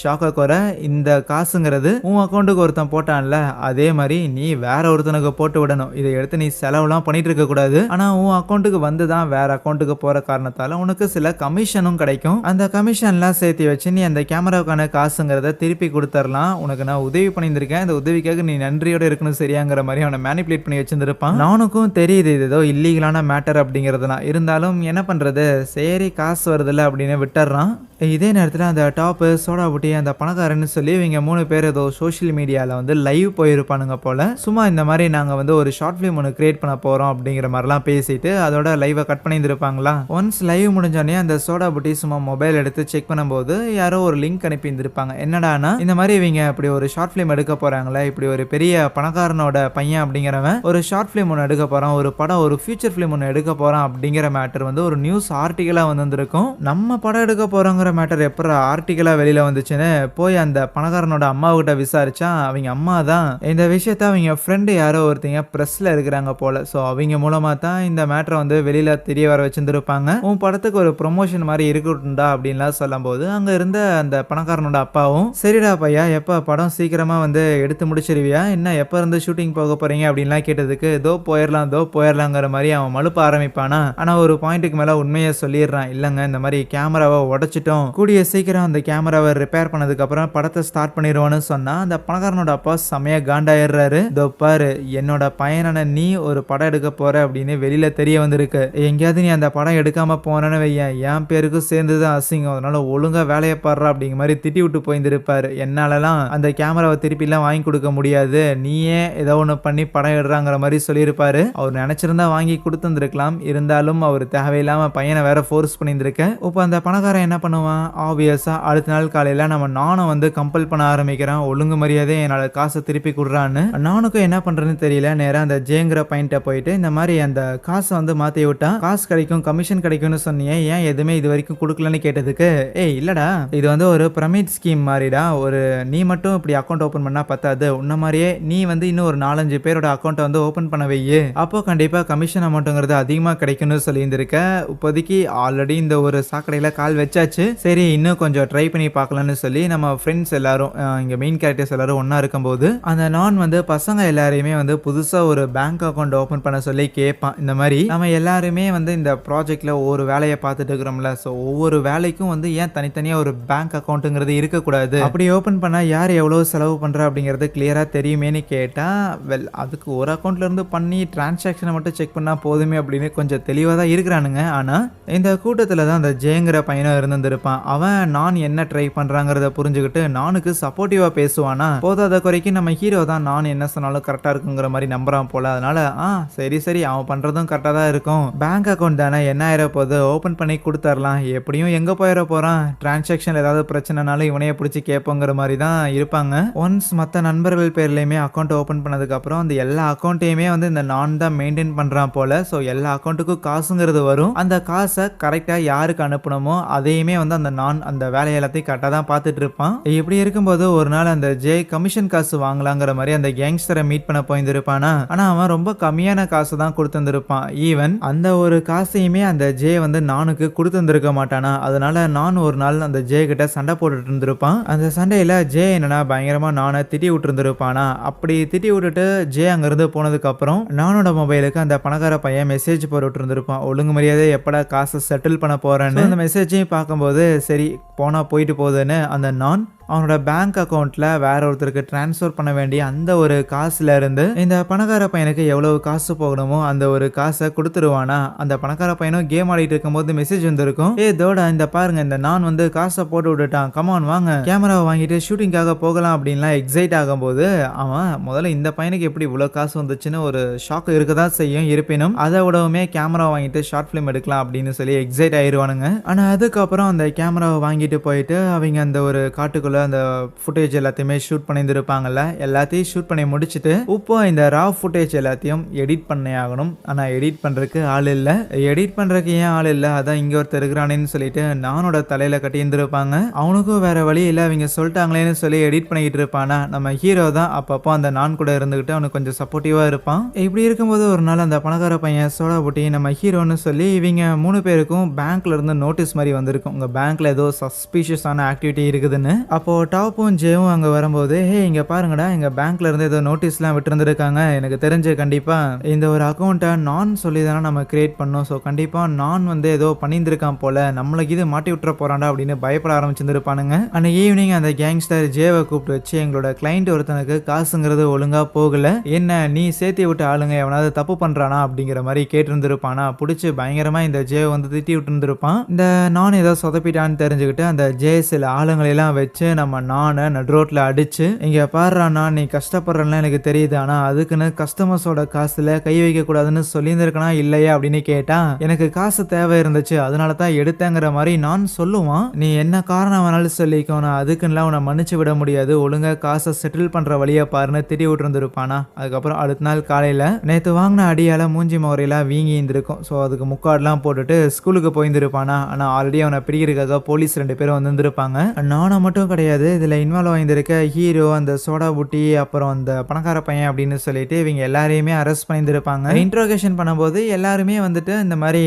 ஷாக் ஆகுற இந்த காசுங்கிறது உன் அக்கௌண்ட்டுக்கு ஒருத்தன் போட்டான்ல அதே மாதிரி நீ வேற ஒருத்தனுக்கு போட்டு விடணும். இதை எடுத்து நீ செலவுலாம் பண்ணிட்டு இருக்க கூடாது. ஆனா உன் அக்கௌண்ட்டுக்கு வந்துதான் வேற அக்கௌண்ட்டுக்கு போற காரணத்தால உனக்கு சில கமிஷனும் கிடைக்கும். அந்த கமிஷன்லாம் சேர்த்து வச்சு நீ அந்த கேமராவுக்கான காசுங்கிறத திருப்பி கொடுத்துடலாம். உனக்கு நான் உதவி பண்ணியிருந்திருக்கேன், இந்த உதவிக்காக நீ நன்றியோட இருக்கணும் சரியாங்கிற மாதிரி அவனை மேனிபுலேட் பண்ணி வச்சிருந்திருப்பான். நானுக்கும் தெரியுது இது ஏதோ இல்லீகலான மேட்டர் அப்படிங்கிறதுலாம், இருந்தாலும் என்ன பண்றது, சரி காசு வருதுல்ல அப்படின்னு விட்டுறான். இதே நேரத்தில் அந்த டாப்பு சோடா புட்டி அந்த பணக்காரன்னு சொல்லி இவங்க 3 பேர் ஏதோ சோஷியல் மீடியாவில் வந்து லைவ் போயிருப்பானுங்க போல. சும்மா இந்த மாதிரி நாங்கள் வந்து ஒரு ஷார்ட் ஃபிலிம் ஒன்று கிரியேட் பண்ண போகிறோம் அப்படிங்கிற மாதிரிலாம் பேசிட்டு அதோட லைவை கட் பண்ணியிருந்திருப்பாங்களா. ஒன்ஸ் லைவ் முடிஞ்சோடனே அந்த சோடா புட்டி சும்மா மொபைல் எடுத்து செக் பண்ணும்போது யாரோ ஒரு லிங்க் அனுப்பி இருந்திருப்பாங்க. என்னடானா இந்த மாதிரி இவங்க இப்படி ஒரு ஷார்ட் ஃபிலிம் எடுக்க போகிறாங்களே, இப்படி ஒரு பெரிய பணக்காரனோட பையன் அப்படிங்கிறவன் ஒரு ஷார்ட் ஃபிலிம் ஒன்று எடுக்க போகிறான், ஒரு படம் ஒரு ஃபியூச்சர் ஃபிலிம் ஒன்று எடுக்க போகிறான் அப்படிங்கிற மேட்டர் வந்து ஒரு நியூஸ் ஆர்டிக்கலாக வந்திருக்கும். நம்ம படம் எடுக்க போகிறோங்கிற மேட்டர் எப்போ ஆர்டிக்கலா வெளியில வந்துச்சுன்னு போய் அந்த பணக்காரனோட அம்மாவுக்கிட்ட விசாரிச்சா அவங்க அம்மா தான் இந்த விஷயத்த அவங்க ஃப்ரெண்டு யாரோ ஒருத்தங்க பிரஸ்ல இருக்கிறாங்க போல. ஸோ அவங்க மூலமா தான் இந்த மேட்டரை வந்து வெளியில தெரிய வர வச்சிருந்திருப்பாங்க. உன் படத்துக்கு ஒரு ப்ரொமோஷன் மாதிரி இருக்கட்டும்டா அப்படின்லாம் சொல்லும் போது அங்க இருந்த அந்த பணக்காரனோட அப்பாவும் சரிடா பையா எப்ப படம் சீக்கிரமா வந்து எடுத்து முடிச்சிருவியா, என்ன எப்ப இருந்து ஷூட்டிங் போக போறீங்க அப்படின்லாம் கேட்டதுக்கு தோ போயிடலாங்கிற மாதிரி அவன் மழுப்ப ஆரம்பிப்பானா. ஆனா ஒரு பாயிண்ட்டுக்கு மேல உண்மையை சொல்லிடுறான். இல்லங்க இந்த மாதிரி கேமராவை உடைச்சிட்டோம், கூடிய சீக்கிரம் அந்த கேமராவை ரிப்பேர் பண்ணதுக்கு அப்புறம் படத்தை ஸ்டார்ட் பண்ணிடுவோன்னு சொன்னா அந்த பணக்காரனோட அப்பா செமையா காண்டாயிடுறாரு. இதோ பாரு என்னோட பையனான நீ ஒரு படம் எடுக்க போற அப்படின்னு வெளியில தெரிய வந்திருக்கு, எங்கேயாவது நீ அந்த படம் எடுக்காம போனேன்னு வையன் என் பேருக்கும் சேர்ந்துதான் அசிங்கம், அதனால ஒழுங்கா வேலையை பாடுறா அப்படிங்கிற மாதிரி திட்டி விட்டு போயிருந்திருப்பாரு. என்னாலலாம் அந்த கேமராவை திருப்பி எல்லாம் வாங்கி கொடுக்க முடியாது, நீயே ஏதோ ஒன்று பண்ணி படம் எடுறாங்கிற மாதிரி சொல்லியிருப்பாரு. அவர் நினைச்சிருந்தா வாங்கி கொடுத்துருக்கலாம், இருந்தாலும் அவர் தேவையில்லாம பையனை வேற ஃபோர்ஸ் பண்ணியிருந்திருக்க. இப்போ அந்த பணக்காரன் என்ன பண்ணுவான், ஆப்வியஸா அடுத்த நாள் காலையில நம்ம நானும் வந்து கம்பல் பண்ண ஆரம்பிக்கிறேன், ஒழுங்கு மரியாதை என்னோட காசை திருப்பி கொடுறான்னு. நானுக்கும் என்ன பண்றதுன்னு தெரியல, நேரம் அந்த ஜேங்கிற பாயிண்ட போயிட்டு இந்த மாதிரி அந்த காசை வந்து மாத்தி விட்டா காசு கிடைக்கும் கமிஷன் கிடைக்கும்னு சொன்னீங்க, ஏன் எதுவுமே இது வரைக்கும் கொடுக்கலன்னு கேட்டதுக்கு ஏய் இல்லடா இது வந்து ஒரு பிரமிட் ஸ்கீம் மாதிரிடா, ஒரு நீ மட்டும் இப்படி அக்கௌண்ட் ஓபன் பண்ணா பத்தாது, உன்ன மாதிரியே நீ வந்து இன்னும் ஒரு 4-5 பேரோட அக்கௌண்ட்டை வந்து ஓபன் பண்ண வையே, அப்போ கண்டிப்பா கமிஷன் அமௌண்ட்ங்கிறது அதிகமா கிடைக்கும்னு சொல்லியிருந்திருக்க. இப்போதைக்கு ஆல்ரெடி இந்த ஒரு சாக்கடையில கால் வச்சாச்சு, சரி இன்னும் கொஞ்சம் ட்ரை பண்ணி பார்க்கலாம்னு சொல்லி நம்ம ஃப்ரெண்ட்ஸ் எல்லாரும் இங்க மெயின் கேரக்டர்ஸ் எல்லாரும் ஒன்னா இருக்கும்போது அந்த நான் வந்து பசங்க எல்லாரையுமே வந்து புதுசா ஒரு பேங்க் அக்கௌண்ட் ஓபன் பண்ண சொல்லி கேட்பான். இந்த மாதிரி நம்ம எல்லாருமே வந்து இந்த ப்ராஜெக்ட்ல ஒவ்வொரு வேலையை பார்த்துட்டு இருக்கிறோம்ல, ஸோ ஒவ்வொரு வேலைக்கும் வந்து ஏன் தனித்தனியா ஒரு பேங்க் அக்கௌண்ட்டுங்கிறது இருக்கக்கூடாது, அப்படி ஓபன் பண்ணா யார் எவ்வளவு செலவு பண்ற அப்படிங்கிறது கிளியரா தெரியுமேன்னு கேட்டா, வெல் அதுக்கு ஒரு அக்கௌண்ட்ல இருந்து பண்ணி டிரான்சாக்ஷனை மட்டும் செக் பண்ணா போதுமே அப்படின்னு கொஞ்சம் தெளிவா தான் இருக்கிறானுங்க. ஆனா இந்த கூட்டத்துல தான் அந்த ஜேங்கிற பையனும் இருந்திருப்பான். அவன் நான் என்ன ட்ரை பண்றாங்கிறத புரிஞ்சுக்கிட்டு நானுக்கு சப்போர்ட்டிவா பேசுவானா, போதாத குறைக்கு நம்ம ஹீரோ தான் நான் என்ன சொன்னாலும் கரெக்டா இருக்குங்கிற மாதிரி நம்புறான் போல. அதனால சரி அவன் பண்றதும் கரெக்டா தான் இருக்கும், பேங்க் அக்கௌண்ட் தானே என்ன ஆயிர போது ஓபன் பண்ணி கொடுத்துடலாம், எப்படியும் எங்க போயிட போறான், டிரான்சாக்ஷன் ஏதாவது பிரச்சனைனாலும் இவனைய பிடிச்சி கேட்போங்கிற மாதிரி தான் இருப்பாங்க. ஒன்ஸ் மற்ற நண்பர்கள் பேர்லயுமே அக்கௌண்ட் ஓபன் பண்ணதுக்கு அப்புறம் அந்த எல்லா அக்கௌண்ட்டையுமே வந்து இந்த நான் தான் மெயின்டைன் பண்றான் போல. ஸோ எல்லா அக்கௌண்ட்டுக்கும் காசுங்கிறது வரும், அந்த காசை கரெக்டா யாருக்கு அனுப்பணுமோ அதையுமே வந்து அந்த நான் அந்த வேலையை எல்லாத்தையும் கரெக்டாக தான் பார்த்துட்டு இருப்பான். இப்படி இருக்கும்போது ஒரு நாள் அந்த ஜே கமிஷன் காசு வாங்கலாங்கிற மாதிரி அந்த கேங்ஸ்டரை மீட் பண்ண போயிருந்திருப்பானா. ஆனா அவன் ரொம்ப கம்மியான காசு தான் கொடுத்துருப்பான். ஈவன் அந்த ஒரு காசையுமே அந்த ஜே வந்து நானுக்கு கொடுத்துருக்க மாட்டானா. அதனால நான் ஒரு நாள் அந்த ஜே கிட்ட சண்டை போட்டுட்டு இருந்திருப்பான். அந்த சண்டையில ஜே என்னன்னா பயங்கரமா நானை திட்டி விட்டு இருந்திருப்பானா. அப்படி திட்டி விட்டுட்டு ஜே அங்கிருந்து போனதுக்கு அப்புறம் நானோட மொபைலுக்கு அந்த பணக்கார பையன் மெசேஜ் போட்டு இருந்திருப்பான், ஒழுங்கு மரியாதை எப்படா காசை செட்டில் பண்ண போறேன்னு. அந்த மெசேஜையும் பார்க்கும்போது சரி போனா போயிட்டு போகுதுன்னு அந்த நான் அவனோட பேங்க் அக்கௌண்ட்ல வேற ஒருத்தருக்கு டிரான்ஸ்ஃபர் பண்ண வேண்டிய அந்த ஒரு காசுல இருந்து இந்த பணக்கார பையனுக்கு எவ்வளவு காசு போகணுமோ அந்த ஒரு காசை கொடுத்துருவானா. அந்த பணக்கார பையனும் கேம் ஆடிட்டு இருக்கும்போது மெசேஜ் வந்திருக்கும், தோட இந்த பாருங்க இந்த நான் வந்து காசை போட்டு விட்டுட்டான், கமான் வாங்க கேமராவை வாங்கிட்டு ஷூட்டிங்காக போகலாம் அப்படின்லாம் எக்ஸைட் ஆகும்போது அவன் முதல்ல இந்த பையனுக்கு எப்படி இவ்வளவு காசு வந்துச்சுன்னு ஒரு ஷாக் இருக்கதான் செய்யும், இருப்பினும் அதை விடவுமே கேமரா வாங்கிட்டு ஷார்ட் பிலிம் எடுக்கலாம் அப்படின்னு சொல்லி எக்ஸைட் ஆயிடுவானுங்க. ஆனா அதுக்கப்புறம் அந்த கேமராவை வாங்கிட்டு போயிட்டு அவங்க அந்த ஒரு காட்டுக்குள்ள அந்த ஃபுட்டேஜ் எல்லாத்தையுமே ஷூட் பண்ணியிருப்பாங்கல்ல, எல்லாத்தையும் ஷூட் பண்ணி முடிச்சுட்டு இப்போ இந்த ரா ஃபுட்டேஜ் எல்லாத்தையும் எடிட் பண்ணே ஆகணும். ஆனா எடிட் பண்றதுக்கு ஆள் இல்லை. எடிட் பண்றதுக்கு ஏன் ஆள் இல்லை, அதான் இங்க ஒருத்தர் இருக்கிறானேன்னு சொல்லிட்டு நானோட தலையில கட்டி இருந்திருப்பாங்க. அவனுக்கும் வேற வழி இல்லை, அவங்க சொல்லிட்டாங்களேன்னு சொல்லி எடிட் பண்ணிக்கிட்டு இருப்பானா. நம்ம ஹீரோ தான் அப்பப்போ அந்த நான் கூட இருந்துகிட்டு அவனுக்கு கொஞ்சம் சப்போர்ட்டிவா இருப்பான். இப்படி இருக்கும்போது ஒரு நாள் அந்த பணக்கார பையன் சோடா புட்டி நம்ம ஹீரோன்னு சொல்லி இவங்க 3 பேருக்கும் பேங்க்ல இருந்து நோட்டீஸ் மாதிரி வந்திருக்கும், உங்க பேங்க்ல ஏதோ சஸ்பீஷியஸான ஆக்டிவிட்டி இருக்குதுன்னு. அப்ப அப்போ டாப்பும் ஜேவும் அங்க வரும்போது, ஹே இங்க பாருங்கடா, எங்க பேங்க்ல இருந்து ஏதோ நோட்டீஸ்லாம் விட்டுருந்துருக்காங்க. எனக்கு தெரிஞ்சு கண்டிப்பா இந்த ஒரு அக்கௌண்ட்டை நான் சொல்லி தானே நம்ம கிரியேட் பண்ணோம். ஸோ கண்டிப்பா நான் வந்து ஏதோ பண்ணியிருந்திருக்கான் போல, நம்மளுக்கு இது மாட்டி விட்டுற போறான்டா அப்படின்னு பயப்பட ஆரம்பிச்சிருந்துருப்பானுங்க. அன்னைக்கு ஈவினிங் அந்த கேங்ஸ்டர் ஜேவை கூப்பிட்டு வச்சு, எங்களோட கிளைண்ட் ஒருத்தனுக்கு காசுங்கிறது ஒழுங்கா போகல, என்ன நீ சேர்த்தி விட்டு ஆளுங்க எவனாவது தப்பு பண்றானா அப்படிங்கிற மாதிரி கேட்டிருந்திருப்பானா. பிடிச்சி பயங்கரமா இந்த ஜே வந்து திட்டி விட்டு இருந்திருப்பான். இந்த நான் ஏதோ சொதப்பிட்டான்னு தெரிஞ்சுக்கிட்டு அந்த ஜே சில ஆளுங்களெல்லாம் வச்சு நம்ம நானை நடு ரோட்ல அடிச்சு, இங்க பாடுறானா நீ கஷ்டப்படுறலாம் எனக்கு தெரியுது, ஆனா அதுக்குன்னு கஸ்டமர்ஸோட காசுல கை வைக்க கூடாதுன்னு சொல்லியிருந்திருக்கனா இல்லையா அப்படின்னு கேட்டா, எனக்கு காசு தேவை இருந்துச்சு அதனால தான் எடுத்தேங்கிற மாதிரி நான் சொல்லுவான். நீ என்ன காரணம் வேணாலும் சொல்லிக்கோ, நான் அதுக்குன்னுலாம் உன்னை மன்னிச்சு விட முடியாது, ஒழுங்கா காசை செட்டில் பண்ற வழியை பாருன்னு திட்டி விட்டு இருந்திருப்பானா. அதுக்கப்புறம் அடுத்த நாள் காலையில நேற்று வாங்கின அடியால மூஞ்சி முறையெல்லாம் வீங்கி இருந்திருக்கும். ஸோ அதுக்கு முக்காடெல்லாம் போட்டுட்டு ஸ்கூலுக்கு போயிருந்திருப்பானா. ஆனால் ஆல்ரெடி அவனை பிடிக்கிறதுக்காக போலீஸ் 2 பேரும் வந்திருப்பாங்க. நானும் மட்டும் கிடையாது, இதில் இன்வால்வ் ஆகியிருக்க ஹீரோ, அந்த சோடா புட்டி, அப்புறம் அந்த பணக்கார பையன் அப்படின்னு சொல்லிட்டு இவங்க எல்லாரையுமே அரெஸ்ட் பண்ணியிருப்பாங்க. இன்ட்ரோகேஷன் பண்ணும்போது எல்லாருமே வந்துட்டு இந்த மாதிரி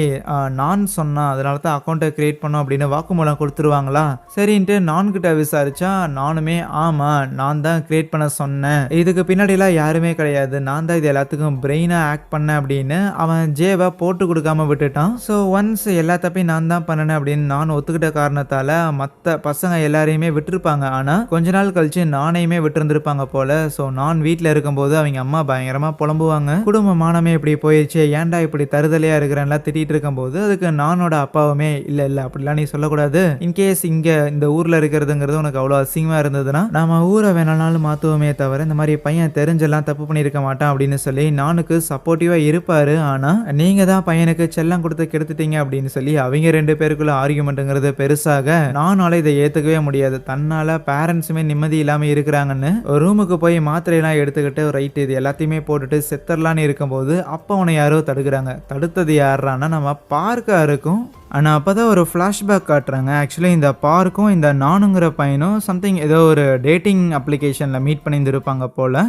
நான் சொன்னா அதனால தான் அக்கௌண்ட்டை கிரியேட் பண்ணோம் அப்படின்னு வாக்குமூலம் கொடுத்துருவாங்களா. சரின்ட்டு நான் கிட்ட விசாரிச்சா நானுமே ஆமா நான் தான் கிரியேட் பண்ண சொன்னேன், இதுக்கு பின்னாடிலாம் யாருமே கிடையாது, நான் தான் இது எல்லாத்துக்கும் பிரெயினா ஆக்ட் பண்ணேன் அப்படின்னு அவன் ஜேவை போட்டு கொடுக்காம விட்டுட்டான். ஸோ ஒன்ஸ் எல்லா தப்பையும் நான் தான் பண்ணேன் அப்படின்னு நான் ஒத்துக்கிட்ட காரணத்தால மற்ற பசங்க எல்லாரையுமே விட்டுருப்பாங்க. ஆனா கொஞ்ச நாள் கழிச்சு நானையுமே விட்டுருந்துருப்பாங்க போல. ஸோ நான் வீட்டில் இருக்கும்போது அவங்க அம்மா பயங்கரமா புலம்புவாங்க, குடும்ப மானமே இப்படி போயிடுச்சு, ஏன்டா இப்படி தருதலையா இருக்கிறேன்லாம் திட்டிட்டு இருக்கும்போது அதுக்கு நானோட அப்பாவுமே இல்ல இல்ல அப்படிலாம் நீ சொல்லக்கூடாது, இன்கேஸ் இங்க இந்த ஊர்ல இருக்கிறதுங்கிறது உனக்கு அவ்வளோ அசிங்கமா இருந்ததுன்னா நம்ம ஊரை வேணாலும் மாத்துவோமே தவிர இந்த மாதிரி பையன் தெரிஞ்செல்லாம் தப்பு பண்ணியிருக்க மாட்டான் அப்படின்னு சொல்லி நானுக்கு சப்போர்ட்டிவா இருப்பாரு. ஆனா நீங்க தான் பையனுக்கு செல்லம் கொடுத்து கெடுத்துட்டீங்க அப்படின்னு சொல்லி அவங்க 2 பேருக்குள்ள ஆர்குமெண்ட்ங்கிறது பெருசாக நானால இதை ஏத்துக்கவே முடியாது. தன்னால பேரண்ட்ஸுமே நிம்மதி இல்லாம இருக்கிறாங்கன்னு ரூமுக்கு போய் மாத்திரையெல்லாம் எடுத்துக்கிட்டு ரைட் இது எல்லாத்தையுமே போட்டுட்டு செத்தரலான்னு இருக்கும்போது அப்போ அவனை யாரோ தடுக்கிறாங்க. தடுத்தது யாரானா நம்ம பார்க்கா இருக்கும். ஆனால் அப்போ தான் ஒரு ஃப்ளாஷ்பேக் காட்டுறாங்க. ஆக்சுவலி இந்த பார்க்கும் இந்த நானுங்கிற பையனும் சம்திங் ஏதோ ஒரு டேட்டிங் அப்ளிகேஷனில் மீட் பண்ணியிருந்திருப்பாங்க போல்.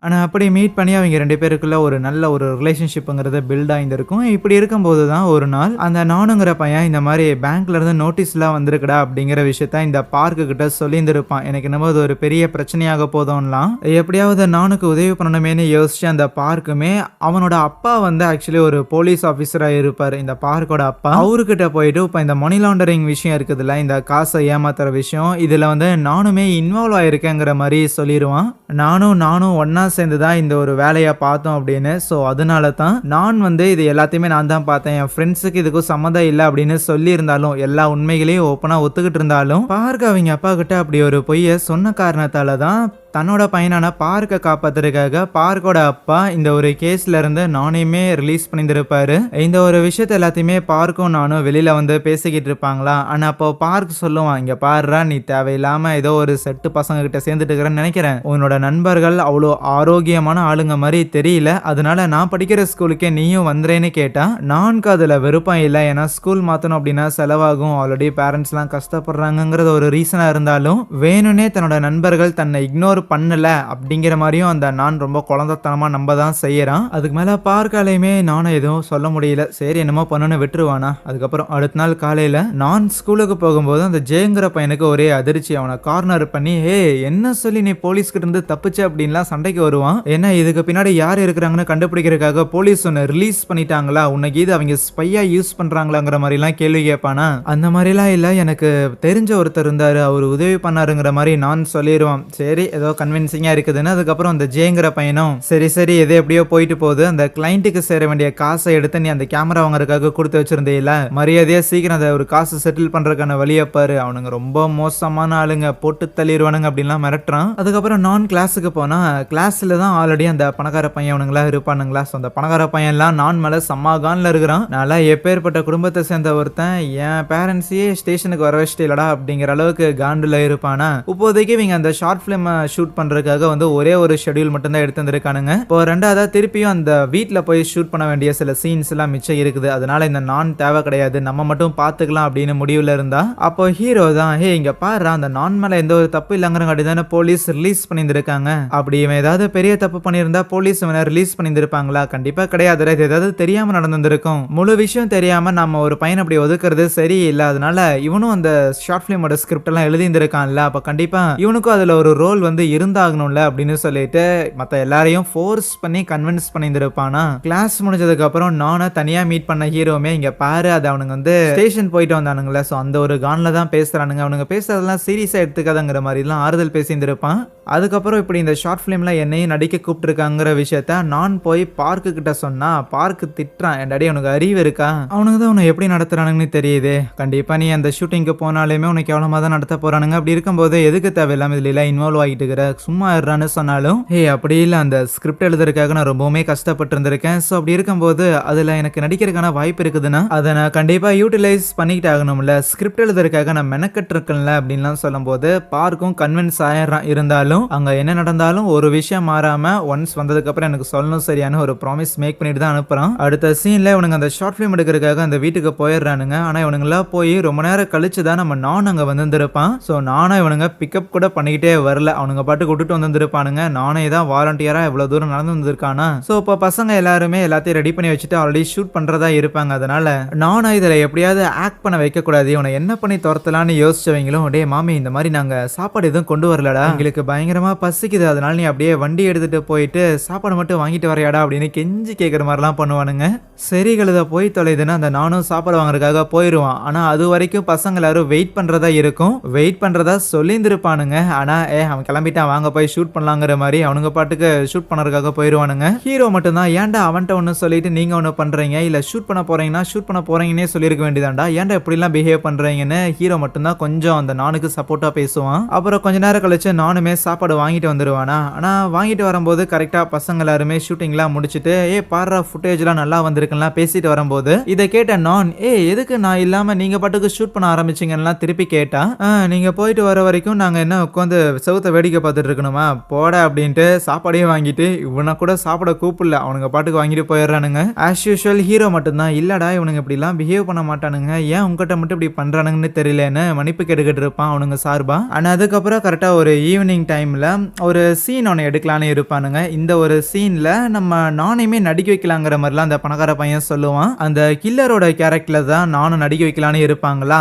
ஆனால் அப்படி மீட் பண்ணி அவங்க 2 பேருக்குள்ள ஒரு நல்ல ஒரு ரிலேஷன்ஷிப்புங்கிறது பில்ட் ஆகியிருக்கும். இப்படி இருக்கும்போது தான் ஒரு நாள் அந்த நானுங்கிற பையன் இந்த மாதிரி பேங்க்ல இருந்து நோட்டீஸ்லாம் வந்திருக்குடா அப்படிங்கிற விஷயத்த இந்த பார்க்கு கிட்ட சொல்லியிருந்திருப்பான். எனக்கு என்னமோ அது ஒரு பெரிய பிரச்சனையாக போதும்லாம், எப்படியாவது நானுக்கு உதவி பண்ணணுமேனு யோசிச்சு அந்த பார்க்குமே அவனோட அப்பா வந்து ஆக்சுவலி ஒரு போலீஸ் ஆஃபீஸராக இருப்பார். இந்த பார்க்கோட அப்பா அவர்கிட்ட போயிட்டு இப்போ இந்த மணி லாண்டரிங் விஷயம் இருக்குதுல்ல, இந்த காசை ஏமாத்துற விஷயம், இதில் வந்து நானுமே இன்வால்வ் ஆயிருக்கேங்கிற மாதிரி சொல்லிடுவான். நானும் ஒன்னா சேர்ந்து தான் இந்த ஒரு வேலையை பார்த்தோம் அப்படின்னு. ஸோ அதனால தான் நான் வந்து இது எல்லாத்தையுமே நான் தான் பார்த்தேன், என் ஃப்ரெண்ட்ஸுக்கு இதுக்கும் சம்மந்தம் இல்லை அப்படின்னு சொல்லியிருந்தாலும் எல்லா உண்மைகளையும் ஓப்பனாக ஒத்துக்கிட்டு இருந்தாலும் பார்க்க அவங்க அப்பா கிட்ட அப்படி ஒரு பொய்யை சொன்ன காரணத்தால தான் தன்னோட பையனான பார்க்கை காப்பாத்துறதுக்காக பார்க்கோட அப்பா இந்த ஒரு கேஸ்ல இருந்து நானையுமே ரிலீஸ் பண்ணியிருப்பாரு. இந்த ஒரு விஷயத்த எல்லாத்தையுமே பார்க்கும் நானும் வெளியில வந்து பேசிக்கிட்டு இருப்பாங்களா. ஆனா அப்போ பார்க் சொல்லுவான், இங்க பாருடா நீ தேவையில்லாம ஏதோ ஒரு செட்டு பசங்க கிட்ட சேர்ந்துட்டு இருக்கிறேன்னு நினைக்கிறேன், உன்னோட நண்பர்கள் அவ்வளோ ஆரோக்கியமான ஆளுங்க மாதிரி தெரியல, அதனால நான் படிக்கிற ஸ்கூலுக்கே நீயும் வந்துறேன்னு கேட்டா நான்கு அதுல விருப்பம் இல்லை, ஏன்னா ஸ்கூல் மாத்தணும் அப்படின்னா செலவாகும், ஆல்ரெடி பேரண்ட்ஸ்லாம் கஷ்டப்படுறாங்கிறது ஒரு ரீசனா இருந்தாலும் வேணும்னே தன்னோட நண்பர்கள் தன்னை இக்னோர் பண்ணல அப்படிங்கிற மாதிரியும் அந்த நான் ரொம்ப குழந்தைத்தனமா நம்ப தான் செய்யறான். அதுக்கு மேல பார்க்காலையுமே நானும் எதுவும் சொல்ல முடியல, சரி என்னமோ பண்ணணும்னு விட்டுருவானா. அதுக்கப்புறம் அடுத்த நாள் காலையில நான் ஸ்கூலுக்கு போகும்போது அந்த ஜேங்கிற பையனுக்கு ஒரே அதிர்ச்சி. அவனை கார்னர் பண்ணி ஹே என்ன சொல்லி நீ போலீஸ் கிட்ட இருந்து தப்பிச்ச அப்படின்லாம் சண்டைக்கு வருவான். ஏன்னா இதுக்கு பின்னாடி யார் இருக்கிறாங்கன்னு கண்டுபிடிக்கிறதுக்காக போலீஸ் உன்னை ரிலீஸ் பண்ணிட்டாங்களா, உனக்கு இது அவங்க ஸ்பையா யூஸ் பண்றாங்களாங்கிற மாதிரி எல்லாம் கேள்வி கேட்பானா. அந்த மாதிரிலாம் இல்ல, எனக்கு தெரிஞ்ச ஒருத்தர் இருந்தாரு, அவர் உதவி பண்ணாருங்கிற மாதிரி நான் சொல்லிடுவான். சரி ஏதோ கன்வின்சிங்கா இருக்குதுன்னு. அதுக்கப்புறம் அந்த ஜேங்கிற பையனும் சரி எது எப்படியோ போயிட்டு போகுது, அந்த கிளைண்ட்டுக்கு சேர வேண்டிய காசை எடுத்து நீ அந்த கேமரா வாங்குறதுக்காக கொடுத்து வச்சிருந்தீல, மரியாதையா சீக்கிரம் அந்த ஒரு காசு செட்டில் பண்றதுக்கான வழியை பாரு, அவனுங்க ரொம்ப மோசமான ஆளுங்க, போட்டு தள்ளிடுவானுங்க அப்படின்லாம் மிரட்டுறான். அதுக்கப்புறம் நான் கிளாஸுக்கு போனா கிளாஸ்ல தான் ஆல்ரெடி அந்த பணக்கார பையன் அவனுங்களா இருப்பானுங்களா. ஸோ அந்த பணக்கார பையன் எல்லாம் நான் மேல சம்மாகான்ல இருக்கிறான். நல்லா எப்பேற்பட்ட குடும்பத்தை சேர்ந்த ஒருத்தன் என் பேரண்ட்ஸையே ஸ்டேஷனுக்கு வர வச்சுட்டு இல்லடா அப்படிங்கிற அளவுக்கு காண்டுல இருப்பானா. இப்போதைக்கு இவங்க அந்த ஷார்ட் பிலிம் ஷூட் பண்றதுக்காக வந்து ஒரே ஒரு ஷெட்யூல் மட்டும் தான் எடுத்து வந்திருக்கானுங்க. இப்போ ரெண்டாவதா திருப்பியும் அந்த வீட்ல போய் ஷூட் பண்ண வேண்டிய சில சீன்ஸ் எல்லாம் மிச்சம் இருக்குது. அதனால இந்த நான் தேவை கிடையாது, நம்ம மட்டும் பாத்துக்கலாம் அப்படின்னு முடிவுல இருந்தா அப்போ ஹீரோ தான் இங்க பாரு அந்த நான் மேல எந்த ஒரு தப்பு இல்லங்கிறங்காட்டி தானே போலீஸ் ரிலீஸ் பண்ணியிருக்காங்க. அப்படி இவன் ஏதாவது பெரிய தப்பு பண்ணியிருந்தா போலீஸ் இவனை ரிலீஸ் பண்ணியிருப்பாங்களா? கண்டிப்பா கிடையாது. இது ஏதாவது தெரியாம நடந்திருக்கும். முழு விஷயம் தெரியாம நம்ம ஒரு பையன் அப்படி ஒதுக்குறது சரியில்லை. அதனால இவனும் அந்த ஷார்ட் பிலிமோட ஸ்கிரிப்ட் எல்லாம் எழுதி இருந்திருக்கான்ல, அப்ப கண்டிப்பா இவனுக்கும் அதுல ஒரு ரோல் வந்து இருந்தாகணும்ல அப்படின்னு சொல்லிட்டு மத்த எல்லாரையும் ஃபோர்ஸ் பண்ணி கன்வின்ஸ் பண்ணியிருப்பானா. கிளாஸ் முடிஞ்சதுக்கு அப்புறம் நானே தனியா மீட் பண்ண ஹீரோமே இங்க பாரு அது அவனுங்க வந்து ஸ்டேஷன் போயிட்டு வந்தானுங்களே, ஸோ அந்த ஒரு கான்ல தான் பேசுறானுங்க, அவனுங்க பேசுறதெல்லாம் சீரியஸா எடுத்துக்காதங்கிற மாதிரி எல்லாம் ஆறுதல் பேசியிருப்பான். அதுக்கப்புறம் இப்படி இந்த ஷார்ட் ஃபிலிம்ல என்னையும் நடிக்க கூப்பிட்டுருக்காங்கிற விஷயத்த நான் போய் பார்க்கு கிட்ட சொன்னா பார்க்கு திட்டுறான். என்டாடி உனக்கு அறிவு இருக்கா? அவனுக்கு தான் உன்னை எப்படி நடத்துறானுங்கன்னு தெரியுது. கண்டிப்பா நீ அந்த ஷூட்டிங்க்கு போனாலுமே உனக்கு எவ்வளவு தான் நடத்த போறானுங்க. அப்படி இருக்கும்போது எதுக்கு தேவையில்லாம இதுல எல்லாம் இன்வால்வ் ஆகிட்டு இருக்கிற, சும்மா இருறான்னு சொன்னாலும் அப்படி இல்லை, அந்த ஸ்கிரிப்ட் எழுதுறதுக்காக நான் ரொம்பவுமே கஷ்டப்பட்டு இருந்திருக்கேன். ஸோ அப்படி இருக்கும்போது அதுல எனக்கு நடிக்கிறதுக்கான வாய்ப்பு இருக்குதுன்னா அதை நான் கண்டிப்பா யூட்டிலைஸ் பண்ணிக்கிட்டு ஆகணும்ல. ஸ்கிரிப்ட் எழுதுறதுக்காக நான் மெனக்கட்டு இருக்கேன்ல அப்படின்லாம் சொல்லும் போது பார்க்கும் கன்வின்ஸ் ஆயிடுறான். இருந்தாலும் அங்க என்ன நடந்தாலும் ஒரு விஷயம் மாறாம ஒன்ஸ் வந்ததுக்கு அப்புறம் எனக்கு சொல்லணும் சரியான ஒரு ப்ராமிஸ் மேக் பண்ணிட்டு தான் அனுப்புறான். அடுத்த சீன்ல இவனுங்க அந்த ஷார்ட் பிலிம் எடுக்கிறதுக்காக அந்த வீட்டுக்கு போயிடுறானுங்க. ஆனா இவனுங்களா போய் ரொம்ப நேரம் கழிச்சு தான் நம்ம நான் அங்க வந்திருப்பான். ஸோ நானும் இவனுங்க பிக்கப் கூட பண்ணிக்கிட்டே வரல, அவனுங்க பாட்டுக்கு விட்டுட்டு வந்திருப்பானுங்க. நானே தான் வாலண்டியரா இவ்வளவு தூரம் நடந்து வந்திருக்கானா. ஸோ இப்போ பசங்க எல்லாருமே எல்லாத்தையும் ரெடி பண்ணி வச்சுட்டு ஆல்ரெடி ஷூட் பண்றதா இருப்பாங்க. அதனால நானும் இதுல எப்படியாவது ஆக்ட் பண்ண வைக்க கூடாது, இவனை என்ன பண்ணி துரத்தலான்னு யோசிச்சவங்களும் டே மாமி இந்த மாதிரி நாங்க சாப்பாடு எதுவும் கொண்டு வரலடா, எங்களுக்கு பயங்கரமா பசிக்குது, அதனால நீ அப்படியே வண்டி எடுத்துட்டு போயிட்டு சாப்பாடு மட்டும் வாங்கிட்டு வரையாடா அப்படின்னு கெஞ்சி கேட்குற மாதிரிலாம் பண்ணுவானுங்க. சரி கழுத போய் தொலைதுன்னா அந்த நானும் சாப்பாடு வாங்குறதுக்காக போயிடுவான். ஆனா அது வரைக்கும் பசங்க எல்லாரும் வெயிட் பண்றதா இருக்கும், வெயிட் பண்றதா சொல்லியிருந்திருப்பானுங்க. ஆனா அவன் கிளம்பிட்டான் வாங்க போய் ஷூட் பண்ணலாங்கிற மாதிரி அவனுங்க பாட்டுக்கு ஷூட் பண்ணறதுக்காக போயிடுவானுங்க. ஹீரோ மட்டும் தான் ஏன்டா அவன்கிட்ட ஒன்று சொல்லிட்டு நீங்க ஒன்று பண்றீங்க, இல்ல ஷூட் பண்ண போறீங்கன்னா ஷூட் பண்ண போறீங்கன்னே சொல்லியிருக்க வேண்டியதாண்டா, ஏன்டா இப்படிலாம் பிஹேவ் பண்றீங்கன்னு ஹீரோ மட்டும் தான் கொஞ்சம் அந்த நானுக்கு சப்போர்ட்டா பேசுவான். அப்புறம் கொஞ்ச நேரம் கழிச்சு நானுமே சாப்பாடு வாங்கிட்டு வந்துருவானா. ஆனா வாங்கிட்டு வரும்போது கரெக்டா பசங்க எல்லாருமே ஷூட்டிங்லாம் முடிச்சுட்டு பாடுற ஃபுட்டேஜ்லாம் நல்லா வந்திருக்குலாம் பேசிட்டு வரும்போது இதை கேட்ட நான் எதுக்கு நான் இல்லாம நீங்க பாட்டுக்கு ஷூட் பண்ண ஆரம்பிச்சிங்கன்னா திருப்பி கேட்டா, நீங்க போயிட்டு வர வரைக்கும் நாங்க என்ன உட்காந்து செவுத்த வேடிக்கை பார்த்துட்டு இருக்கணுமா, போட அப்படின்ட்டு சாப்பாடையும் வாங்கிட்டு இவனை கூட சாப்பிட கூப்பிடல, அவனுங்க பாட்டுக்கு வாங்கிட்டு போயிடுறானுங்க. ஆஸ் யூஷுவல் ஹீரோ மட்டும்தான் இல்லடா இவனுங்க இப்படிலாம் பிஹேவ் பண்ண மாட்டானுங்க, ஏன் உங்ககிட்ட மட்டும் இப்படி பண்றானுங்கன்னு தெரியலன்னு மன்னிப்பு கேட்டுக்கிட்டு இருப்பான் அவனுங்க சார்பா. ஆனா அதுக்கப்புறம் கரெக்டா ஒரு ஈவினிங் டைம்ல ஒரு சீன் ஒன்று எடுக்கலான்னு இருப்பானுங்க. இந்த ஒரு சீன்ல நம்ம நானையுமே நடிக்க வைக்கலாங்கிற மாதிரிலாம் அந்த பணக்கார பையன் சொல்லுவான். அந்த கில்லரோட கேரக்டர்ல தான் நானும் நடிக்க வைக்கலான்னு இருப்பாங்களா.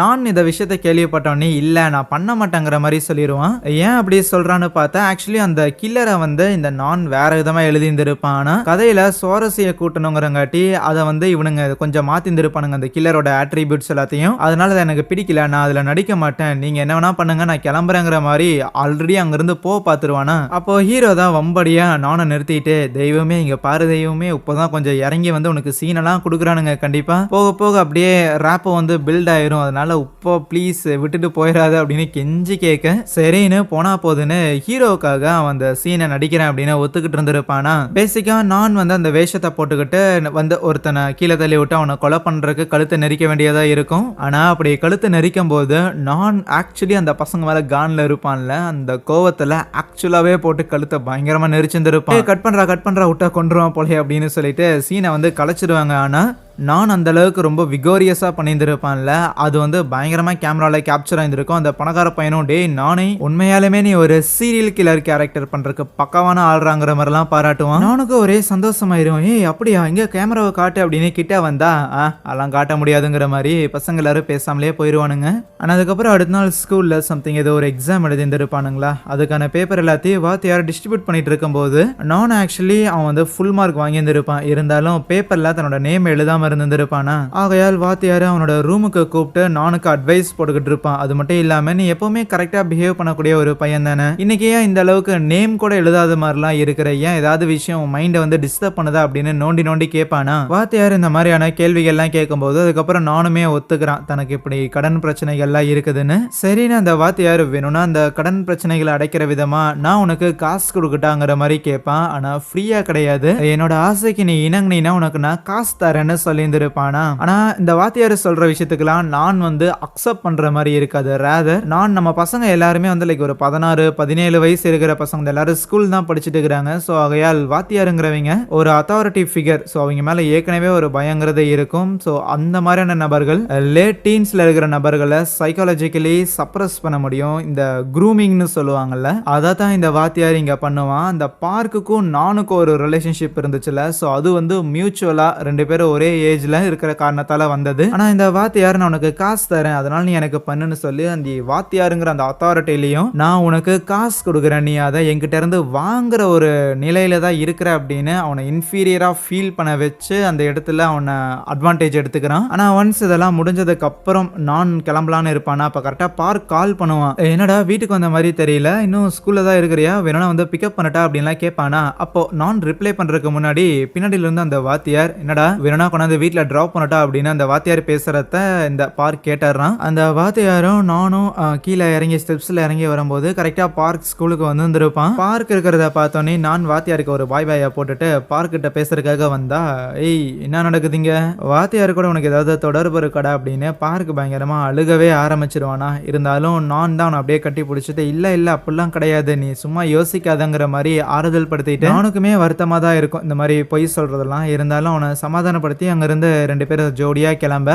நான் இந்த விஷயத்த கேள்விப்பட்டோன்னே இல்ல நான் பண்ண மாட்டேங்கிற மாதிரி சொல்லிடுவான். ஏன் அப்படி சொல்றான்னு பார்த்தா ஆக்சுவலி அந்த கில்லரை வந்து இந்த நான் வேற விதமா எழுதியிருந்திருப்பான். ஆனா கதையில சுவாரஸ்ய கூட்டணுங்கிறங்காட்டி அதை வந்து இவனுங்க கொஞ்சம் மாத்திருப்பானுங்க அந்த கில்லரோட ஆட்ரிபியூட்ஸ் எல்லாத்தையும். அதனால எனக்கு பிடிக்கல, நான் அதுல நடிக்க மாட்டேன், நீங்க என்ன வேணா பண்ணுங்க நான் கிளம்புறேங்கிற மாதிரி ஆல்ரெடி அங்கிருந்து பார்த்துருவானா. அப்போ ஹீரோ தான் வம்படியா நானை நிறுத்திட்டு தெய்வமே இங்க பாரு தெய்வமே இப்போதான் கொஞ்சம் இறங்கி வந்து உனக்கு சீனெல்லாம் கொடுக்குறானுங்க, கண்டிப்பா போக போக அப்படியே ரேப்பை வந்து பில்ட் ஆயிரும், அதனால இப்போ ப்ளீஸ் விட்டுட்டு போயிடாத அப்படின்னு கெஞ்சி கேட்க சரின்னு போனா போதுன்னு ஹீரோவுக்காக அவன் அந்த சீனை நடிக்கிறேன் அப்படின்னு ஒத்துக்கிட்டு இருந்திருப்பானா. பேசிக்கா நான் வந்து அந்த வேஷத்தை போட்டுக்கிட்டு வந்து ஒருத்தனை கீழே தள்ளி விட்டு அவனை கொலை பண்றதுக்கு கழுத்தை நெரிக்க வேண்டியதா இருக்கும். ஆனா அப்படி கழுத்தை நெரிக்கும் போது நான் ஆக்சுவலி அந்த பசங்க மேல கான்ல இருப்பான்ல, அந்த கோவத்துல ஆக்சுவலாவே போட்டு கழுத்தை பயங்கரமா நெரிச்சிருந்திருப்பான். கட் பண்றா விட்டா கொண்டுருவான் போலே அப்படின்னு சொல்லிட்டு சீனை வந்து கலைச்சிடுவாங்க. ஆனா நான் அந்த அளவுக்கு ரொம்ப விகோரியஸா பண்ணியிருந்திருப்பான்ல, அது வந்து பயங்கரமா கேமரால கேப்சர் ஆயிருந்திருக்கும். அந்த பணக்கார பையனும் டே நானே உண்மையாலுமே நீ ஒரு சீரியல் கில்லர் கேரக்டர் பண்றதுக்கு பக்கவான ஆள்றாங்கிற மாதிரிலாம் பாராட்டுவான். நானுக்கு ஒரே சந்தோஷமாயிரும், அப்படியா இங்க கேமராவை காட்டு அப்படின்னு கிட்ட வந்தா அதெல்லாம் காட்ட முடியாதுங்கிற மாதிரி பசங்க எல்லாரும் பேசாமலே போயிடுவானுங்க. ஆனா அதுக்கப்புறம் அடுத்த நாள் ஸ்கூல்ல சம்திங் ஏதோ ஒரு எக்ஸாம் எழுதிருப்பானுங்களா, அதுக்கான பேப்பர் எல்லாத்தையும் வாத்தியார் டிஸ்ட்ரிபியூட் பண்ணிட்டு இருக்கும் போது நான் ஆக்சுவலி அவன் வந்து ஃபுல் மார்க் வாங்கியிருந்திருப்பான். இருந்தாலும் பேப்பர்ல தன்னோட நேம் எழுதாம இருந்திருப்பானா. ஆகையால் வாத்தியார் அவனோட ரூமுக்கு கூப்பிட்டு நானுக்கு அட்வைஸ் போட்டுக்கிட்டு இருப்பான். அது மட்டும் இல்லாம நீ எப்பவுமே கரெக்டா பிஹேவ் பண்ணக்கூடிய ஒரு பையன் தானே, இன்னைக்கு ஏன் இந்த அளவுக்கு நேம் கூட எழுதாத மாதிரிலாம் இருக்கிற, ஏன் ஏதாவது விஷயம் மைண்டை வந்து டிஸ்டர்ப் பண்ணுதா அப்படின்னு நோண்டி நோண்டி கேட்பானா. வாத்தியார் இந்த மாதிரியான கேள்விகள்லாம் கேட்கும்போது அதுக்கப்புறம் நானுமே ஒத்துக்கிறான் தனக்கு இப்படி கடன் பிரச்சனைகள்லாம் இருக்குதுன்னு. சரின்னு அந்த வாத்தியார் வேணும்னா அந்த கடன் பிரச்சனைகளை அடைக்கிற விதமா நான் உனக்கு காசு கொடுக்கட்டாங்கிற மாதிரி கேட்பான். ஆனா ஃப்ரீயா கிடையாது, என்னோட ஆசைக்கு நீ இணங்கினா உனக்கு நான் காசு தரேன்னு சொல்லி சொல்லியிருந்திருப்பானா. ஆனா இந்த வாத்தியார் சொல்ற விஷயத்துக்கெல்லாம் நான் வந்து அக்செப்ட் பண்ற மாதிரி இருக்காது. ரேதர் நான் நம்ம பசங்க எல்லாருமே வந்து லைக் ஒரு 16-17 வயசு இருக்கிற பசங்க எல்லாரும் ஸ்கூல் தான் படிச்சுட்டு இருக்கிறாங்க. ஸோ ஆகையால் வாத்தியாருங்கிறவங்க ஒரு அத்தாரிட்டி ஃபிகர். ஸோ அவங்க மேல ஏற்கனவே ஒரு பயங்கிறது இருக்கும். ஸோ அந்த மாதிரியான நபர்கள் லேட் டீன்ஸ்ல இருக்கிற நபர்களை சைக்காலஜிக்கலி சப்ரஸ் பண்ண முடியும். இந்த க்ரூமிங்னு சொல்லுவாங்கல்ல, அதை தான் இந்த வாத்தியார் இங்க பண்ணுவான். அந்த பார்க்குக்கும் நானுக்கும் ஒரு ரிலேஷன்ஷிப் இருந்துச்சுல, ஸோ அது வந்து மியூச்சுவலா 2 பேரும் ஒரே ஏஜ்ல இருக்கிற காரணத்தால வந்தது. ஆனா இந்த வாத்தியார் நான் உனக்கு காசு தரேன், அதனால நீ எனக்கு பண்ணுன்னு சொல்லி அந்த வாத்தியாருங்கிற அந்த அத்தாரிட்டிலையும் நான் உனக்கு காசு கொடுக்குறேன், நீ அதை என்கிட்ட இருந்து வாங்குற ஒரு நிலையில தான் இருக்கிற அப்படின்னு அவனை இன்ஃபீரியரா ஃபீல் பண்ண வச்சு அந்த இடத்துல அவனை அட்வான்டேஜ் எடுத்துக்கிறான். ஆனா ஒன்ஸ் இதெல்லாம் முடிஞ்சதுக்கு அப்புறம் நான் கிளம்பலான்னு இருப்பானா, அப்ப கரெக்டா பார்க் கால் பண்ணுவான். என்னடா வீட்டுக்கு வந்த மாதிரி தெரியல, இன்னும் ஸ்கூல்ல தான் இருக்கிறியா, வேணா வந்து பிக்கப் பண்ணட்டா அப்படின்லாம் கேட்பானா. அப்போ நான் ரிப்ளை பண்றதுக்கு முன்னாடி பின்னாடியில இருந்து அந்த வாத்தியார் என்னடா வேணா கொண்டாந்து வீட்டுல டிராப் பண்ணட்டா அப்படின்னு அந்த வாத்தியார் பேசுறத இந்த பார்க் கேட்டுறான். அந்த வாத்தியாரும் நானும் கீழே இறங்கி ஸ்டெப்ஸ்ல இறங்கி வரும்போது கரெக்டா பார்க் ஸ்கூலுக்கு வந்துருப்பான். பார்க் இருக்கிறத பார்த்தோன்னே நான் வாத்தியாருக்கு ஒரு பாய் பாயா போட்டுட்டு பார்க் கிட்ட பேசுறதுக்காக வந்தா, ஏய் என்ன நடக்குதுங்க, வாத்தியாரு கூட உனக்கு ஏதாவது தொடர்பு இருக்கடா அப்படின்னு பார்க் பயங்கரமா அழுகவே ஆரம்பிச்சிருவானா. இருந்தாலும் நான் தான் அவனை அப்படியே கட்டி பிடிச்சிட்டு இல்ல இல்ல அப்படிலாம் கிடையாது, நீ சும்மா யோசிக்காதங்கிற மாதிரி ஆறுதல் படுத்திட்டு அவனுக்குமே வருத்தமா தான் இருக்கும் இந்த மாதிரி பொய் சொல்றதெல்லாம். இருந்தாலும் அவனை சமாதானப்படுத்தி அங்கிருந்து 2 பேரும் ஜோடியா கிளம்ப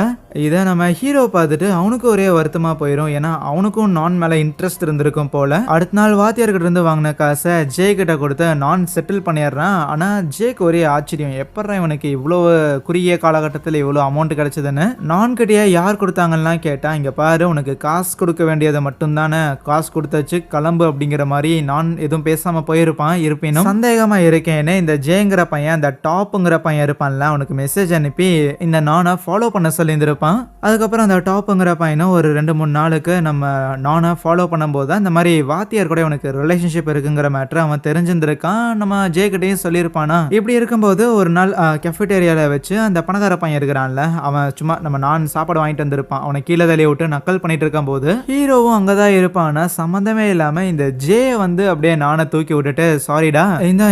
இதை நம்ம ஹீரோ பார்த்துட்டு அவனுக்கு ஒரே வருத்தமா போயிடும். ஏன்னா அவனுக்கும் நான் மேல இன்ட்ரெஸ்ட் இருந்திருக்கும் போல. அடுத்த நாள் வாத்தியார்கிட்ட இருந்து வாங்கின காசை ஜே கிட்ட கொடுத்து நான் செட்டில் பண்ணிடுறான். ஆனா ஜேக்கு ஒரே ஆச்சரியம், எப்படா இவனுக்கு இவ்வளவு குறுகிய காலகட்டத்தில் இவ்வளவு அமௌண்ட் கிடைச்சதுன்னு. நான் கிட்டே யார் கொடுத்தாங்கன்னா கேட்டா, இங்க பாரு உனக்கு காசு கொடுக்க வேண்டியதை மட்டும் தானே, காசு கொடுத்தாச்சு கிளம்பு அப்படிங்கிற மாதிரி நான் எதுவும் பேசாம போயிருப்பான். இருப்பினும் சந்தேகமா இருக்கேன்னு இந்த ஜேங்கிற பையன் அந்த டாப்புங்கிற பையன் இருப்பான்ல, அவனுக்கு மெசேஜ் அனுப்பி இந்த நானை ஃபாலோ பண்ண சொல்லியிருந்திருப்பான். அதுக்கப்புறம் அந்த டாப்புங்கிற பையனும் ஒரு 2-3 நாளுக்கு நம்ம நானை ஃபாலோ பண்ணும்போது அந்த மாதிரி வாத்தியார் கூட உனக்கு ரிலேஷன்ஷிப் இருக்குங்கிற மேட்ரு அவன் தெரிஞ்சிருந்திருக்கான். நம்ம ஜே கிட்டையும் சொல்லியிருப்பானா. இப்படி இருக்கும்போது ஒரு நாள் கெஃபிடேரியால வச்சு அந்த பணக்கார பையன் இருக்கிறான்ல, அவன் சும்மா நம்ம நான் சாப்பாடு வாங்கிட்டு வந்திருப்பான், அவனை கீழே தள்ளி விட்டு நக்கல் பண்ணிட்டு இருக்கும் போது ஹீரோவும் அங்கதான் இருப்பானா. சம்மந்தமே இல்லாம இந்த ஜே வந்து அப்படியே நானை தூக்கி விட்டுட்டு சாரிடா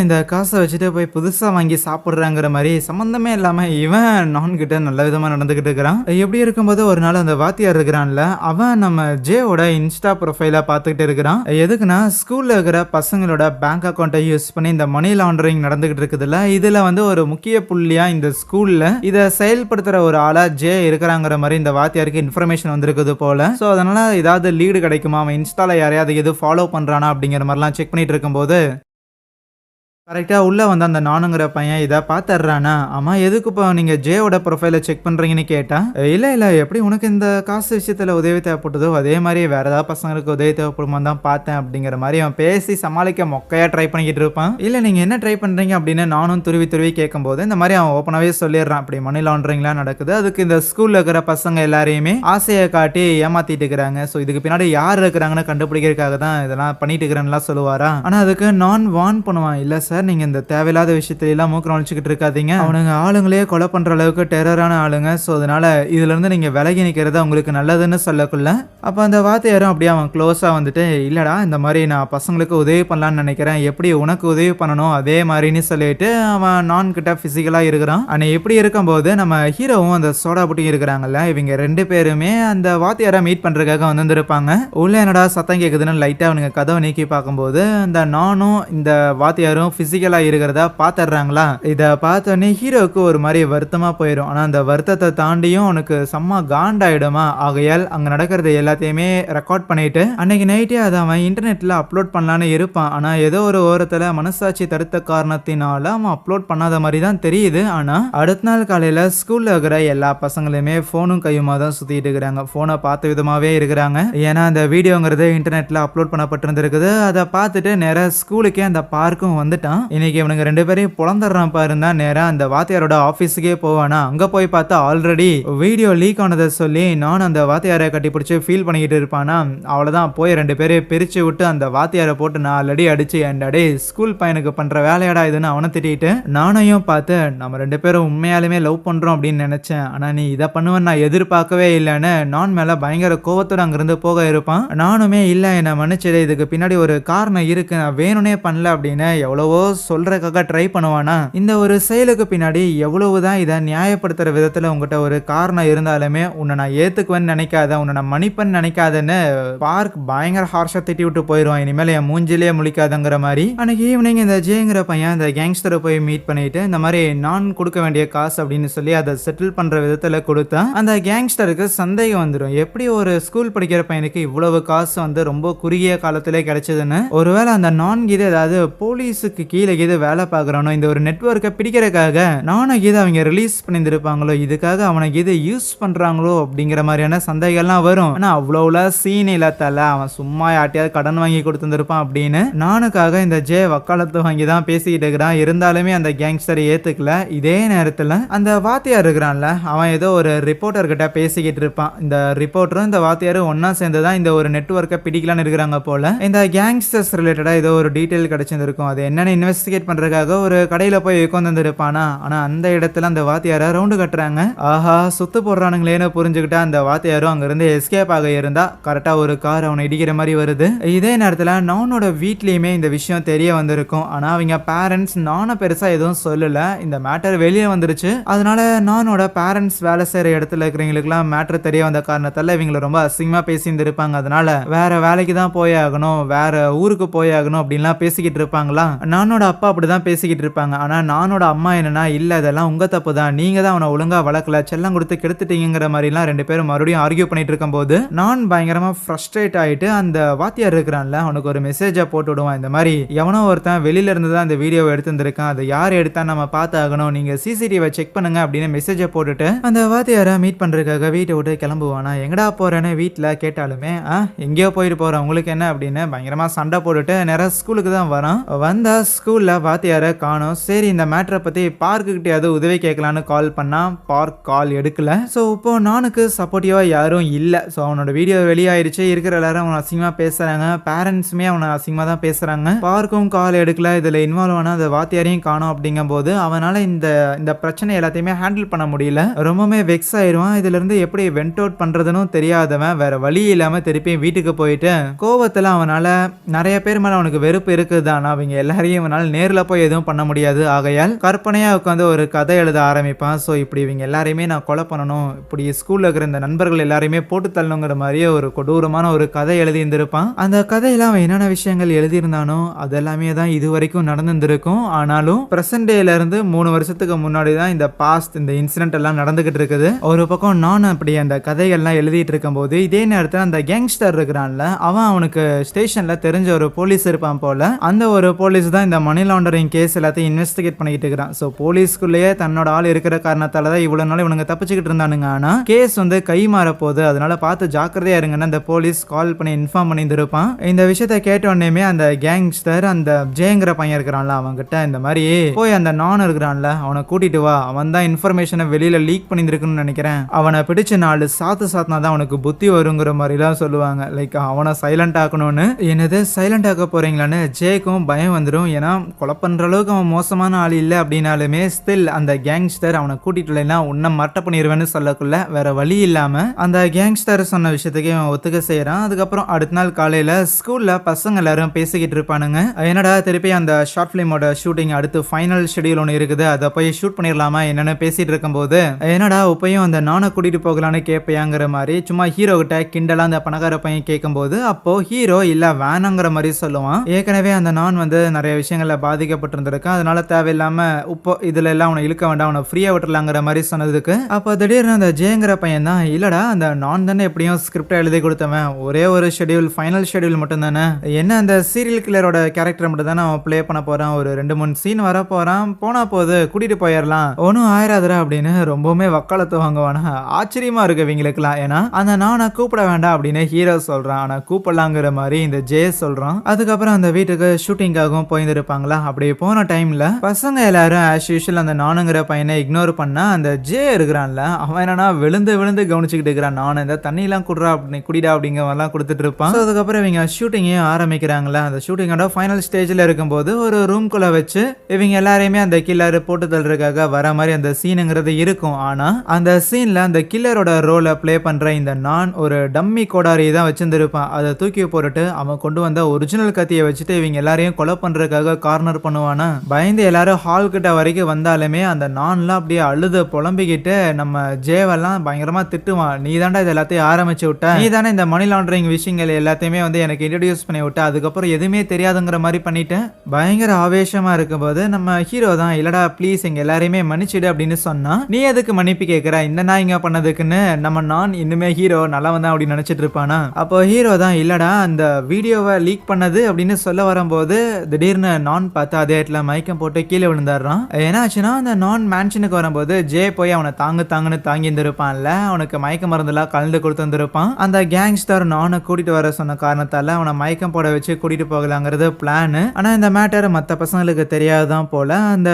இந்த காசை வச்சுட்டு போய் புதுசா வாங்கி சாப்பிடுறாங்கிற மாதிரி சம்மந்தமே இல்லாம இவன் நான் கிட்ட நல்ல விதமா நடந்துகிட்டு இருக்கிறான். எப்படி இருக்கும்போது ஒரு நாள் அந்த வாத்தியார் இருக்கிறான்ல, அவன் நம்ம ஜேவோட இன்ஸ்டா ப்ரொஃபைல பார்த்துக்கிட்டு இருக்கிறான். எதுக்குன்னா ஸ்கூல்ல இருக்கிற பசங்களோட பேங்க் அக்கௌண்ட்டை யூஸ் பண்ணி இந்த மணி லாண்டரிங் நடந்துகிட்டு இருக்குதுல்ல, இதுல வந்து ஒரு முக்கிய புள்ளியா இந்த ஸ்கூல்ல இதை செயல்படுத்துற ஒரு ஆளா ஜே இருக்கிறாங்கிற மாதிரி இந்த வாத்தியாருக்கு இன்ஃபர்மேஷன் வந்திருக்குது போல. ஸோ அதனால ஏதாவது லீடு கிடைக்குமா, அவன் இன்ஸ்டால யாரையாவது எது ஃபாலோ பண்றானா அப்படிங்கிற மாதிரிலாம் செக் பண்ணிட்டு இருக்கும்போது கரெக்டா உள்ள வந்து அந்த நானுங்கிற பையன் இதை பார்த்துடுறானா. ஆமா எதுக்கு இப்போ நீங்க ஜேவோட ப்ரொஃபைலை செக் பண்றீங்கன்னு கேட்டா, இல்ல எப்படி உனக்கு இந்த காசு விஷயத்துல உதவி தேவைப்பட்டதோ அதே மாதிரி வேற ஏதாவது பசங்களுக்கு உதவி தேவைப்படுமா தான் பார்த்தேன் அப்படிங்கிற மாதிரி அவன் பேசி சமாளிக்க மொக்கையா ட்ரை பண்ணிக்கிட்டு இருப்பான். இல்ல நீங்க என்ன ட்ரை பண்றீங்க அப்படின்னு நானும் துருவி கேட்கும்போது இந்த மாதிரி அவன் ஓப்பனாவே சொல்லிடுறான், அப்படி மணி லாண்டரிங்லாம் நடக்குது, அதுக்கு இந்த ஸ்கூல்ல இருக்கிற பசங்க எல்லாரையுமே ஆசையை காட்டி ஏமாத்திட்டு இருக்கிறாங்க, ஸோ இதுக்கு பின்னாடி யார் இருக்கிறாங்கன்னு கண்டுபிடிக்கிறதுக்காக தான் இதெல்லாம் பண்ணிட்டு இருக்கிறேன்லாம் சொல்லுவாரா. ஆனா அதுக்கு நான் வார்ன் பண்ணுவான், இல்ல சார் நீங்க இந்த தேவையில்லாத விஷயத்துல எல்லாம் மூக்க நுழைச்சிக்கிட்டு இருக்காதீங்க, அவனுங்க ஆளுங்களே கொலை பண்ற அளவுக்கு டெரரான ஆளுங்க, ஸோ அதனால இதுல இருந்து நீங்க விலகி நிக்கிறது உங்களுக்கு நல்லதுன்னு சொல்லக்குள்ள அப்ப அந்த வார்த்தையாரும் அப்படியே அவன் க்ளோஸா வந்துட்டு, இல்லடா இந்த மாதிரி நான் பசங்களுக்கு உதவி பண்ணலான்னு நினைக்கிறேன், எப்படி உனக்கு உதவி பண்ணணும் அதே மாதிரின்னு சொல்லிட்டு அவன் நான் கிட்ட பிசிக்கலா இருக்கிறான். ஆனா எப்படி இருக்கும்போது நம்ம ஹீரோவும் அந்த சோடா புட்டியும் இருக்கிறாங்கல்ல, இவங்க 2 பேருமே அந்த வாத்தியாரை மீட் பண்றதுக்காக வந்திருப்பாங்க. உள்ள என்னடா சத்தம் கேக்குதுன்னு லைட்டா அவனுங்க கதவை நீக்கி பார்க்கும்போது அந்த நானும் இந்த வாத்தியாரும் பிசிக்கலா இருக்கிறதா பாத்துறாங்களா. இத பார்த்தோன்னே ஹீரோக்கு ஒரு மாதிரி வருத்தமா போயிடும். ஆனா அந்த வருத்தத்தை தாண்டியும் அவனுக்கு செம்ம காண்டாயிடுமா. ஆகையால் அங்க நடக்கிறது எல்லாத்தையுமே ரெக்கார்ட் பண்ணிட்டு அன்னைக்கு நைட்டே அதை அவன் இன்டர்நெட்ல அப்லோட் பண்ணலான்னு இருப்பான். ஆனா ஏதோ ஒரு ஓரத்துல மனசாட்சி தடுத்த காரணத்தினால அவன் அப்லோட் பண்ணாத மாதிரி தான் தெரியுது. ஆனா அடுத்த நாள் காலையில ஸ்கூல்ல இருக்கிற எல்லா பசங்களுமே போனும் கையுமா தான் சுத்திட்டு இருக்கிறாங்க, போனை பார்த்த விதமாவே இருக்கிறாங்க. ஏன்னா அந்த வீடியோங்கிறது இன்டர்நெட்ல அப்லோட் பண்ணப்பட்டிருந்திருக்குது. அதை பார்த்துட்டு நேரா ஸ்கூலுக்கே அந்த பார்க்கும் வந்துட்டான். இன்னைக்கு இவனுங்க 2 பேரையும் புலந்தர்றான் பாருந்தா நேரா அந்த வாத்தியாரோட ஆபீஸுக்கே போவானா. அங்க போய் பார்த்தா ஆல்ரெடி வீடியோ லீக் ஆனதை சொல்லி நான் அந்த வாத்தியாரை கட்டி பிடிச்சி ஃபீல் பண்ணிக்கிட்டு இருப்பானா. அவ்வளவுதான் போய் 2 பேரையும் பிரிச்சு விட்டு அந்த வாத்தியாரை போட்டு 4 அடி அடிச்சு என்னடே ஸ்கூல் பையனுக்கு பண்ற வேலையாடா இதுன்னு அவனை திட்டிட்டு நானையும் பார்த்து நம்ம 2 பேரும் உண்மையாலுமே லவ் பண்றோம் அப்படின்னு நினைச்சேன், ஆனா நீ இதை பண்ணுவேன்னு நான் எதிர்பார்க்கவே இல்லைன்னு நான் மேல பயங்கர கோவத்தோட அங்கிருந்து போக இருப்பான். நானுமே இல்ல என்ன மன்னிச்சிடு, இதுக்கு பின்னாடி ஒரு காரணம் இருக்கு, நான் வேணும்னே பண்ணல அப்படின்னு எவ்வளவோ சொல்றதுக்காக ட்ரை பண்ணுவானா? இந்த ஒரு செயலுக்கு பின்னாடி எவ்வளவுதான் இதை நியாயப்படுத்துற விதத்துல உங்ககிட்ட ஒரு காரணம் இருந்தாலுமே உன்னை நான் ஏத்துக்குவேன்னு நினைக்காத, உன்னை நான் மன்னிப்பேன்னு நினைக்காதன்னு பார்க் பயங்கர ஹார்ஷா திட்டி விட்டு போயிடுவான். இனிமேல் என் மூஞ்சிலே முழிக்காதங்கிற மாதிரி. அன்னைக்கு ஈவினிங் இந்த ஜேங்கிற பையன் இந்த கேங்ஸ்டரை போய் மீட் பண்ணிட்டு இந்த மாதிரி நான் கொடுக்க வேண்டிய காசு அப்படின்னு சொல்லி அதை செட்டில் பண்ற விதத்துல கொடுத்தா அந்த கேங்ஸ்டருக்கு சந்தேகம் வந்துடும். எப்படி ஒரு ஸ்கூல் படிக்கிற பையனுக்கு இவ்வளவு காசு வந்து ரொம்ப குறுகிய காலத்திலே கிடைச்சதுன்னு. ஒருவேளை அந்த நான் கீதை ஏதாவது போலீஸுக்கு கீழே கீது வேலை பார்க்கறானோ, இந்த ஒரு நெட்வொர்க்கை பிடிக்கிறதுக்காக நான கீதை அவங்க ரிலீஸ் பண்ணியிருப்பாங்களோ, இதுக்காக அவனை கீதை யூஸ் பண்றாங்களோ அப்படிங்கிற மாதிரியான சந்தேகம்லாம் வரும். ஆனா அவ்வளவுல சீன் இல்லாத்தால அவன் சும்மா யார்ட்டையாவது கடன் வாங்கி கொடுத்துருப்பான் அப்படின்னு நானுக்காக இந்த ஜே வக்காலத்து வாங்கி தான் பேசிக்கிட்டு இருக்கிறான். இருந்தாலுமே அந்த கேங்ஸ்டரை ஏத்துக்கல. இதே நேரத்துல அந்த வாத்தியார் இருக்கிறான்ல, அவன் ஏதோ ஒரு ரிப்போர்ட்டர் கிட்ட பேசிக்கிட்டு இருப்பான். இந்த ரிப்போர்ட்டரும் இந்த வாத்தியாரும் ஒன்னா சேர்ந்துதான் இந்த ஒரு நெட்வொர்க்கை பிடிக்கலான்னு இருக்கிறாங்க போல. இந்த கேங்ஸ்டர்ஸ் ரிலேட்டடா ஏதோ ஒரு டீடைல் கிடைச்சிருக்கும். அது என்னன்னு இன்வெஸ்டிகேட் பண்றதுக்காக ஒரு கடையில போய் உட்கார்ந்து இருப்பானா. ஆனா அந்த இடத்துல அந்த வாத்தியார ரவுண்டு கட்டுறாங்க. ஆஹா சுத்து போடுறானுங்களேன்னு புரிஞ்சுக்கிட்டா அந்த வாத்தியாரும் அங்கிருந்து எஸ்கேப் ஆக இருந்தா கரெக்டா ஒரு கார் அவனை இடிக்கிற மாதிரி வருது. இதே நேரத்துல நானோட வீட்லயுமே இந்த விஷயம் தெரிய வந்திருக்கும். ஆனா அவங்க பேரண்ட்ஸ் நானும் பெருசா எதுவும் சொல்லல. இந்த மேட்டர் வெளியே வந்துருச்சு. அதனால நானோட பேரண்ட்ஸ் வேலை செய்யற இடத்துல இருக்கிறவங்களுக்குலாம் மேட்டர் தெரிய வந்த காரணத்தால இவங்களை ரொம்ப அசிங்கமா பேசிட்டு இருப்பாங்க. அதனால வேற வேலைக்கு தான் போய் ஆகணும், வேற ஊருக்கு போய் ஆகணும் அப்படின்லாம் பேசிக்கிட்டு இருப்பாங்களா. நானோட அப்பா அப்படிதான் பேசிக்கிட்டு இருப்பாங்க. ஆனா நானோட அம்மா என்னன்னா, இல்ல அதெல்லாம் உங்க தப்பு தான், நீங்க தான் அவனை ஒழுங்கா வளர்க்கல, செல்லம் கொடுத்து கெடுத்துட்டீங்கிற மாதிரிலாம் ரெண்டு பேரும் மறுபடியும் ஆர்கியூ பண்ணிட்டு இருக்கும் போது நான் பயங்கரமா ஃப்ரஸ்ட்ரேட் ஆயிட்டு அந்த வாத்தியார் இருக்கிறான்ல அவனுக்கு ஒரு மெசேஜை போட்டு விடுவான். இந்த மாதிரி எவனோ ஒருத்தன் வெளியில இருந்து தான் இந்த வீடியோவை எடுத்துருக்கான், அதை யார் எடுத்தா நம்ம பார்த்து ஆகணும், நீங்க சிசிடிவி செக் பண்ணுங்க அப்படின்னு மெசேஜை போட்டுட்டு அந்த வாத்தியாரை மீட் பண்றதுக்காக வீட்டை விட்டு கிளம்புவானா. எங்கடா போறேன்னு வீட்டுல கேட்டாலுமே எங்கேயோ போயிட்டு போறேன் உங்களுக்கு என்ன அப்படின்னு பயங்கரமா சண்டை போட்டுட்டு நேரா ஸ்கூலுக்கு தான் வரான். வந்தா ஸ்கூல்ல வாத்தியார காணோம். சரி இந்த மேட்டரை பத்தி பார்க்கு கிட்டயாவது உதவி கேட்கலான்னு கால் பண்ணா பார்க் கால் எடுக்கல. ஸோ இப்போ நானுக்கு சப்போர்ட்டிவா யாரும் இல்லை. ஸோ அவனோட வீடியோ வெளியாயிருச்சு. இருக்கிற எல்லாரும் அவனை அசிங்கமா பேசுறாங்க. பேரண்ட்ஸுமே அவனை அசிங்கமா தான் பேசுறாங்க. பார்க்கும் கால் எடுக்கல. இதுல இன்வால்வ் ஆனா அந்த வாத்தியாரையும் காணோம். அப்படிங்கும் போது அவனால இந்த பிரச்சனை எல்லாத்தையுமே ஹேண்டில் பண்ண முடியல. ரொம்பவே வெக்ஸ் ஆயிடுவான். இதுல இருந்து எப்படி வெண்ட் அவுட் பண்றதுன்னு தெரியாதவன் வேற வழி இல்லாம திருப்பி வீட்டுக்கு போயிட்டு கோவத்துல அவனால நிறைய பேர் மேல அவனுக்கு வெறுப்பு இருக்குதான். அவங்க எல்லாரையும் இவனால நேர்ல போய் எதுவும் பண்ண முடியாது. ஆகையால் கற்பனையா உட்காந்து ஒரு கதை எழுத ஆரம்பிப்பான். ஸோ இப்படி இவங்க எல்லாரையுமே நான் கொலை பண்ணணும், இப்படி ஸ்கூல்ல இருக்கிற இந்த நண்பர்கள் எல்லாரையுமே போட்டு தள்ளணுங்கிற மாதிரியே ஒரு கொடூரமான ஒரு கதை எழுதி இருந்திருப்பான். அந்த கதையில அவன் என்னென்ன விஷயங்கள் எழுதியிருந்தானோ அது எல்லாமே தான் இது வரைக்கும் நடந்துருக்கும். ஆனாலும் பிரசன்ட் டேல இருந்து 3 வருஷத்துக்கு முன்னாடி தான் இந்த பாஸ்ட் இந்த இன்சிடென்ட் எல்லாம் நடந்துகிட்டு இருக்குது. ஒரு பக்கம் நான் அப்படி அந்த கதைகள்லாம் எழுதிட்டு இருக்கும் போது இதே நேரத்தில் அந்த கேங்ஸ்டர் இருக்கிறான்ல அவனுக்கு ஸ்டேஷன்ல தெரிஞ்ச ஒரு போலீஸ் இருப்பான் போல. அந்த ஒரு போலீஸ் தான் இந்த மணி லாண்டரிங் கேஸ் எல்லாத்தையும் இன்வெஸ்டிகேட் பண்ணிட்டு இருக்கிறான். ஸோ போலீஸ்குள்ளேயே தன்னோட ஆள் இருக்கிற காரணத்தால தான் இவ்வளவு நாள் இவனுங்க தப்பிச்சுக்கிட்டு இருந்தானுங்க. ஆனா கேஸ் வந்து கை மாற போகுது, அதனால பார்த்து ஜாக்கிரதையா இருங்கன்னு அந்த போலீஸ் கால் பண்ணி இன்ஃபார்ம் பண்ணி இருப்பான். இந்த விஷயத்த கேட்ட உடனே அந்த கேங்ஸ்டர் அந்த ஜேங்கிற பையன் இருக்கிறான்ல அவன்கிட்ட இந்த மாதிரி போய் அந்த நான் இருக்கிறான்ல அவனை கூட்டிட்டு வா, அவன் தான் இன்ஃபர்மேஷனை வெளியில லீக் பண்ணிருக்குன்னு நினைக்கிறேன், அவனை பிடிச்ச 4 சாத்துனா தான் அவனுக்கு புத்தி வருங்கிற மாதிரிலாம் சொல்லுவாங்க. லைக் அவனை சைலண்ட் ஆக்கணும்னு. என்னது சைலண்ட் ஆக்க போறீங்களான்னு ஜேக்கும் பயம் வந்துடும். ஏன்னா கொலை பண்ற அளவுக்கு அவன் மோசமான ஆள் இல்லை அப்படின்னாலுமே ஸ்டில் அந்த கேங்ஸ்டர் அவனை கூட்டிட்டு இல்லைன்னா உன்னை மட்ட பண்ணிடுவேன்னு சொல்லக்குள்ள வேற வழி இல்லாம அந்த கேங்ஸ்டர் சொன்ன விஷயத்துக்கு அவன் ஒத்துக்க செய்யறான். அதுக்கப்புறம் அடுத்த நாள் காலையில ஸ்கூல்ல பசங்க எல்லாரும் பேசிக்கிட்டு இருப்பானுங்க. என்னடா திருப்பி அந்த ஷார்ட் பிலிமோட ஷூட்டிங் அடுத்து ஃபைனல் ஷெடியூல் ஒன்று இருக்குது, அதை போய் ஷூட் பண்ணிடலாமா என்னன்னு பேசிட்டு இருக்கும் போது என்னடா உப்பையும் அந்த நானை கூட்டிட்டு போகலான்னு கேட்பையாங்கிற மாதிரி சும்மா ஹீரோ கிட்ட கிண்டலா அந்த பணக்கார பையன் கேட்கும் போது அப்போ ஹீரோ இல்ல வேணாங்கிற மாதிரி சொல்லுவான். ஏற்கனவே அந்த நான் வந்து நிறைய விஷயங்கள்ல பாதிக்கப்பட்டிருந்திருக்கான், அதனால தேவையில்லாம இப்போ இதுல எல்லாம் அவனை இழுக்க வேண்டாம், அவனை ஃப்ரீயா விட்டுலாங்கிற மாதிரி சொன்னதுக்கு அப்போ திடீர்னு அந்த ஜேங்கிற பையன் தான் இல்லடா அந்த நான் தானே எப்படியும் ஸ்கிரிப்டை எழுதி கொடுத்தவன், ஒரே ஒரு ஷெடியூல் ஃபைனல் ஷெடியூல் மட்டும் தானே, என்ன அந்த சீரியல் கில்லரோட கேரக்டர் மட்டும் தானே அவன் பிளே பண்ண போறான், ஒரு 2-3 சீன் வர போறான், போனா போது கூட்டிட்டு போயிடலாம், ஒன்னும் ஆயிராதுரா அப்படின்னு ரொம்பவுமே வக்காலத்து வாங்குவானா. ஆச்சரியமா இருக்கு இவங்களுக்குலாம். ஏன்னா அந்த நானை கூப்பிட வேண்டாம் அப்படின்னு ஹீரோ சொல்றான், ஆனா கூப்பிடலாங்கிற மாதிரி இந்த ஜே சொல்றான். அதுக்கப்புறம் அந்த வீட்டுக்கு ஷூட்டிங்காகவும் போயிருப்பாங்களா. அப்படி போன டைம்ல பசங்க எல்லாரும் ஆஸ் யூஷுவல் அந்த நானுங்கிற பையனை இக்னோர் பண்ணா அந்த ஜே இருக்கிறான்ல அவன் என்னன்னா விழுந்து விழுந்து கவனிச்சுக்கிட்டு இருக்கிறான். நான் இந்த தண்ணி எல்லாம் குடுறா அப்படி குடிடா அப்படிங்கிற மாதிரிலாம் கொடுத்துட்டு இருப்பான். அதுக்கப்புறம் இவங்க ஷூட்டிங்கையும் ஆரம்பிக்கிறாங்களா. அந்த ஷூட்டிங்கோட ஃபைனல் ஸ்டேஜ்ல இருக்கும்போது ஒரு ரூம்குள்ள வச்சு இவங்க எல்லாரையுமே அந்த கில்லர் போட்டு தள்ளுறதுக்காக வர மாதிரி அந்த சீனுங்கிறது இருக்கும். ஆனா அந்த சீன்ல அந்த கில்லரோட ரோலை பிளே பண்ற இந்த நான் ஒரு டம்மி கோடாரி தான் வச்சிருந்திருப்பான். அதை தூக்கி போட்டுட்டு அவன் கொண்டு வந்த ஒரிஜினல் கத்தியை வச்சுட்டு இவங்க எல்லாரையும் கொலை பண்றதுக்காக போறதுக்காக கார்னர் பண்ணுவானா. பயந்து எல்லாரும் ஹால் கிட்ட வரைக்கும் வந்தாலுமே அந்த நான்லாம் அப்படியே அழுது புலம்பிக்கிட்டு நம்ம ஜேவெல்லாம் பயங்கரமா திட்டுவான். நீ தாண்டா இது எல்லாத்தையும் ஆரம்பிச்சு விட்ட, நீ தானே இந்த மணி லாண்டரிங் விஷயங்கள் எல்லாத்தையுமே வந்து எனக்கு இன்ட்ரடியூஸ் பண்ணி விட்ட, அதுக்கப்புறம் எதுவுமே தெரியாதுங்கிற மாதிரி பண்ணிட்டேன். பயங்கர ஆவேசமா இருக்கும்போது நம்ம ஹீரோ தான் இல்லடா ப்ளீஸ் எங்க எல்லாரையுமே மன்னிச்சிடு அப்படின்னு சொன்னா, நீ எதுக்கு மன்னிப்பு கேட்கிற இந்த நான் இங்க பண்ணதுக்குன்னு நம்ம நான் இன்னுமே ஹீரோ நல்லா வந்தான் அப்படின்னு நினைச்சிட்டு இருப்பானா. அப்போ ஹீரோ தான் இல்லடா அந்த வீடியோவை லீக் பண்ணது அப்படின்னு சொல்ல வரும்போது திடீர்னு நான் பார்த்து அதே இடத்துல மயக்கம் போட்டு கீழே விழுந்தாடுறான். ஏன்னாச்சுன்னா அந்த நான் மேன்ஷனுக்கு வரும்போது ஜே போய் அவனை தாங்குன்னு தாங்கி இருந்திருப்பான்ல, அவனுக்கு மயக்க மருந்துலாம் கலந்து கொடுத்து வந்திருப்பான். அந்த கேங்ஸ்டர் நானை கூட்டிட்டு வர சொன்ன காரணத்தால அவனை மயக்கம் போட வச்சு கூட்டிட்டு போகலாங்கிறது பிளான். ஆனா இந்த மேட்டர் மத்த பசங்களுக்கு தெரியாதுதான் போல. அந்த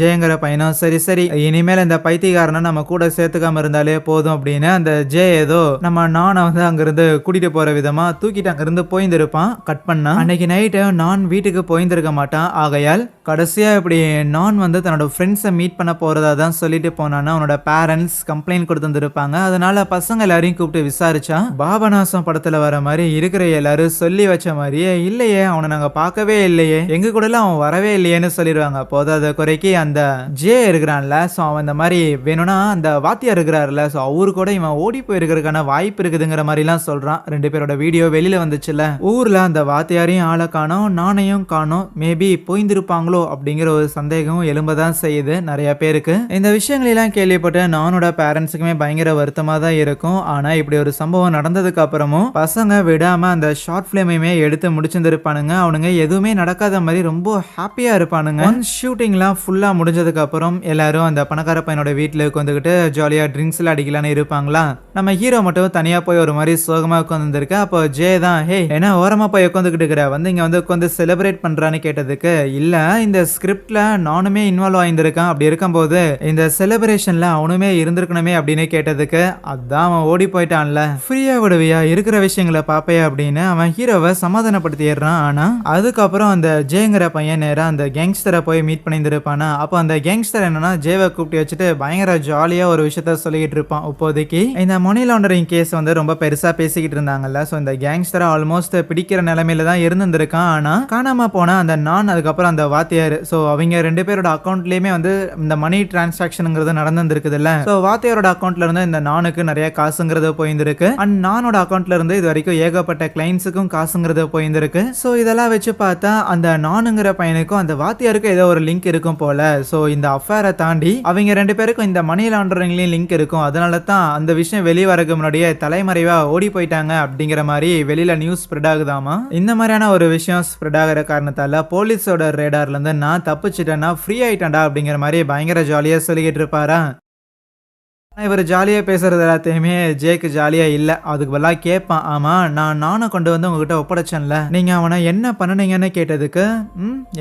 ஜெயங்கிற பையனும் சரி இனிமேல் இந்த பைத்தியக்காரனை நம்ம கூட சேர்த்துக்காம இருந்தாலே போதும் அப்படின்னு அந்த ஜே ஏதோ நம்ம நானை வந்து அங்கிருந்து கூட்டிட்டு போற விதமா தூக்கிட்டு அங்கிருந்து போயிருந்திருப்பான். கட் பண்ணா அன்னைக்கு நைட்டு நான் வீட்டுக்கு போயிருந்திருக்க மாட்டான். ஆகையால் கடைசியா இப்படி நான் வந்து தன்னோட ஃப்ரெண்ட்ஸை மீட் பண்ண போறதா தான் சொல்லிட்டு போனான்னு அவனோட பேரண்ட்ஸ் கம்ப்ளைண்ட் கொடுத்துருப்பாங்க. அதனால பசங்க எல்லாரையும் கூப்பிட்டு விசாரிச்சா பாபநாசம் படத்துல வர மாதிரி இருக்கிற எல்லாரும் சொல்லி வச்ச மாதிரியே இல்லையே, அவனை நாங்க பார்க்கவே இல்லையே, எங்க கூட அவன் வரவே இல்லையேன்னு சொல்லிடுவாங்க. போதாத குறைக்கு அந்த ஜே இருக்கிறான்ல, ஸோ அவன் இந்த மாதிரி வேணும்னா அந்த வாத்தியார் இருக்கிறாருல, ஸோ அவரு கூட இவன் ஓடி போயிருக்கிறதுக்கான வாய்ப்பு இருக்குதுங்கிற மாதிரிலாம் சொல்றான். 2 பேரோட வீடியோ வெளியில வந்துச்சுல. ஊர்ல அந்த வாத்தியாரையும் ஆளை காணோம், நானையும் காணோம், மேபி போய்ந்திருப்பாங்களோ அப்படிங்கிற ஒரு சந்தேகம் எழும்பதான் செய்யுது நிறைய பேருக்கு. இந்த விஷயங்கள் எல்லாம் கேள்விப்பட்டு நானோட பேரண்ட்ஸுக்குமே பயங்கர வருத்தமா தான் இருக்கும். ஆனா இப்படி ஒரு சம்பவம் நடந்ததுக்கு அப்புறமும் பசங்க விடாம அந்த ஷார்ட் பிலிமையுமே எடுத்து முடிச்சிருப்பானுங்க. அவனுங்க எதுவுமே நடக்காத மாதிரி ரொம்ப ஹாப்பியா இருப்பானுங்க. ஷூட்டிங்லாம் ஃபுல்லா முடிஞ்சதுக்கு அப்புறம் எல்லாரும் அந்த பணக்கார பையனோட வீட்டுல உட்காந்துக்கிட்டு ஜாலியா ட்ரிங்க்ஸ் எல்லாம் அடிக்கலான்னு இருப்பாங்களா. நம்ம ஹீரோ மட்டும் தனியா போய் ஒரு மாதிரி சோகமா உட்காந்துருக்க. அப்போ ஜே தான் ஹே என்ன ஓரமா போய் உட்காந்துக்கிட்டு இருக்கிற, வந்து இங்க வந்து உட்காந்து செலிப்ரேட் பண்றான்னு கேட்டதுக்கு இல்ல இந்த ஸ்கிரிப்ட்ல நானுமே இன்வால்வ் ஆயிருந்திருக்கான், அப்படி இருக்கும்போது இந்த செலிப்ரேஷன்ல அவனுமே இருந்திருக்கணுமே அப்படின்னு கேட்டதுக்கு அதான் அவன் ஓடி போயிட்டான்ல, ஃப்ரீயா விடுவியா இருக்கிற விஷயங்களை பாப்பையா அப்படின்னு அவன் ஹீரோவை சமாதானப்படுத்திடுறான். ஆனா அதுக்கப்புறம் அந்த ஜேங்கிற பையன் நேரா அந்த கேங்ஸ்டரை போய் மீட் பண்ணியிருந்திருப்பானா. அப்போ அந்த கேங்ஸ்டர் என்னன்னா ஜேவை கூப்பிட்டு வச்சுட்டு பயங்கர ஜாலியா ஒரு விஷயத்த சொல்லிக்கிட்டு இருப்பான். இப்போதைக்கு இந்த மணி லாண்டரிங் கேஸ் வந்து ரொம்ப பெருசா பேசிக்கிட்டு இருந்தாங்கல்ல, ஸோ இந்த கேங்ஸ்டரை ஆல்மோஸ்ட் பிடிக்கிற நிலைமையில தான் இருந்திருக்கான். ஆனா காணாம போன அந்த நான் அதுக்கப்புறம் அந்த வாத்தியார், ஸோ அவங்க 2 பேரோட அக்கௌண்ட்லயுமே வந்து இந்த மணி டிரான்சாக்ஷனுங்கிறது நடந்துருக்குதுல்ல. ஸோ வாத்தியாரோட அக்கௌண்ட்ல இருந்து இந்த நானுக்கு நிறைய காசுங்கிறது போயிருந்திருக்கு. அண்ட் நானோட அக்கௌண்ட்ல இருந்து இது வரைக்கும் ஏகப்பட்ட கிளைண்ட்ஸுக்கும் காசுங்கிறது போயிருந்திருக்கு. ஸோ இதெல்லாம் வச்சு பார்த்தா அந்த நானுங்கிற பையனுக்கும் அந்த வாத்தியாருக்கும் ஏதோ ஒரு லிங்க் இருக்கும் போல. ஸோ இந்த அஃபேரை தாண்டி அவங்க 2 பேருக்கும் இந்த மணி லாண்டரிங்லயும் லிங்க் இருக்கும். அதனால தான் அந்த விஷயம் வெளியே வரக்கு முன்னாடியே தலைமறைவா ஓடி போயிட்டாங்க அப்படிங்கிற மாதிரி வெளியில நியூஸ் ஸ்ப்ரெட் ஆகுதாமா. இந்த மாதிரியான ஒரு விஷயம் ஸ்ப்ரெட் ஆகிற காரணத்தால போலீஸோட ரேடார்ல இருந்து நான் தப்பிச்சிட்டேன்னா ஃப்ரீ ஆயிட்டேன்டா அப்படிங்கிற மாதிரி பயங்கர ஜாலியா சொல்லிக்கிட்டு இருப்பாரா. இவர் ஜாலியாக பேசுறது எல்லாத்தையுமே ஜேக்கு ஜாலியா இல்லை. அதுக்கு பதிலாக கேட்பான், ஆமா நானும் கொண்டு வந்து உங்ககிட்ட ஒப்படைச்சேன்ல, நீங்க அவனை என்ன பண்ணுனீங்கன்னு கேட்டதுக்கு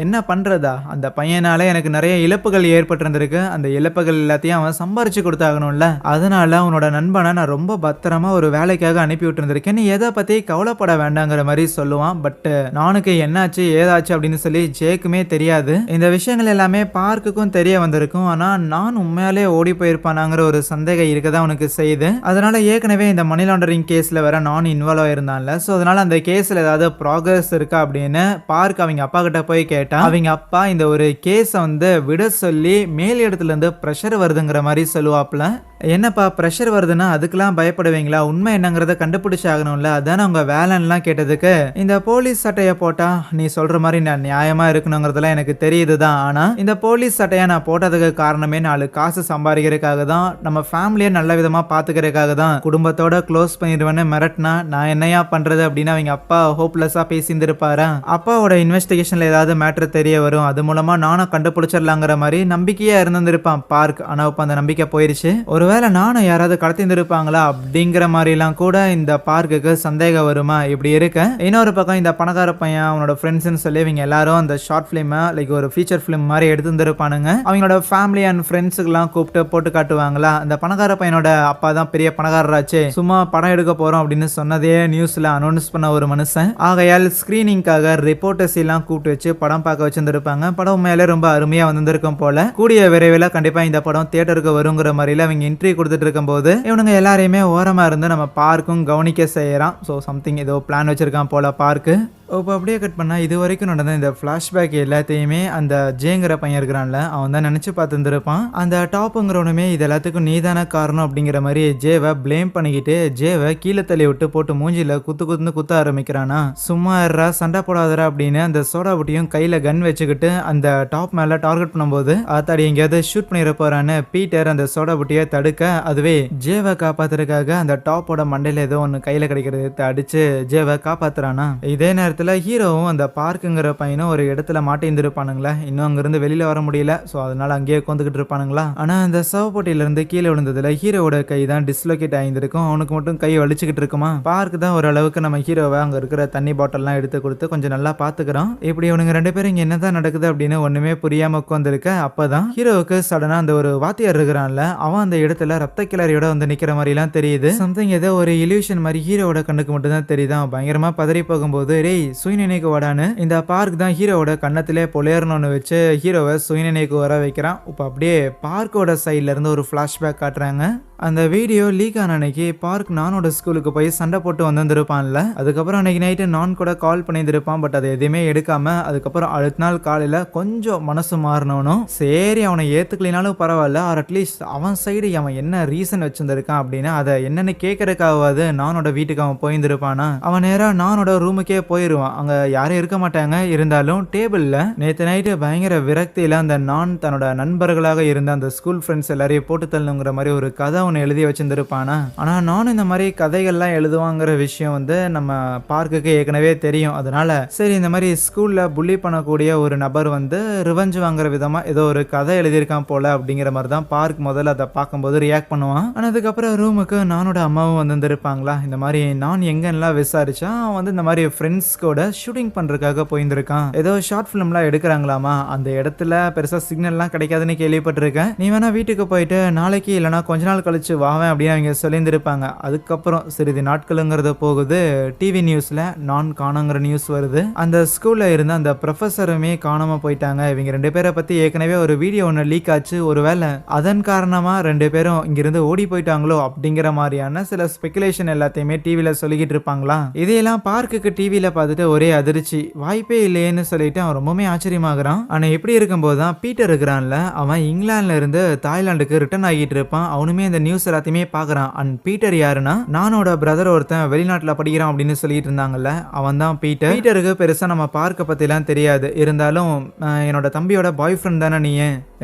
என்ன பண்றதா, அந்த பையனால எனக்கு நிறைய இழப்புகள் ஏற்பட்டிருந்திருக்கு, அந்த இழப்புகள் எல்லாத்தையும் அவன் சம்பாரிச்சு கொடுத்தாகணும்ல, அதனால அவனோட நண்பனை நான் ரொம்ப பத்திரமா ஒரு வேலைக்காக அனுப்பி விட்டுருந்திருக்கேன், நீ எதை பத்தி கவலைப்பட வேண்டாங்கிற மாதிரி சொல்லுவான். பட் நானுக்கு என்னாச்சு ஏதாச்சு அப்படின்னு சொல்லி ஜேக்குமே தெரியாது. இந்த விஷயங்கள் எல்லாமே பார்க்குக்கும் தெரிய வந்திருக்கும். ஆனா நான் உண்மையாலே ஓடி போயிருப்பானாங்கிற ஒரு சந்தேகம் இருக்கதான் உனக்கு செய்யுது. அதனால ஏற்கனவே இந்த மணி லாண்டரிங் கேஸ்ல வேற நான் இன்வால்வ் ஆயிருந்தான்ல, சோ அதனால அந்த கேஸ்ல ஏதாவது ப்ராக்ரஸ் இருக்கா அப்படின்னு பார்க்க அவங்க அப்பா கிட்ட போய் கேட்டா அவங்க அப்பா இந்த ஒரு கேஸை வந்து விட சொல்லி மேல் இடத்துல இருந்து ப்ரெஷர் வருதுங்கிற மாதிரி சொல்லுவாப்ல. என்னப்பா ப்ரெஷர் வருதுன்னா அதுக்கெல்லாம் பயப்படுவீங்களா, உண்மை என்னங்கிறத கண்டுபிடிச்சு ஆகணும்ல, அதான உங்க வேலைலாம் கேட்டதுக்கு இந்த போலீஸ் சட்டையை போட்டா நீ சொல்ற மாதிரி நான் நியாயமா இருக்கணுங்கிறதுலாம் எனக்கு தெரியுதுதான், ஆனா இந்த போலீஸ் சட்டையை நான் போட்டதுக்கு காரணமே 4 காசு சம்பாதிக்கிறதுக்காக தான், நம்ம ஃபேமிலியை நல்ல விதமா பாத்துக்கிறதுக்காக தான், குடும்பத்தோட க்ளோஸ் பண்ணிடுவேன்னு மிரட்டினா நான் என்னையா பண்றது அப்படின்னு அவங்க அப்பா ஹோப்லெஸ்ஸா பேசியிருந்திருப்பாரா. அப்பாவோட இன்வெஸ்டிகேஷன்ல ஏதாவது மேட்டர் தெரிய வரும், அது மூலமா நானும் கண்டுபிடிச்சிடலாங்கிற மாதிரி நம்பிக்கையா இருந்திருப்பான் பார்க். ஆனா இப்ப அந்த நம்பிக்கை போயிருச்சு. ஒருவேளை நானும் யாராவது கடத்திருப்பாங்களா அப்படிங்கிற மாதிரிலாம் கூட இந்த பார்க்குக்கு சந்தேகம் வருமா இப்படி இருக்க. இன்னொரு பக்கம் இந்த பணக்கார பையன் அவனோட ஃப்ரெண்ட்ஸ்னு சொல்லி இவங்க எல்லாரும் அந்த ஷார்ட் பிலிம் லைக் ஒரு ஃபீச்சர் பிலிம் மாதிரி எடுத்துருப்பானுங்க. அவங்களோட ஃபேமிலி அண்ட் ஃப்ரெண்ட்ஸுக்கெல்லாம் கூப்பிட்டு போட்டு காட்டுவாங்களா. அந்த பணக்கார பையனோட அப்பா தான் பெரிய பணக்காரராச்சு, சும்மா படம் எடுக்க போறோம் அப்படின்னு சொன்னதே நியூஸ்ல அனௌன்ஸ் பண்ண ஒரு மனுஷன். ஆகையால் ஸ்கிரீனிங்காக ரிப்போர்ட்டர்ஸ் எல்லாம் கூப்பிட்டு வச்சு படம் பார்க்க வச்சிருந்திருப்பாங்க. படம் மேலே ரொம்ப அருமையா வந்திருக்கும் போல. கூடிய விரைவில் கண்டிப்பா இந்த படம் தியேட்டருக்கு வருங்கிற மாதிரில அவங்க என்ட்ரி கொடுத்துட்டு இருக்கும் போது இவனுங்க எல்லாரையுமே ஓரமா இருந்து நம்ம பார்க்கும் கவனிக்க செய்யறான். ஸோ சம்திங் ஏதோ பிளான் வச்சிருக்கான் போல பார்க்கு. இப்போ அப்படியே கட் பண்ணா இது வரைக்கும் நடந்த இந்த ஃப்ளாஷ்பேக் எல்லாத்தையுமே அந்த ஜேங்கிற பையன் இருக்கிறான்ல அவன் தான் நினைச்சு பார்த்துருப்பான். அந்த டாப்புங்கிறவனுமே இது எல்லாத்துக்கும் நீதான காரணம் அப்படிங்கிற மாதிரி ஜேவை ப்ளேம் பண்ணிக்கிட்டு ஜேவை கீழே தள்ளி விட்டு போட்டு மூஞ்சில குத்துன்னு குத்த ஆரம்பிக்கிறானா. சும்மா இருடா சண்டை போடாதரா அப்படின்னு அந்த சோடா புட்டியும் கையில கன் வச்சுக்கிட்டு அந்த டாப் மேல டார்கெட் பண்ணும்போது ஆத்தாடி எங்கேயாவது ஷூட் பண்ணிட போறான்னு பீட்டர் அந்த சோடா புட்டியை தடுக்க அதுவே ஜேவை காப்பாத்துறதுக்காக அந்த டாப்போட மண்டையில ஏதோ ஒன்று கையில கிடைக்கிறது அடிச்சு ஜேவை காப்பாத்துறானா. இதே நேரத்தில் ஹீரோவும் அந்த பார்க்குங்கிற பையனும் ஒரு இடத்துல மாட்டிருந்துருப்பானுங்களா. இன்னும் அங்கிருந்து வெளியில வர முடியல. ஸோ அதனால அங்கேயே உட்காந்துக்கிட்டு இருப்பானுங்களா. ஆனா அந்த சவப்போட்டியில இருந்து கீழே விழுந்ததுல ஹீரோவோட கை தான் டிஸ்லோகேட் ஆயிருக்கும். அவனுக்கு மட்டும் கை வலிச்சுக்கிட்டு இருக்குமா. பார்க்கு தான் ஓரளவுக்கு நம்ம ஹீரோவை அங்க இருக்கிற தண்ணி பாட்டில்லாம் எடுத்து கொடுத்து கொஞ்சம் நல்லா பாத்துக்கிறோம். இப்படி அவனுங்க 2 பேரும் இங்க என்னதான் நடக்குது அப்படின்னு ஒண்ணுமே புரியாம உட்காந்துருக்க அப்பதான் ஹீரோவுக்கு சடனா அந்த ஒரு வாத்தியார் இருக்கிறான்ல அவன் அந்த இடத்துல ரத்த கிளறியோட வந்து நிக்கிற மாதிரி எல்லாம் தெரியுது. சம்திங் ஏதோ ஒரு இல்யூஷன் மாதிரி ஹீரோவோட கண்ணுக்கு மட்டும் தான் தெரியுதான். பயங்கரமா பதறி போகும்போது ரேய் சுயநினைக்கு வாடான்னு இந்த பார்க் தான் ஹீரோவோட கண்ணத்திலே பொலையர்னு வச்சு ஹீரோவை சுயநினைக்கு வர வைக்கிறான். இப்போ அப்படியே பார்க்கோட சைட்ல இருந்து ஒரு ஃபிளாஷ்பேக் காட்டுறாங்க. அந்த வீடியோ லீக் ஆன அன்னைக்கு பார்க் நானோட ஸ்கூலுக்கு போய் சண்டை போட்டு வந்திருப்பான்ல. அதுக்கப்புறம் அன்னைக்கு நைட்டு நான் கூட கால் பண்ணியிருப்பான். பட் அதை எதுவுமே எடுக்காம அதுக்கப்புறம் அடுத்த நாள் காலையில கொஞ்சம் மனசு மாறினவனும் சரி அவனை ஏத்துக்கலினாலும் பரவாயில்ல ஆர் அட்லீஸ்ட் அவன் சைடு அவன் என்ன ரீசன் வச்சிருந்திருக்கான் அப்படின்னு அதை என்னன்னு கேட்கறதுக்காவது நானோட வீட்டுக்கு அவன் போயிருந்திருப்பானா. அவன் நேரா நானோட ரூமுக்கே போயிருவான். அங்க யாரும் இருக்க மாட்டாங்க. இருந்தாலும் டேபிள்ல நேற்று நைட்டு பயங்கர விரக்தியில அந்த நான் தன்னோட நண்பர்களாக இருந்த அந்த ஸ்கூல் ஃப்ரெண்ட்ஸ் எல்லாரையும் போட்டு தள்ளுங்கிற மாதிரி ஒரு கதை எழுதி வச்சிருந்திருப்பானா. ஆனா நானும் இந்த மாதிரி கதைகள்லாம் எழுதுவாங்கிற விஷயம் வந்து நம்ம பார்க்குக்கு ஏற்கனவே தெரியும். அதனால சரி இந்த மாதிரி ஸ்கூல்ல புள்ளி பண்ணக்கூடிய ஒரு நபர் வந்து ரிவெஞ்ச் வாங்குற விதமா ஏதோ ஒரு கதை எழுதியிருக்கான் போல அப்படிங்கிற மாதிரி தான் பார்க் முதல்ல அதை பார்க்கும்போது ரியாக்ட் பண்ணுவான். ஆனா அதுக்கப்புறம் ரூமுக்கு நானோட அம்மாவும் வந்திருப்பாங்களா. இந்த மாதிரி நான் எங்கெல்லாம் விசாரிச்சா அவன் வந்து இந்த மாதிரி ஃப்ரெண்ட்ஸ் கூட ஷூட்டிங் பண்றதுக்காக போயிருந்திருக்கான். ஏதோ ஷார்ட் ஃபிலிம்லாம் எடுக்கிறாங்களாமா. அந்த இடத்துல பெருசா சிக்னல்லாம் கிடைக்காதுன்னு கேள்விப்பட்டிருக்கேன். நீ வேணா வீட்டுக்கு போயிட்டு நாளைக்கு இல்லைன்னா கொஞ்ச நாள் கழிச்சு வாவேன் அப்படின்னு அவங்க சொல்லியிருந்திருப்பாங்க. அதுக்கப்புறம் சிறிது நாட்களுங்கிறது போகுது. டிவி நியூஸ்ல நான் காணோங்கிற நியூஸ் வருது. அந்த ஸ்கூல்ல இருந்த அந்த ப்ரொஃபஸருமே காணாம போயிட்டாங்க. இவங்க 2 பேரை பத்தி ஏற்கனவே ஒரு வீடியோ ஒன்று லீக் ஆச்சு. ஒருவேளை அதன் காரணமா 2 பேரும் இங்கிருந்து ஓடி போயிட்டாங்களோ அப்படிங்கிற மாதிரியான சில ஸ்பெகுலேஷன் எல்லாத்தையுமே டிவில சொல்லிக்கிட்டு இருப்பாங்களா. இதையெல்லாம் பார்க்குக்கு டிவில பார்த்துட்டு ஒரே அதிர்ச்சி. வாய்ப்பே இல்லையேன்னு சொல்லிட்டு அவன் ரொம்பவே ஆச்சரியமாகறான். ஆனா எப்படி இருக்கும்போது தான் பீட்டர் இருக்கிறான்ல அவன் இங்கிலாந்துல இருந்து தாய்லாந்துக்கு ரிட்டர்ன் ஆகிட்டு இருப்பான். அவனுமே இந்த நியூஸ் எல்லாத்தையுமே பாக்குறான். அண்ட் பீட்டர் யாருன்னா நானோட பிரதர் ஒருத்தன் வெளிநாட்டுல படிக்கிறான் அப்படின்னு சொல்லிட்டு இருந்தாங்கல்ல அவன் தான் பீட்டர். பீட்டருக்கு பெருசா நம்ம பார்க்க பத்தி எல்லாம் தெரியாது. இருந்தாலும் என்னோட தம்பியோட பாய் ஃப்ரெண்ட் தானே நீ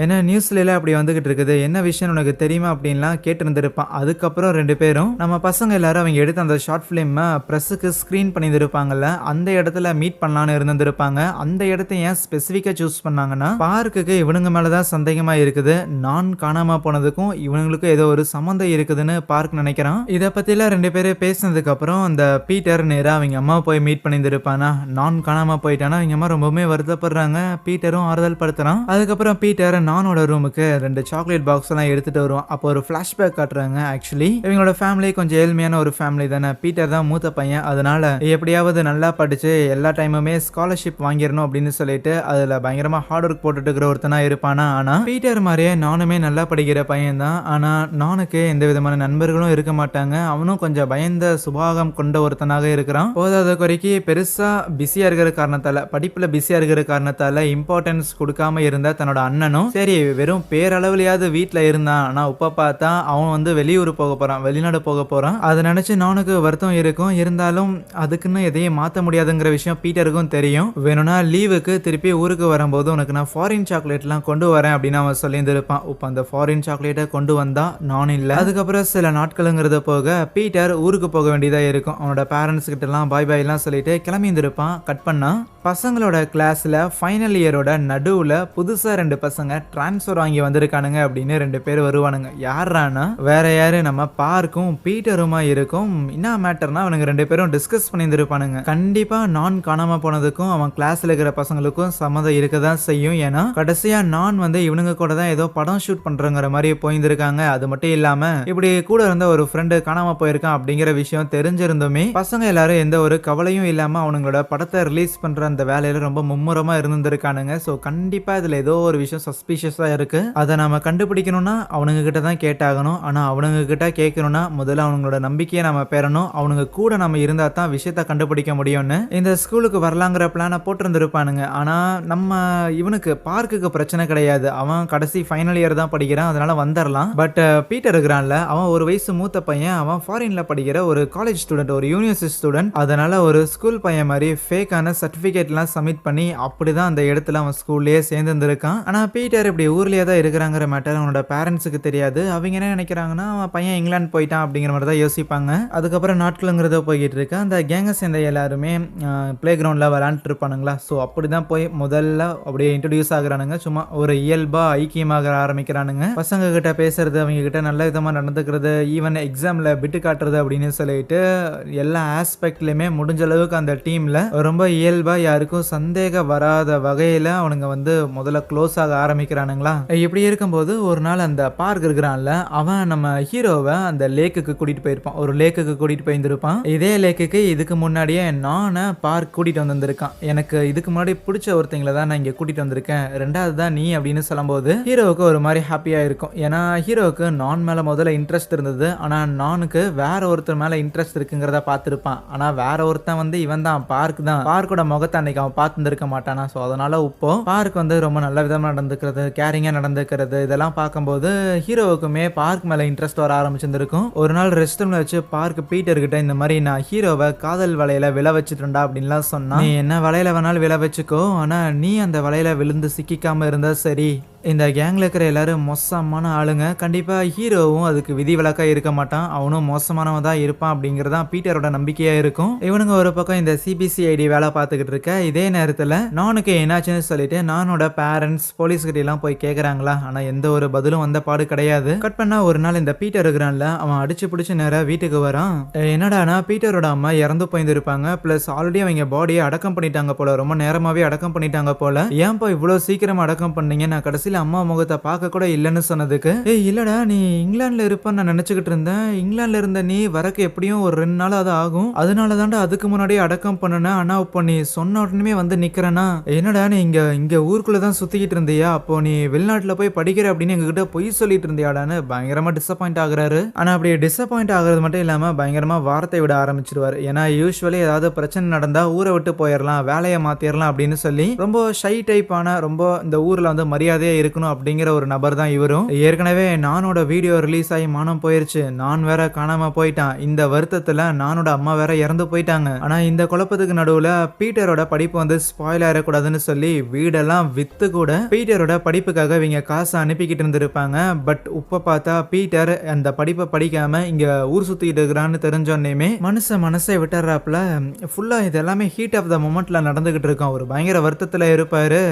என்ன நியூஸ்ல எல்லாம் அப்படி வந்துகிட்டு இருக்குது என்ன விஷயம் உனக்கு தெரியுமா அப்படின்லாம் கேட்டு இருந்திருப்பான். அதுக்கப்புறம் 2 பேரும் நம்ம பசங்க எல்லாரும் அவங்க எடுத்து அந்த ஷார்ட் பிலிம் பிரஸுக்கு ஸ்கிரீன் பண்ணியிருப்பாங்கல்ல அந்த இடத்துல மீட் பண்ணலான்னு இருந்திருப்பாங்க. அந்த இடத்த ஏன் ஸ்பெசிஃபிக்கா சூஸ் பண்ணாங்கன்னா பார்க்குக்கு இவனுங்க மேலதான் சந்தேகமா இருக்குது. நான் காணாம போனதுக்கும் இவனுங்களுக்கும் ஏதோ ஒரு சம்மந்தம் இருக்குதுன்னு பார்க் நினைக்கிறான். இதை பத்திலாம் 2 பேரும் பேசினதுக்கு அப்புறம் அந்த பீட்டர் நேரா அவங்க அம்மா போய் மீட் பண்ணியிருப்பானா. நான் காணாம போயிட்டானா அவங்க அம்மா ரொம்பவுமே வருத்தப்படுறாங்க. பீட்டரும் ஆறுதல் படுத்துறான். அதுக்கப்புறம் பீட்டர் நானோட ரூமுக்கு 2 சாக்லேட் பாக்ஸ் எல்லாம் எடுத்துட்டு வருவான். அப்போ ஒரு பிளாஷ்பேக் காட்டுறாங்க. ஆக்சுவலி இவங்களோட ஃபேமிலி கொஞ்சம் ஏழ்மையான ஒரு ஃபேமிலி தானே. பீட்டர் தான் மூத்த பையன். அதனால எப்படியாவது நல்லா படிச்சு எல்லா டைமுமே ஸ்காலர்ஷிப் வாங்கிடணும் அப்படின்னு சொல்லிட்டு அதுல பயங்கரமா ஹார்ட் ஒர்க் போட்டுட்டு இருக்கிற ஒருத்தனா இருப்பானா. ஆனா பீட்டர் மாதிரியே நானுமே நல்லா படிக்கிற பையன் தான். ஆனா நானுக்கு எந்த விதமான நண்பர்களும் இருக்க மாட்டாங்க. அவனும் கொஞ்சம் பயந்த சுபாகம் கொண்ட ஒருத்தனாக இருக்கிறான். போதாத குறைக்கு பெருசா பிஸியா இருக்கிற காரணத்தால படிப்புல பிஸியா இருக்கிற காரணத்தால இம்பார்ட்டன்ஸ் கொடுக்காம இருந்த தன்னோட அண்ணனும் சரி வெறும் பேரளவுலையாவது வீட்டுல இருந்தான். ஆனா உப்ப பார்த்தா அவன் வந்து வெளியூர் போக போறான், வெளிநாடு போக போறான். அதை நினைச்சு நானுக்கு வருத்தம் இருக்கும். இருந்தாலும் அதுக்குன்னு எதையும் மாத்த முடியாதுங்கிற விஷயம் பீட்டருக்கும் தெரியும். வேணும்னா லீவுக்கு திருப்பி ஊருக்கு வரும்போது உனக்கு நான் ஃபாரின் சாக்லேட் எல்லாம் கொண்டு வரேன் அப்படின்னு அவன் சொல்லியிருந்திருப்பான். இப்ப அந்த ஃபாரின் சாக்லேட்டை கொண்டு வந்தா நானும் இல்ல. அதுக்கப்புறம் சில நாட்களுங்கிறத போக பீட்டர் ஊருக்கு போக வேண்டியதா இருக்கும். அவனோட பேரண்ட்ஸ் கிட்ட எல்லாம் பாய் பாய் எல்லாம் சொல்லிட்டு கிளம்பி இருந்திருப்பான். கட் பண்ணா பசங்களோட கிளாஸ்ல ஃபைனல் இயரோட நடுவுல புதுசா 2 பசங்க டிரான்ஸ்ஃபர் வாங்கி வந்திருக்கானுங்க அப்படின்னு 2 பேர் வருவானுங்க. யாரானா வேற யாரு நம்ம பார்க்கும் பீட்டருமா இருக்கும். என்ன மேட்டர்னா அவனுங்க 2 பேரும் டிஸ்கஸ் பண்ணியிருந்திருப்பானுங்க. கண்டிப்பா நான் காணாம போனதுக்கும் அவன் கிளாஸ்ல இருக்கிற பசங்களுக்கும் சம்மதம் இருக்கதான் செய்யும். ஏன்னா கடைசியா நான் வந்து இவனுங்க கூட தான் ஏதோ படம் ஷூட் பண்றங்கிற மாதிரி போயிருந்திருக்காங்க. அது மட்டும் இல்லாம இப்படி கூட இருந்த ஒரு ஃப்ரெண்டு காணாம போயிருக்கான் அப்படிங்கிற விஷயம் தெரிஞ்சிருந்துமே பசங்க எல்லாரும் எந்த ஒரு கவலையும் இல்லாம அவங்களோட படத்தை ரிலீஸ் பண்ற அந்த வேலையில ரொம்ப மும்முரமா இருந்திருக்கானுங்க. ஸோ கண்டிப்பா இதுல ஏதோ ஒரு விஷயம் சஸ்பீஷியஸா இருக்கு. அதை நாம கண்டுபிடிக்கணும்னா அவனுங்க கிட்ட தான் கேட்டாகணும். ஆனா அவனுங்க கிட்ட கேட்கணும்னா முதல்ல அவங்களோட நம்பிக்கையை நம்ம பெறணும். அவனுங்க கூட நம்ம இருந்தா தான் விஷயத்தை கண்டுபிடிக்க முடியும்னு இந்த ஸ்கூலுக்கு வரலாங்கிற பிளானை போட்டிருந்திருப்பானுங்க. ஆனா நம்ம இவனுக்கு பார்க்குக்கு பிரச்சனை கிடையாது. அவன் கடைசி ஃபைனல் இயர் தான் படிக்கிறான், அதனால வந்துடலாம். பட் பீட்டர் இருக்கிறான்ல, அவன் ஒரு வயசு மூத்த பையன். அவன் ஃபாரின்ல படிக்கிற ஒரு காலேஜ் ஸ்டூடெண்ட், ஒரு யூனிவர்சிட்டி ஸ்டூடெண்ட். அதனால ஒரு ஸ்கூல் பையன் மாதிரி ஃபேக்கான சர்டிபிகேட்லாம் சப்மிட் பண்ணி அப்படிதான் அந்த இடத்துல அவன் ஸ்கூல்லயே சேர்ந்துருக்கான். ஆனா பீட்டர் இப்படி ஊர்லயே தான் இருக்கிறாங்கிற மேட்டர் அவனோட பேரண்ட்ஸுக்கு தெரியாது. அவங்க என்ன நினைக்கிறாங்கன்னா அவன் பையன் இங்கிலாந்து போயிட்டான் அப்படிங்கிற மாதிரி தான் யோசிப்பாங்க. அதுக்கப்புறம் நாட்களுங்கிறத போய்கிட்டு இருக்கு. அந்த கேங்கை சேர்ந்த எல்லாருமே பிளே கிரவுண்ட்ல விளையாண்டுட்டு இருப்பானுங்களா. ஸோ அப்படிதான் போய் முதல்ல அப்படியே இன்ட்ரடியூஸ் ஆகுறானுங்க. சும்மா ஒரு இயல்பா ஐக்கியமாக ஆரம்பிக்கிறானுங்க. பசங்க கிட்ட பேசுறது, அவங்க கிட்ட நல்ல விதமா நடந்துக்கிறது, ஈவன் எக்ஸாம்ல பிட்டு காட்டுறது அப்படின்னு சொல்லிட்டு எல்லா ஆஸ்பெக்ட்லயுமே முடிஞ்ச அளவுக்கு அந்த டீம்ல ரொம்ப இயல்பா யாருக்கும் சந்தேகம் வராத வகையில அவனுங்க வந்து முதல்ல க்ளோஸ் ஆக ஆரம்பிக்கிறானுங்களா. இப்படி இருக்கும்போது ஒரு நாள் அந்த பார்க் இருக்கிறான்ல, அவன் நம்ம ஹீரோவை அந்த லேக்குக்கு கூட்டிட்டு போயிருப்பான். ஒரு லேக்குக்கு கூட்டிட்டு போயிருந்திருப்பான். இதே லேக்குக்கு இதுக்கு முன்னாடியே நானே பார்க் கூட்டிட்டு வந்திருக்கான். எனக்கு இதுக்கு முன்னாடி பிடிச்ச ஒருத்தங்களை தான் நான் இங்க கூட்டிட்டு வந்திருக்கேன், ரெண்டாவது தான் நீ அப்படின்னு சொல்லும்போது ஹீரோவுக்கு ஒரு மாதிரி ஹாப்பியா இருக்கும். ஏன்னா ஹீரோவுக்கு நான் மேல முதல்ல இன்ட்ரெஸ்ட் இருந்தது. ஆனா நானுக்கு வேற ஒருத்தர் மேல இன்ட்ரெஸ்ட் இருக்குங்கிறத பார்த்திருப்பான். ஆனா வேற ஒருத்தன் வந்து இவன் தான் பார்க் தான். பார்க்கோட முகத்தை அன்னைக்கு அவன் பார்த்துருக்க மாட்டானா. ஸோ அதனால இப்போ பார்க் வந்து ரொம்ப நல்ல விதமா நடந்துக்கிறது, கேரிங்கா நடந்துக்கிறது, இதெல்லாம் பார்க்கும்போது ஹீரோவுக்குமே பார்க் மேல இன்ட்ரெஸ்ட் வர ஆரம்பிச்சிருந்திருக்கும். ஒரு நாள் ரெஸ்ட் ரூம்ல வச்சு பார்க் பீட்டர் கிட்ட இந்த மாதிரி நான் ஹீரோவை காதல் வலையில விழ வச்சுட்டா அப்படின்லாம் சொன்னா, நீ என்ன வலையில வேணாலும் விழ வச்சுக்கோ, ஆனா நீ அந்த வலையில விழுந்து சிக்கிக்காம இருந்தா சரி. இந்த கேங்ல இருக்கிற எல்லாரும் மோசமான ஆளுங்க. கண்டிப்பா ஹீரோவும் அதுக்கு விதிவிலக்கா இருக்க மாட்டான், அவனும் மோசமானவன் தான் இருப்பான் அப்படிங்கறதான் பீட்டரோட நம்பிக்கையா இருக்கும். இவனுங்க ஒரு பக்கம் இந்த சிபிசிஐடி வேலை பார்த்துக்கிட்டு இருக்க இதே நேரத்துல நானுக்கு என்னாச்சுன்னு சொல்லிட்டு நானோட பேரண்ட்ஸ் போலீஸ் கிட்ட எல்லாம் போய் கேக்குறாங்களா. ஆனா எந்த ஒரு பதிலும் வந்த பாடு கிடையாது. கட் பண்ணா ஒரு நாள் இந்த பீட்டர் இருக்கிறான்ல, அவன் அடிச்சு பிடிச்சு நேரா வீட்டுக்கு வரான். என்னடானா பீட்டரோட அம்மா இறந்து போயிருந்திருப்பாங்க. பிளஸ் ஆல்ரெடி அவங்க பாடியை அடக்கம் பண்ணிட்டாங்க போல, ரொம்ப நேரமாவே அடக்கம் பண்ணிட்டாங்க போல. ஏன்பா இவ்வளவு சீக்கிரமா அடக்கம் பண்ணீங்க, நான் கடைசியில அம்மா முகத்தை பார்க்க கூட இல்லைன்னு சொன்னதுக்கு, இல்லடா நீ இங்கிலாந்துல இருப்ப நான் நினைச்சுக்கிட்டு இருந்தேன், இங்கிலாந்துல இருந்த நீ வரக்கு எப்படியும் ஒரு 2 நாள் அது ஆகும், அதனால தாண்டா அதுக்கு முன்னாடி அடக்கம் பண்ணுன. ஆனா இப்போ நீ சொன்ன உடனே வந்து நிக்கிறனா, என்னடா நீ இங்க ஊருக்குள்ளதான் சுத்திக்கிட்டு இருந்தியா, அப்போ நீ வெளிநாட்டுல போய் படிக்கிற அப்படின்னு எங்ககிட்ட பொய் சொல்லிட்டு இருந்தியாடான்னு பயங்கரமா டிசப்பாயிண்ட் ஆகுறாரு. ஆனா அப்படி டிசப்பாயிண்ட் ஆகுறது மட்டும் இல்லாம பயங்கரமா வார்த்தை விட ஆரம்பிச்சிருவாரு. ஏன்னா யூஸ்வலி ஏதாவது பிரச்சனை நடந்தா ஊரை விட்டு போயிடலாம், வேலையை மாத்திரலாம் அப்படின்னு சொல்லி ரொம்ப ஷை டைப்பான, ரொம்ப இந்த ஊர்ல வந்து மரியாதையா இருக்கணும் அப்படிங்கிற ஒரு நபர் தான் இவரும். ஏற்கனவே நானோட வீடியோ ரிலீஸ் ஆகி மானம் போயிருச்சு, நான் வேற காணாம போயிட்டான், இந்த வருத்தத்துல நானோட அம்மா வேற இறந்து போயிட்டாங்க. ஆனா இந்த குழப்பத்துக்கு நடுவுல பீட்டரோட படிப்பு வந்து ஸ்பாயில் ஆயிடக்கூடாதுன்னு சொல்லி வீடெல்லாம் வித்து கூட பீட்டரோட படிப்புக்காக இவங்க காசு அனுப்பிக்கிட்டு இருந்திருப்பாங்க. பட் இப்ப பார்த்தா பீட்டர் அந்த படிப்பை படிக்காம இங்க ஊர் சுத்திட்டு இருக்கிறான்னு தெரிஞ்சோன்னே மனசை விட்டுறாப்புல. ஃபுல்லா இது எல்லாமே ஹீட் ஆஃப் த மொமெண்ட்ல நடந்துகிட்டு இருக்கும். ஒரு பயங்கர வருத்தத்துல இருப்பாரு.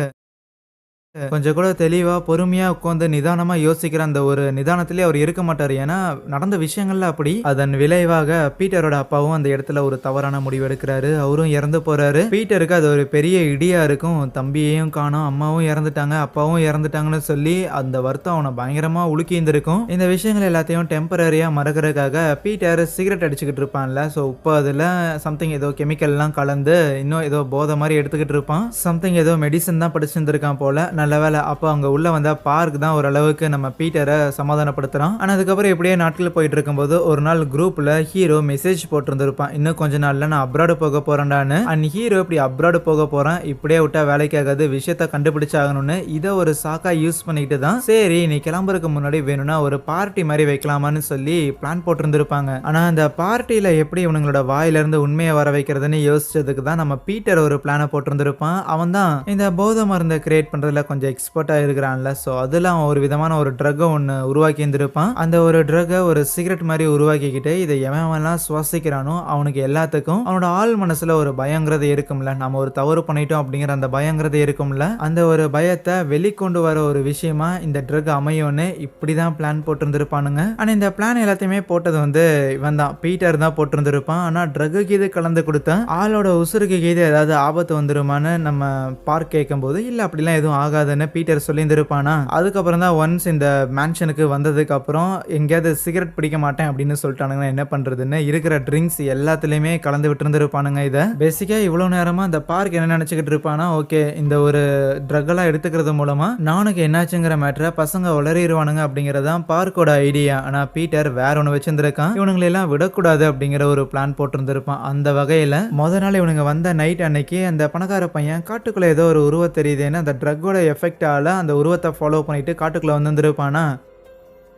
கொஞ்சம் கூட தெளிவா பொறுமையா உட்காந்து நிதானமா யோசிக்கிற அந்த ஒரு நிதானத்திலே அவர் இருக்க மாட்டார். ஏன்னா நடந்த விஷயங்கள்ல அப்படி. அதன் விளைவாக பீட்டரோட அப்பாவும் அந்த இடத்துல ஒரு தவறான முடிவு எடுக்கிறாரு, அவரும் இறந்து போறாரு. பீட்டருக்கு அது ஒரு பெரிய இடியா இருக்கும். தம்பியையும் காணோம், அம்மாவும் இறந்துட்டாங்க, அப்பாவும் இறந்துட்டாங்கன்னு சொல்லி அந்த வருத்தம் அவனை பயங்கரமா உலுக்கி இருந்திருக்கும். இந்த விஷயங்கள் எல்லாத்தையும் டெம்பரரியா மறக்கிறதுக்காக பீட்டர் சிகரெட் அடிச்சுக்கிட்டு இருப்பான்ல. ஸோ இப்போ அதுல சம்திங் ஏதோ கெமிக்கல்லாம் கலந்து இன்னும் ஏதோ போதை மாதிரி எடுத்துக்கிட்டு இருப்பான். சம்திங் ஏதோ மெடிசன் தான் படிச்சிருந்திருக்கான் போல. நல்ல வேலை அப்போ அங்க உள்ள வந்த பார்க் தான் ஓரளவுக்கு நம்ம பீட்டரை சமாதானப்படுத்துறான். ஆனா அதுக்கப்புறம் எப்படியே நாட்கள் போயிட்டு இருக்கும்போது ஒரு நாள் குரூப்ல ஹீரோ மெசேஜ் போட்டிருந்திருப்பான், இன்னும் கொஞ்ச நாள்ல நான் அப்ராடு போக போறேன்டான்னு. அண்ட் ஹீரோ இப்படி அப்ராடு போக போறான், இப்படியே விட்டா வேலைக்காகாது, விஷயத்த கண்டுபிடிச்சாகணும்னு இதை ஒரு சாக்கா யூஸ் பண்ணிக்கிட்டு தான் சரி நீ கிளம்புறதுக்கு முன்னாடி வேணும்னா ஒரு பார்ட்டி மாதிரி வைக்கலாமான்னு சொல்லி பிளான் போட்டிருந்திருப்பாங்க. ஆனா அந்த பார்ட்டியில எப்படி இவங்களோட வாயில இருந்து உண்மையை வர வைக்கிறதுன்னு யோசிச்சதுக்கு தான் நம்ம பீட்டர் ஒரு பிளானை போட்டிருந்திருப்பான். அவன் தான் இந்த போதை மருந்தை கிரியேட் பண்றதுல கொஞ்சம் எக்ஸ்பர்ட்டா இருக்கிறான்ல. ஸோ அதில் அவன் ஒரு விதமான ஒரு ட்ரக்கை ஒன்று உருவாக்கி இருந்திருப்பான். அந்த ஒரு ட்ரக்கை ஒரு சிகரெட் மாதிரி உருவாக்கிக்கிட்டு இதை எவன்லாம் சுவாசிக்கிறானோ அவனுக்கு எல்லாத்துக்கும் அவனோட ஆள் மனசுல ஒரு பயங்கிறது இருக்கும்ல, நம்ம ஒரு தவறு பண்ணிட்டோம் அப்படிங்கிற அந்த பயங்கிறது இருக்கும்ல, அந்த ஒரு பயத்தை வெளிக்கொண்டு வர ஒரு விஷயமா இந்த ட்ரக் அமையும்னு இப்படிதான் பிளான் போட்டிருந்திருப்பானுங்க. ஆனா இந்த பிளான் எல்லாத்தையுமே போட்டது வந்து இவன் தான், பீட்டர் தான் போட்டிருந்திருப்பான். ஆனா ட்ரக்கு இது கலந்து கொடுத்தா ஆளோட உசுருக்கு இது ஏதாவது ஆபத்து வந்துருமான்னு நம்ம பார்க் கேட்கும் போது இல்ல அப்படிலாம் எதுவும் ஆகாது முடியாதுன்னு பீட்டர் சொல்லியிருந்திருப்பானா. அதுக்கப்புறம் தான் ஒன்ஸ் இந்த மேன்ஷனுக்கு வந்ததுக்கு அப்புறம் எங்கேயாவது சிகரெட் பிடிக்க மாட்டேன் அப்படின்னு சொல்லிட்டானுங்க. என்ன பண்றதுன்னு இருக்கிற ட்ரிங்க்ஸ் எல்லாத்துலயுமே கலந்து விட்டு இருந்திருப்பானுங்க. இதை பேசிக்கா இவ்வளவு நேரமா அந்த பார்க் என்ன நினைச்சுக்கிட்டு இருப்பானா, ஓகே இந்த ஒரு ட்ரக் எல்லாம் எடுத்துக்கிறது மூலமா நானுக்கு என்னாச்சுங்கிற மேட்டரை பசங்க உளறிடுவானுங்க அப்படிங்கறதான் பார்க்கோட ஐடியா. ஆனா பீட்டர் வேற ஒண்ணு வச்சிருந்திருக்கான். இவனுங்களை எல்லாம் விடக்கூடாது அப்படிங்கிற ஒரு பிளான் போட்டிருந்திருப்பான். அந்த வகையில முத நாள் இவனுங்க வந்த நைட் அன்னைக்கு அந்த பணக்கார பையன் காட்டுக்குள்ள ஏதோ ஒரு உருவம் தெரியுதுன்னு அந்த ட்ரக்கோட எஃபெக்டால அந்த உருவத்தை ஃபாலோ பண்ணிட்டு காட்டுக்குள்ள வந்திருப்பானா.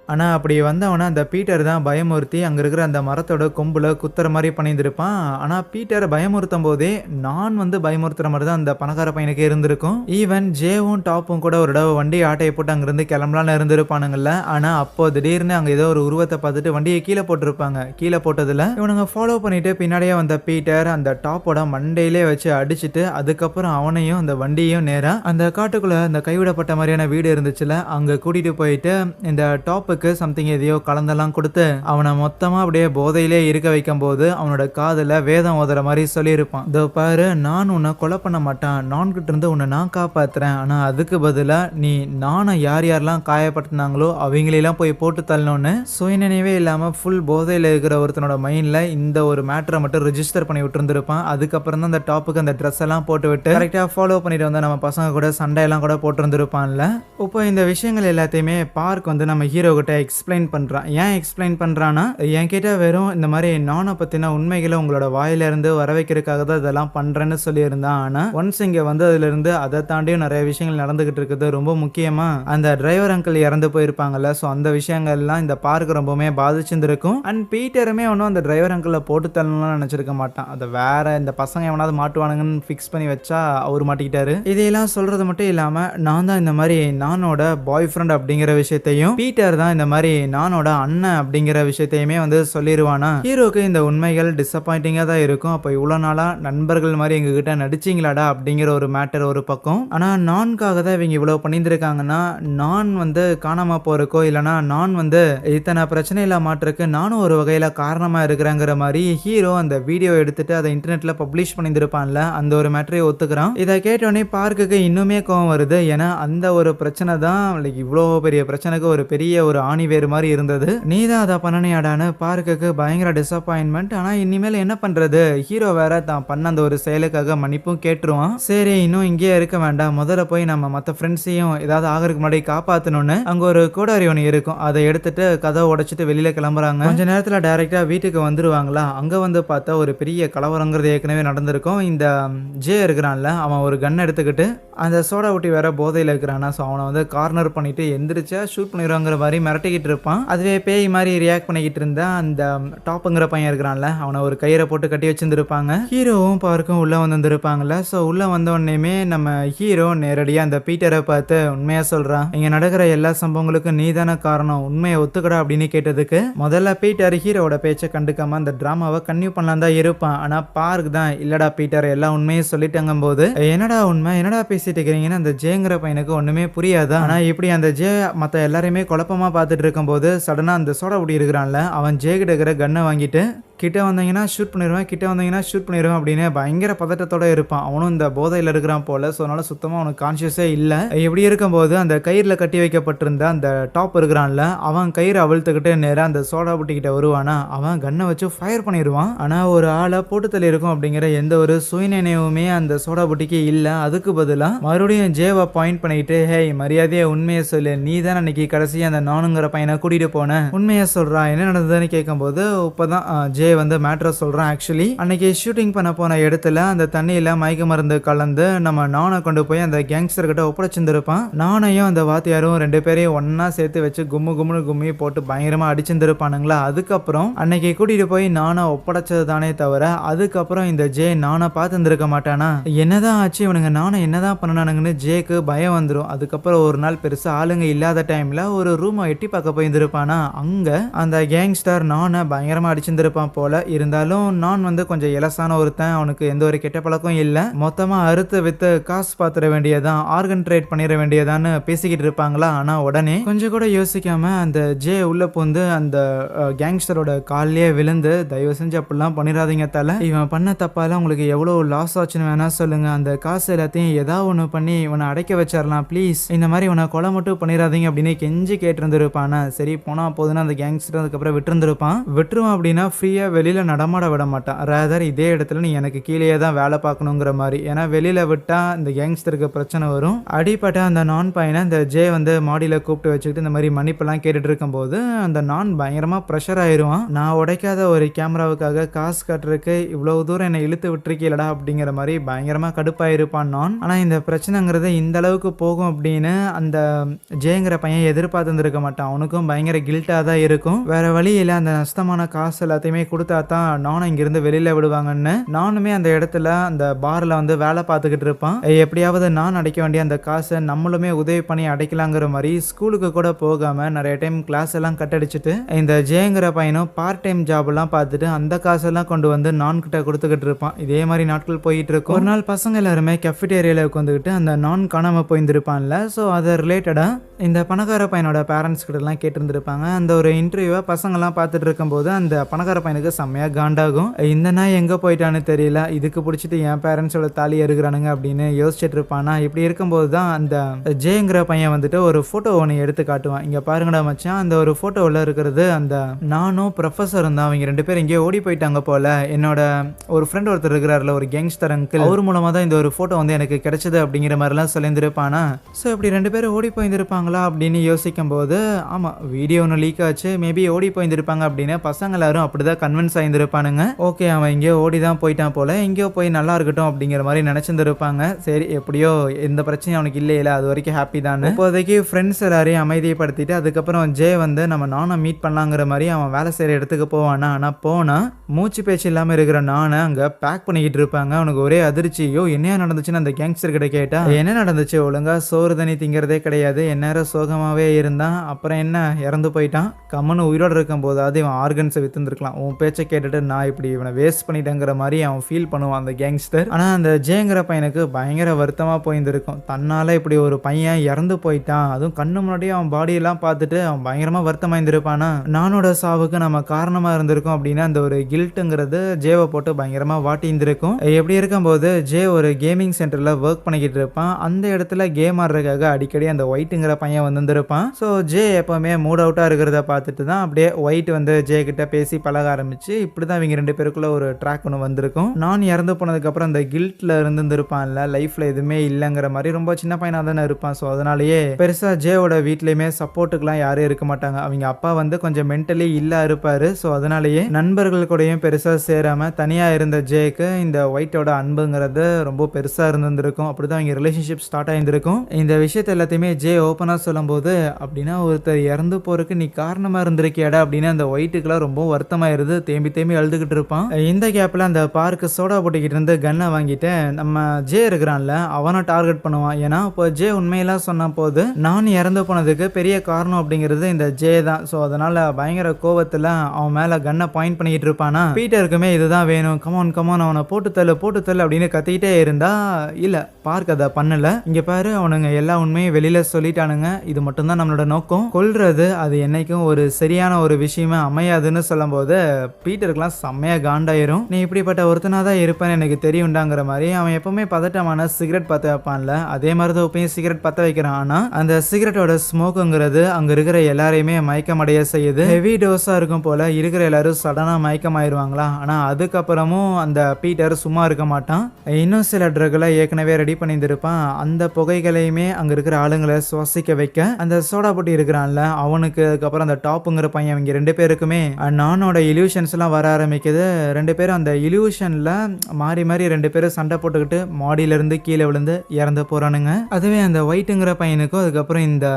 ஆனால் அப்படி வந்தவன அந்த பீட்டர் தான் பயமுறுத்தி அங்கே இருக்கிற அந்த மரத்தோட கொம்பில் குத்துற மாதிரி பண்ணியிருந்திருப்பான். ஆனால் பீட்டரை பயமுறுத்தும் போதே நான் பயமுறுத்துற மாதிரி தான் அந்த பணக்கார பையனுக்கு இருந்திருக்கும். ஈவன் ஜேவும் டாப்பும் கூட ஒரு தடவை வண்டி ஆட்டையை போட்டு அங்கேருந்து கிளம்பலான்னு இருந்திருப்பானுங்கல்ல. ஆனால் அப்போ திடீர்னு அங்கே ஏதோ ஒரு உருவத்தை பார்த்துட்டு வண்டியை கீழே போட்டிருப்பாங்க. கீழே போட்டதில் இவனுங்க ஃபாலோ பண்ணிட்டு பின்னாடியே வந்த பீட்டர் அந்த டாப்போட மண்டையிலே வச்சு அடிச்சுட்டு அதுக்கப்புறம் அவனையும் அந்த வண்டியையும் நேராக அந்த காட்டுக்குள்ளே அந்த கைவிடப்பட்ட மாதிரியான வீடு இருந்துச்சுல அங்கே கூட்டிகிட்டு போயிட்டு இந்த டாப்பு சம்திங் எதையோ கலந்தெல்லாம் கொடுத்து அவனை மொத்தமா அப்படியே போதையிலே இருக்க வைக்கும் போது அவனோட காதுல வேதம் ஓதுற மாதிரி சொல்லியிருப்பான். இதோ பாரு, நான் உன்னை கொலை பண்ண மாட்டான், நான் கிட்ட இருந்து உன்னை நான் காப்பாத்துறேன். ஆனா அதுக்கு பதிலா நீ நானை யார் யாரெல்லாம் காயப்படுத்தினாங்களோ அவங்களெல்லாம் போய் போட்டு தள்ளணும்னு சுயநினைவே இல்லாம ஃபுல் போதையில இருக்கிற ஒருத்தனோட மைண்ட்ல இந்த ஒரு மேட்டரை மட்டும் ரெஜிஸ்டர் பண்ணி விட்டு இருந்திருப்பான். அதுக்கப்புறம் தான் அந்த டாப்புக்கு அந்த ட்ரெஸ் எல்லாம் போட்டு விட்டு கரெக்டா ஃபாலோ பண்ணிட்டு வந்தா நம்ம பசங்க கூட சண்டை எல்லாம் கூட போட்டு இருந்திருப்பான்ல. இப்போ இந்த விஷயங்கள் எல்லாத்தையுமே பார்க் நம்ம ஹீரோ கிட்ட எக்ஸ்பிளைன் பண்றான். ஏன் எக்ஸ்பிளைன் பண்றானா, என்கிட்ட வெறும் இந்த மாதிரி நானை பத்தின உண்மைகளை உங்களோட வாயில இருந்து வர வைக்கிறதுக்காக தான் இதெல்லாம் பண்றேன்னு சொல்லியிருந்தான். ஆனா ஒன்ஸ் இங்க வந்ததுல இருந்து அதை தாண்டியும் நிறைய விஷயங்கள் நடந்துகிட்டு இருக்குது. ரொம்ப முக்கியமா அந்த டிரைவர் அங்கிள் இறந்து போயிருப்பாங்கல்ல, ஸோ அந்த விஷயங்கள்லாம் இந்த பார்க் ரொம்பவுமே பாதிச்சிருந்திருக்கும். அண்ட் பீட்டருமே ஒன்றும் அந்த டிரைவர் அங்கிளை போட்டு தள்ளணும்னு நினைச்சிருக்க மாட்டான். அதை வேற இந்த பசங்க எவனாவது மாட்டுவானுங்கன்னு ஃபிக்ஸ் பண்ணி வச்சா அவர் மாட்டிக்கிட்டாரு. இதையெல்லாம் சொல்றது மட்டும் இல்லாம நான் தான் இந்த மாதிரி நானோட பாய் ஃப்ரெண்ட் அப்படிங்கிற விஷயத்தையும் பீட்டர் தான் இந்த மாதிரி நானோட அண்ணன் அப்படிங்கிற விஷயத்தையுமே சொல்லிடுவானா. ஹீரோக்கு இந்த உண்மைகள் டிசப்பாயிண்டிங்கா தான் இருக்கும். அப்ப இவ்வளவு நாளா நண்பர்கள் மாதிரி எங்க கிட்ட நடிச்சீங்களாடா அப்படிங்கிற ஒரு மேட்டர் ஒரு பக்கம். ஆனா நான்காக தான் இவங்க இவ்வளவு பண்ணியிருந்திருக்காங்கன்னா நான் காணாம போறக்கோ இல்லைன்னா நான் இத்தனை பிரச்சனையில மாற்றுக்கு நானும் ஒரு வகையில காரணமா இருக்கிறேங்கிற மாதிரி ஹீரோ அந்த வீடியோ எடுத்துட்டு அதை இன்டர்நெட்ல பப்ளிஷ் பண்ணியிருப்பான்ல, அந்த ஒரு மேட்டரை ஒத்துக்கிறான். இதை கேட்டோடனே பார்க்குக்கு இன்னுமே கோவம் வருது. ஏன்னா அந்த ஒரு பிரச்சனை தான் இவ்வளோ பெரிய பிரச்சனைக்கு ஒரு பெரிய ஒரு ஆணி வேறு மாதிரி இருந்தது. நீதான் அதை பண்ணனையாடான்னு பார்க்குக்கு பயங்கர டிசப்பாயின்மெண்ட். ஆனா இனிமேல் என்ன பண்றது, ஹீரோ வேற தான் பண்ண அந்த ஒரு செயலுக்காக மன்னிப்பும் கேட்டுருவான். சரி இன்னும் இங்கேயே இருக்க வேண்டாம், முதல்ல போய் நம்ம மற்ற ஃப்ரெண்ட்ஸையும் ஏதாவது ஆகிறதுக்கு முன்னாடி காப்பாற்றணும்னு அங்க ஒரு கோடாரி ஒன்று இருக்கும். அதை எடுத்துட்டு கதவை உடைச்சிட்டு வெளியில கிளம்புறாங்க. கொஞ்ச நேரத்துல டைரக்டா வீட்டுக்கு வந்துருவாங்களா. அங்க பார்த்தா ஒரு பெரிய கலவரங்கிறது ஏற்கனவே நடந்திருக்கும். இந்த ஜே இருக்கிறான்ல, அவன் ஒரு கன் எடுத்துக்கிட்டு அந்த சோடா ஊட்டி வேற போதையில இருக்கிறானா, ஸோ அவனை கார்னர் பண்ணிட்டு எந்திரிச்சா ஷூட் பண்ணிடுவாங்கிற மாதிரி மிரட்டிக்கிட்டு இருப்பான். அதுவே பேய் மாதிரி ரியாக்ட் பண்ணிக்கிட்டு இருந்தா அந்த டாப்புங்கிற பையன் இருக்கிறான்ல, அவனை ஒரு கயிறை போட்டு கட்டி வச்சிருந்திருப்பாங்க. ஹீரோவும் பார்க்கும் உள்ள வந்திருப்பாங்கல்ல. ஸோ உள்ள வந்த உடனேயுமே நம்ம ஹீரோ நேரடியா அந்த பீட்டரை பார்த்து உண்மையா சொல்றான், இங்க நடக்கிற எல்லா சம்பவங்களுக்கும் நீ தானே காரணம், உண்மையை ஒத்துக்கடா அப்படின்னு கேட்டதுக்கு முதல்ல பீட்டர் ஹீரோட பேச்சை கண்டுக்காம அந்த டிராமாவை கன்டினியூ பண்ணலாம் தான் இருப்பான். ஆனா பார்க் தான் இல்லடா பீட்டர் எல்லா உண்மையும் சொல்லிட்டாங்க போது என்னடா உண்மை என்னடா பேசிட்டு இருக்கிறீங்கன்னு அந்த ஜேங்கிற பையனுக்கு ஒண்ணுமே புரியாதா. ஆனா இப்படி அந்த ஜே மத்த எல்லாரையுமே குழப்பமா பார்த்துட்டு இருக்கும்போது சடனா அந்த சோடா ஊட்டி இருக்கிறான்ல, அவன் ஜே கிட்ட இருக்கிற கன்னை வாங்கிட்டு கிட்ட வந்தீங்கன்னா ஷூட் பண்ணிடுவேன், கிட்ட வந்தீங்கன்னா ஷூட் பண்ணிடுவேன் அப்படின்னு பயங்கர பதட்டத்தோட இருப்பான். அவனும் இந்த போதையில் இருக்கிறான் போல. ஸோ அதனால சுத்தமாக அவனுக்கு கான்சியஸே இல்லை. இப்படி இருக்கும்போது அந்த கயிறில் கட்டி வைக்கப்பட்டிருந்த அந்த டாப் இருக்கிறான்ல, அவன் கயிறு அவிழ்த்துக்கிட்டு நேராக அந்த சோடா புட்டிக்கிட்ட வருவானா, அவன் கன்னை வச்சு ஃபயர் பண்ணிடுவான். ஆனால் ஒரு ஆளை போட்டு தள்ளி இருக்கும் அப்படிங்கிற எந்த ஒரு சுயநினைவுமே அந்த சோடா புட்டிக்கு இல்லை. அதுக்கு பதிலாக மறுபடியும் ஜேவை பாயிண்ட் பண்ணிக்கிட்டு, ஹே மரியாதையை உண்மையை சொல்லு, நீ தான் அன்னைக்கு கடைசி அந்த நானுங்கிற பையனை கூட்டிட்டு போன, உண்மையை சொல்றான் என்ன நடந்ததுன்னு கேட்கும்போது இப்போதான் ஜே மேட்ரை சொல்றான். ஆக்சுவலி அன்னைக்கு ஷூட்டிங் பண்ண போன இடத்துல அந்த தண்ணியில மயக்க மருந்து கலந்து நம்ம நானை கொண்டு போய் அந்த கேங்ஸ்டர் கிட்ட ஒப்படைச்சிருப்பான். நானையும் அந்த வாத்தியாரும் ரெண்டு பேரையும் ஒன்னா சேர்த்து வச்சு கும்முன்னு கும்மி போட்டு பயங்கரமா அடிச்சிருப்பானுங்களா. அதுக்கப்புறம் அன்னைக்கு கூட்டிட்டு போய் நானை ஒப்படைச்சது தானே தவிர அதுக்கப்புறம் இந்த ஜே நானை பார்த்துருக்க மாட்டானா. என்னதான் ஆச்சு இவனுங்க நானை என்னதான் பண்ணானுங்கன்னு ஜேக்கு பயம் வந்துடும். அதுக்கப்புறம் ஒரு நாள் பெருசா ஆளுங்க இல்லாத டைம்ல ஒரு ரூமை எட்டி பார்க்க போயிருந்திருப்பானா. அங்க அந்த கேங்ஸ்டர் நானை பயங்கரமா அடிச்சிருப்பான் போல. இருந்தாலும் நான் வந்து கொஞ்சம் இலசான ஒருத்தன், அவனுக்கு எந்த ஒரு கெட்ட பழக்கம் இல்ல. மொத்தமா அறுத்து வித்து காசு பாத்துற வேண்டியதான், ஆர்கன் ட்ரேட் பண்ணிட வேண்டியதான்னு பேசிக்கிட்டு இருப்பாங்களா. ஆனா உடனே கொஞ்சம் கூட யோசிக்காம அந்த ஜே உள்ள பூந்து அந்த கேங்ஸ்டரோட கால்லயே விழுந்து, தயவு செஞ்சு அப்படிலாம் பண்ணிடாதீங்க தல, இவன் பண்ண தப்பால உங்களுக்கு எவ்வளவு லாஸ் ஆச்சுன்னு வேணா சொல்லுங்க, அந்த காசு எல்லாத்தையும் ஏதாவது ஒண்ணு பண்ணி இவனை அடைக்க வச்சிடலாம் ப்ளீஸ், இந்த மாதிரி இவனை கொலை மட்டும் பண்ணிடாதீங்க அப்படின்னு கெஞ்சி கேட்டிருந்திருப்பான. சரி போனா போதுன்னு அந்த கேங்ஸ்டர் அதுக்கப்புறம் விட்டுருந்துருப்பான். விட்டுருவான் அப்படின்னா ஃப்ரீயா வெளியில நடமாட விட மாட்டான். ரேதர் இதே இடத்துல நீ எனக்கு கீழே தான் வேலை பார்க்கணுங்கிற மாதிரி. ஏன்னா வெளியில விட்டா இந்த கேங்ஸ்டருக்கு பிரச்சனை வரும். அடிப்பட்ட அந்த நான் பையனை இந்த ஜே வந்து மாடியில கூப்பிட்டு வச்சுக்கிட்டு இந்த மாதிரி மன்னிப்பெல்லாம் கேட்டுட்டு இருக்கும்போது அந்த நான் பயங்கரமா ப்ரெஷர் ஆயிருவான். நான் உடைக்காத ஒரு கேமராவுக்காக காசு கட்டுறதுக்கு இவ்வளவு தூரம் என்னை இழுத்து விட்டுருக்கீங்களா அப்படிங்கிற மாதிரி பயங்கரமா கடுப்பாயிருப்பான் நான். ஆனா இந்த பிரச்சனைங்கிறது இந்த அளவுக்கு போகும் அப்படின்னு அந்த ஜேங்கிற பையன் எதிர்பார்த்துருக்க மாட்டான். அவனுக்கும் பயங்கர கில்ட்டா தான் இருக்கும். வேற வழி இல்ல, அந்த நஷ்டமான காசு எல்லாத்தையுமே கொடுத்தா தான் நானும் இங்கிருந்து வெளியில விடுவாங்கன்னு நானுமே அந்த இடத்துல அந்த பார்ல வந்து வேலை பார்த்துக்கிட்டு இருப்பான். எப்படியாவது நான் அடைக்க வேண்டிய அந்த காசை நம்மளுமே உதவி பண்ணி அடைக்கலாங்கிற மாதிரி ஸ்கூலுக்கு கூட போகாம நிறைய டைம் கிளாஸ் எல்லாம் கட் அடிச்சுட்டு இந்த ஜேங்கிற பையனும் பார்ட் டைம் ஜாப் எல்லாம் பார்த்துட்டு அந்த காசெல்லாம் கொண்டு வந்து நான் கிட்ட கொடுத்துக்கிட்டு இருப்பான். இதே மாதிரி நாட்கள் போயிட்டு இருக்கும். ஒரு நாள் பசங்க எல்லாருமே கெஃபிடேரியால உட்காந்துக்கிட்டு அந்த நான் காணாம போயிருந்திருப்பான்ல, ஸோ அதை ரிலேட்டடா இந்த பணக்கார பையனோட பேரண்ட்ஸ் கிட்ட எல்லாம் கேட்டிருந்திருப்பாங்க. அந்த ஒரு இன்டர்வியூவை பசங்க எல்லாம் பார்த்துட்டு இருக்கும்போது அந்த பணக்கார பையனுக்கு செம்மையா காண்டாகும். இந்த நாய் எங்க போயிட்டான்னு தெரியல, இதுக்கு பிடிச்சிட்டு என் பேரண்ட்ஸோட தாலி இருக்கிறானுங்க அப்படின்னு யோசிச்சுட்டு இருப்பானா. இப்படி இருக்கும்போது தான் அந்த ஜேங்கிற பையன் வந்துட்டு ஒரு போட்டோ ஒன்று எடுத்து காட்டுவான். இங்க பாருங்கடா மச்சான், அந்த ஒரு போட்டோவில் இருக்கிறது அந்த நானும் ப்ரொஃபஸரும் தான். அவங்க ரெண்டு பேரும் இங்கே ஓடி போயிட்டாங்க போல. என்னோட ஒரு ஃப்ரெண்ட் ஒருத்தர் இருக்கிறாருல, ஒரு கேங்ஸ்டர் அங்கிள், அவர் மூலமா தான் இந்த ஒரு போட்டோ வந்து எனக்கு கிடைச்சது அப்படிங்கிற மாதிரிலாம் சொல்லியிருந்திருப்பானா. ஸோ இப்படி ரெண்டு பேரும் ஓடி போயிருந்திருப்பாங்களா அப்படின்னு யோசிக்கும் போது ஆமா வீடியோ ஒன்று லீக் ஆச்சு, மேபி ஓடி போயிருந்திருப்பாங்க அப்படின்னு பசங்க எல்லாரும் அப்படிதான் கன்வின்ஸ் ஆயிருந்திருப்பானுங்க. ஓகே அவன் எங்கேயோ ஓடி தான் போயிட்டான் போல, எங்கேயோ போய் நல்லா இருக்கட்டும் அப்படிங்கிற மாதிரி நினைச்சிருந்திருப்பாங்க. சரி எப்படியோ எந்த பிரச்சனையும் அவனுக்கு இல்லை, அது வரைக்கும் ஹாப்பி தான். இப்போதைக்கு ஃப்ரெண்ட்ஸ் எல்லாரையும் அமைதிப்படுத்திட்டு அதுக்கப்புறம் ஜே வந்து நம்ம நானை மீட் பண்ணலாங்கிற மாதிரி அவன் வேலை செய்யற இடத்துக்கு போவானா. ஆனா போனா மூச்சு பேச்சு இல்லாம இருக்கிற நானை அங்க பேக் பண்ணிக்கிட்டு இருப்பாங்க. அவனுக்கு ஒரே அதிர்ச்சியோ என்னையா நடந்துச்சுன்னு அந்த கேங்ஸ்டர் கிட்ட கேட்டா, என்ன நடந்துச்சு, ஒழுங்கா சோறு தண்ணி திங்கிறதே கிடையாது, எந்நேரம் சோகமாவே இருந்தான், அப்புறம் என்ன இறந்து போயிட்டான், கம்மனு உயிரோடு இருக்கும் போதாவது இவன் ஆர்கன்ஸை வித்துருக்கலாம், உன் பேச்சை கேட்டுட்டு நான் இப்படி இவனை வேஸ்ட் பண்ணிட்டேங்கிற மாதிரி அவன் ஃபீல் பண்ணுவான் அந்த கேங்ஸ்டர். ஆனா அந்த ஜேங்கிற பையனுக்கு பயங்கர வருத்தமா போயிருந்திருக்கும். தன்னால இப்படி ஒரு பையன் இறந்து போயிட்டான், அதுவும் கண்ணு முன்னாடியே அவன் பாடியெல்லாம் பார்த்துட்டு அவன் பயங்கரமா வருத்தமா இருந்திருப்பானா. நானோட சாவுக்கு நம்ம காரணமா இருந்திருக்கோம் அப்படின்னு அந்த ஒரு கில்ட்டுங்கிறது ஜேவை போட்டு பயங்கரமா வாட்டி இருந்திருக்கும். எப்படி இருக்கும்போது ஜே ஒரு கேமிங் சென்டர்ல ஒர்க் பண்ணிக்கிட்டு இருப்பான். அந்த இடத்துல கேம் ஆடுறதுக்காக அடிக்கடி அந்த ஒயிட்டுங்கிற பையன் வந்திருப்பான். ஸோ ஜே எப்பவுமே மூட் அவுட்டா இருக்கிறத பார்த்துட்டு தான் அப்படியே ஒயிட் வந்து ஜே கிட்ட பேசி பழக ஆரம்பிச்சு இப்படிதான் இவங்க ரெண்டு பேருக்குள்ள ஒரு ட்ராக் ஒன்று வந்திருக்கும். நான் இறந்து போனதுக்கு அப்புறம் அந்த கில்ட்ல இருந்திருப்பான்ல, லைஃப்ல எதுவுமே இல்லைங்கிற மாதிரி ரொம்ப சின்ன பையனா தானே இருப்பான். ஸோ அதனாலேயே பெருசா ஜேவோட வீட்லயுமே சப்போர்ட்டுக்குலாம் யாரும் இருக்க மாட்டாங்க. அவங்க அப்பா வந்து கொஞ்சம் மென்டலி இல்லா இருப்பாரு. ஸோ அதனாலேயே நண்பர்கள் கூடயும் பெருசா சேராம தனியா இருந்த ஜேக்கு இந்த ஒயிட்டோட அன்புங்கிறது ரொம்ப பெருசா இருந்திருக்கும். அப்படிதான் அவங்க ரிலேஷன்ஷிப் ஸ்டார்ட் ஆயிருந்திருக்கும். இந்த விஷயத்த எல்லாத்தையுமே ஜே ஓப்பனா சொல்லும் போது, அப்படின்னா ஒருத்தர் இறந்து போறதுக்கு நீ காரணமா இருந்திருக்கியாடா அப்படின்னு அந்த ஒயிட்டுக்குலாம் ரொம்ப வருத்தமாயிருது. தேம்பி தேம்பி அழுதுகிட்டு இருப்பான். இந்த கேப்ல அந்த பார்க்கு சோடா போட்டுக்கிட்டு இருந்து கன்னை வாங்கிட்டு நம்ம ஜே இருக்கிறான்ல அவனை டார்கெட் பண்ணுவான். ஏன்னா இப்போ ஜே உண்மையெல்லாம் சொன்ன போது நான் இறந்து போனதுக்கு பெரிய காரணம் அப்படிங்கிறது இந்த ஜே தான். ஸோ அதனால பயங்கர கோவத்துல அவன் மேல கன்னை பாயிண்ட் பண்ணிக்கிட்டு இருப்பானா. பீட்டருக்குமே இதுதான் வேணும், கமான் கமான் அவனை போட்டு தள்ளு அப்படின்னு கத்திக்கிட்டே இருந்தா, இல்ல பார்க் அதை பண்ணல, இங்க பாரு அவனுங்க எல்லா உண்மையும் வெளியில சொல்லிட்டானுங்க, இது மட்டும்தான் நம்மளோட நோக்கம், கொல்றது அது என்னைக்கும் ஒரு சரியான ஒரு விஷயமே அமையாதுன்னு சொல்லும் போது பீட்டருக்குலாம் செம்மையா காண்டாயிரும். நீ இப்படிப்பட்ட ஒருத்தனா தான் இருப்பேன்னு எனக்கு தெரியும்டாங்கிற மாதிரி அவன் எப்பவுமே பதட்டமான சிகரெட் பத்த வைப்பான்ல, அதே மாதிரி தான் இப்பயும் சிகரெட் பத்த வைக்கிறான். ஆனா அந்த சிகரெட்டோட ஸ்மோக்குங்கிறது அங்க இருக்கிற எல்லாரையுமே மயக்கமடைய செய்யுது. ஹெவி டோஸா இருக்கும் போல இருக்கிற எல்லாரும் சடனா மயக்கமாயிருவாங்களா. ஆனா அதுக்கப்புறமும் அந்த பீட்டர் சும்மா இருக்க மாட்டான். இன்னும் சில ட்ரக்களை ஏற்கனவே ரெடி பண்ணியிருப்பான். அந்த புகைகளையுமே அங்க இருக்கிற ஆளுங்களை சுவாசிக்க வைக்க அந்த சோடா போட்டி இருக்கிறான்ல அவனுக்கு, அதுக்கப்புறம் அந்த டாப்புங்கிற பையன், அவங்க ரெண்டு பேருக்குமே நானோட இல்யூஷன்ஸ் எல்லாம் வர ஆரம்பிக்குது. ரெண்டு பேரும் அந்த இல்யூஷன்ல மாறி மாறி ரெண்டு பேரும் சண்டை போட்டுக்கிட்டு மாடியில இருந்து கீழே விழுந்து இறந்து போறானுங்க. அதுவே அந்த ஒயிட்டுங்கிற பையனுக்கும் அதுக்கப்புறம் இந்த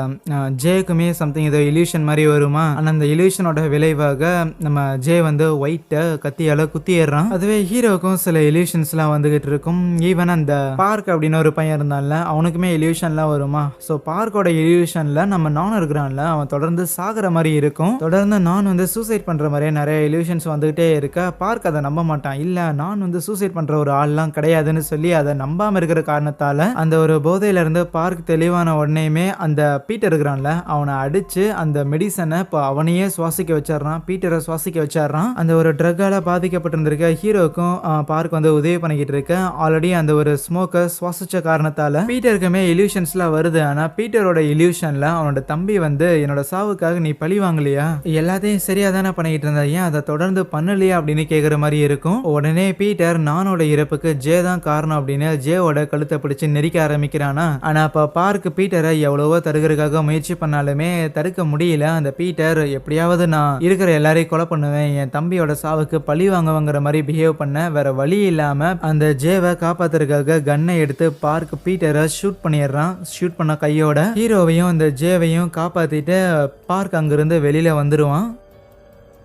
ஜேக்குமே சம்திங் ஏதோ இல்யூஷன் மாதிரி வருமா. ஆனா அந்த இல்யூஷனோட விளைவாக நம்ம ஜே வந்து ஒயிட்ட கத்தியால குத்திடுறான். அதுவே ஹீரோக்கும் சில இல்யூஷன்ஸ் எல்லாம் வந்துகிட்டு இருக்கும். ஈவன் அந்த பார்க் அப்படின்னு ஒரு பையன் இருந்தான்ல அவனுக்குமே இல்யூஷன்லாம் வருமா. ஸோ பார்க்கோட இல்யூஷன்ல நம்ம நான் இருக்கிறான்ல அவன் தொடர்ந்து சாகிற மாதிரி இருக்கும். தொடர்ந்து நான் வந்து சூசைட் பண்ற மாதிரியே நிறைய இல்யூஷன் இல்யூஷன்ஸ் வந்துகிட்டே இருக்க பார்க் அதை நம்ப மாட்டான். இல்ல நான் வந்து சூசைட் பண்ற ஒரு ஆள்லாம் கிடையாதுன்னு சொல்லி அதை நம்பாம இருக்கிற காரணத்தால அந்த ஒரு போதையில இருந்து பார்க் தெளிவான உடனேயுமே அந்த பீட்டர் இருக்கிறான்ல அவனை அடிச்சு அந்த மெடிசனை இப்போ அவனையே சுவாசிக்க வச்சிடறான். பீட்டரை சுவாசிக்க வச்சிடறான். அந்த ஒரு ட்ரக்கால பாதிக்கப்பட்டிருந்திருக்க ஹீரோக்கும் பார்க் வந்து உதவி பண்ணிக்கிட்டு இருக்க. ஆல்ரெடி அந்த ஒரு ஸ்மோக்கை சுவாசிச்ச காரணத்தால பீட்டருக்குமே இல்யூஷன்ஸ்லாம் வருது. ஆனா பீட்டரோட இல்யூஷன்ல அவனோட தம்பி வந்து என்னோட சாவுக்காக நீ பழி வாங்கலையா, எல்லாத்தையும் சரியா தானே பண்ணிக்கிட்டு இருந்தா, ஏன் அதை தொடர்ந்து பண்ணலையா அப்படின்னு கேட்குற மாதிரி இருக்கும். உடனே பீட்டர் நானோட இறப்புக்கு ஜே தான் காரணம் அப்படின்னு ஜேவோட கழுத்தை பிடிச்சு நெரிக்க ஆரம்பிக்கிறானா. ஆனா அப்ப பார்க் பீட்டரை எவ்வளவோ தடுக்கிறதுக்காக முயற்சி பண்ணாலுமே தடுக்க முடியல. அந்த பீட்டர் எப்படியாவது நான் இருக்கிற எல்லாரையும் கொலை பண்ணுவேன், என் தம்பியோட சாவுக்கு பழி வாங்குவங்கிற மாதிரி பிஹேவ் பண்ண வேற வழி இல்லாம அந்த ஜேவை காப்பாத்துறதுக்காக கன்னை எடுத்து பார்க் பீட்டரை ஷூட் பண்ணிடுறான். ஷூட் பண்ண கையோட ஹீரோவையும் அந்த ஜேவையும் காப்பாத்திட்டு பார்க் அங்கிருந்து வெளியில வந்துருவான்.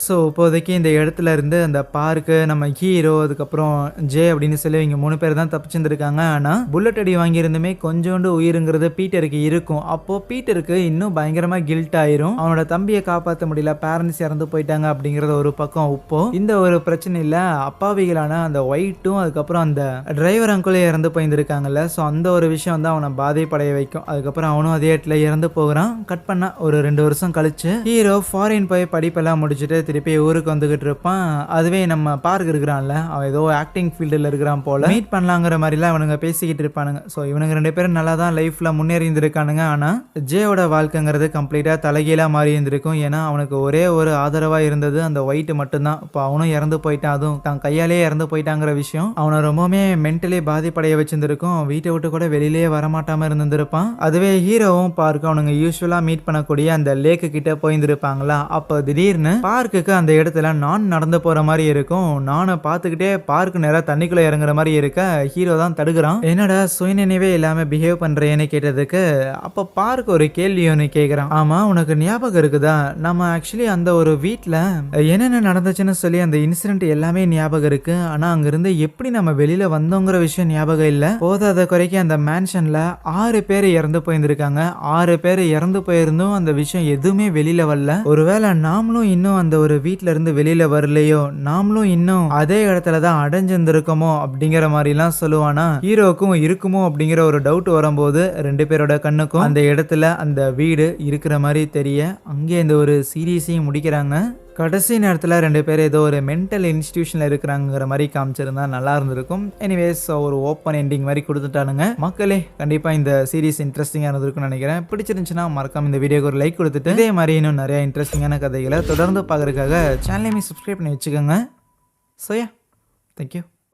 ஸோ இப்போதைக்கு இந்த இடத்துல இருந்து அந்த பார்க்கு நம்ம ஹீரோ அதுக்கப்புறம் ஜே அப்படின்னு சொல்லி இவங்க 3 பேர் தான் தப்பிச்சிருந்துருக்காங்க. ஆனால் புல்லட் அடி வாங்கியிருந்துமே கொஞ்சோண்டு உயிருங்கிறது பீட்டருக்கு இருக்கும். அப்போது பீட்டருக்கு இன்னும் பயங்கரமாக கில்ட் ஆயிரும். அவனோட தம்பியை காப்பாற்ற முடியல, பேரண்ட்ஸ் இறந்து போயிட்டாங்க அப்படிங்கிறது ஒரு பக்கம். இப்போ இந்த ஒரு பிரச்சனையில் அப்பாவிகளான அந்த ஒயிட்டும் அதுக்கப்புறம் அந்த டிரைவர் அங்குளே இறந்து போயிருந்துருக்காங்கல்ல. ஸோ அந்த ஒரு விஷயம் வந்து அவனை பாதிப்படைய வைக்கும். அதுக்கப்புறம் அவனும் அதே இடத்துல இறந்து போகிறான். கட் பண்ண ஒரு 2 வருஷம் கழிச்சு ஹீரோ ஃபாரின் போய் படிப்பெல்லாம் முடிச்சுட்டு திருப்பி ஊருக்கு வந்துகிட்டு இருப்பான். அதுவே நம்ம பார்க் இருக்கிறான்ல அவன் ஏதோ ஆக்டிங் ஃபீல்டில் இருக்கிறான் போல, மீட் பண்ணலாங்கிற மாதிரிலாம் அவனுங்க பேசிக்கிட்டு இருப்பானுங்க. ஸோ இவனுங்க 2 பேரும் நல்லா தான் லைஃப்ல முன்னேறி இருந்திருக்கானுங்க. ஆனால் ஜேயோட வாழ்க்கைங்கிறது கம்ப்ளீட்டா தலைகீழாக மாறி இருந்திருக்கும். ஏன்னா அவனுக்கு ஒரே ஒரு ஆதரவா இருந்தது அந்த ஒயிட் மட்டும்தான். இப்போ அவனும் இறந்து போயிட்டான், அதுவும் தான் கையாலே இறந்து போயிட்டாங்கிற விஷயம் அவனை ரொம்பவுமே மென்டலி பாதிப்படைய வச்சிருந்திருக்கும். வீட்டை விட்டு கூட வெளியிலேயே வரமாட்டாம இருந்திருப்பான். அதுவே ஹீரோவும் பார்க்க அவனுங்க யூஸ்வலா மீட் பண்ணக்கூடிய அந்த லேக்கு கிட்ட போயிருந்திருப்பாங்களா. அப்போ திடீர்னு பார்க்கு அந்த இடத்துல நான் நடந்து போற மாதிரி இருக்கும். நானை பார்த்துக்கிட்டே பார்க் நேரா தண்ணிக்குள்ள இறங்குற மாதிரி இருக்க ஹீரோ தான் தடுக்கிறான். என்னடா சுயநினைவே இல்லாம பிஹேவ் பண்றேன்னு கேட்டதுக்கு அப்ப பார்க் ஒரு கேள்வி ஒன்று கேட்கிறான். ஆமா உனக்கு ஞாபகம் இருக்குதா, நம்ம ஆக்சுவலி அந்த ஒரு வீட்டுல என்னென்ன நடந்துச்சுன்னு சொல்லி அந்த இன்சிடென்ட் எல்லாமே ஞாபகம் இருக்கு. ஆனா அங்கிருந்து எப்படி நம்ம வெளியில வந்தோங்கிற விஷயம் ஞாபகம் இல்ல. போதாத குறைக்கு அந்த மேன்ஷன்ல 6 பேர் இறந்து போயிருந்திருக்காங்க. 6 பேர் இறந்து போயிருந்தும் அந்த விஷயம் எதுவுமே வெளியில வரல. ஒருவேளை நாமளும் இன்னும் அந்த ஒரு வீட்ல இருந்து வெளியில வரலையோ, நாமளும் இன்னும் அதே இடத்துல தான் அடைஞ்சிருந்திருக்கோமோ அப்படிங்கிற மாதிரி எல்லாம் சொல்லுவானா. ஹீரோக்கும் இருக்குமோ அப்படிங்கிற ஒரு டவுட் வரும்போது 2 பேரோட கண்ணுக்கும் அந்த இடத்துல அந்த வீடு இருக்கிற மாதிரி தெரிய அங்கே இந்த ஒரு சீரீஸையும் முடிக்கிறாங்க. கடைசி நேரத்தில் 2 பேர் ஏதோ ஒரு மென்டல் இன்ஸ்டிடியூஷனில் இருக்கிறாங்கிற மாதிரி காமிச்சிருந்தா நல்லா இருந்திருக்கும். எனிவேஸ் ஒரு ஓப்பன் எண்டிங் மாதிரி கொடுத்துட்டானுங்க. மக்களே கண்டிப்பாக இந்த சீரிஸ் இன்ட்ரெஸ்டிங்காக இருந்திருக்கும்னு நினைக்கிறேன். பிடிச்சிருந்துச்சுன்னா மறக்காம இந்த வீடியோக்கு ஒரு லைக் கொடுத்துட்டு இதே மாதிரி இன்னும் நிறைய இன்ட்ரெஸ்டிங்கான கதைகளை தொடர்ந்து பார்க்கறதுக்காக சேனலையுமே சப்ஸ்கிரைப் பண்ணி வச்சுக்கோங்க. So yeah, thank you.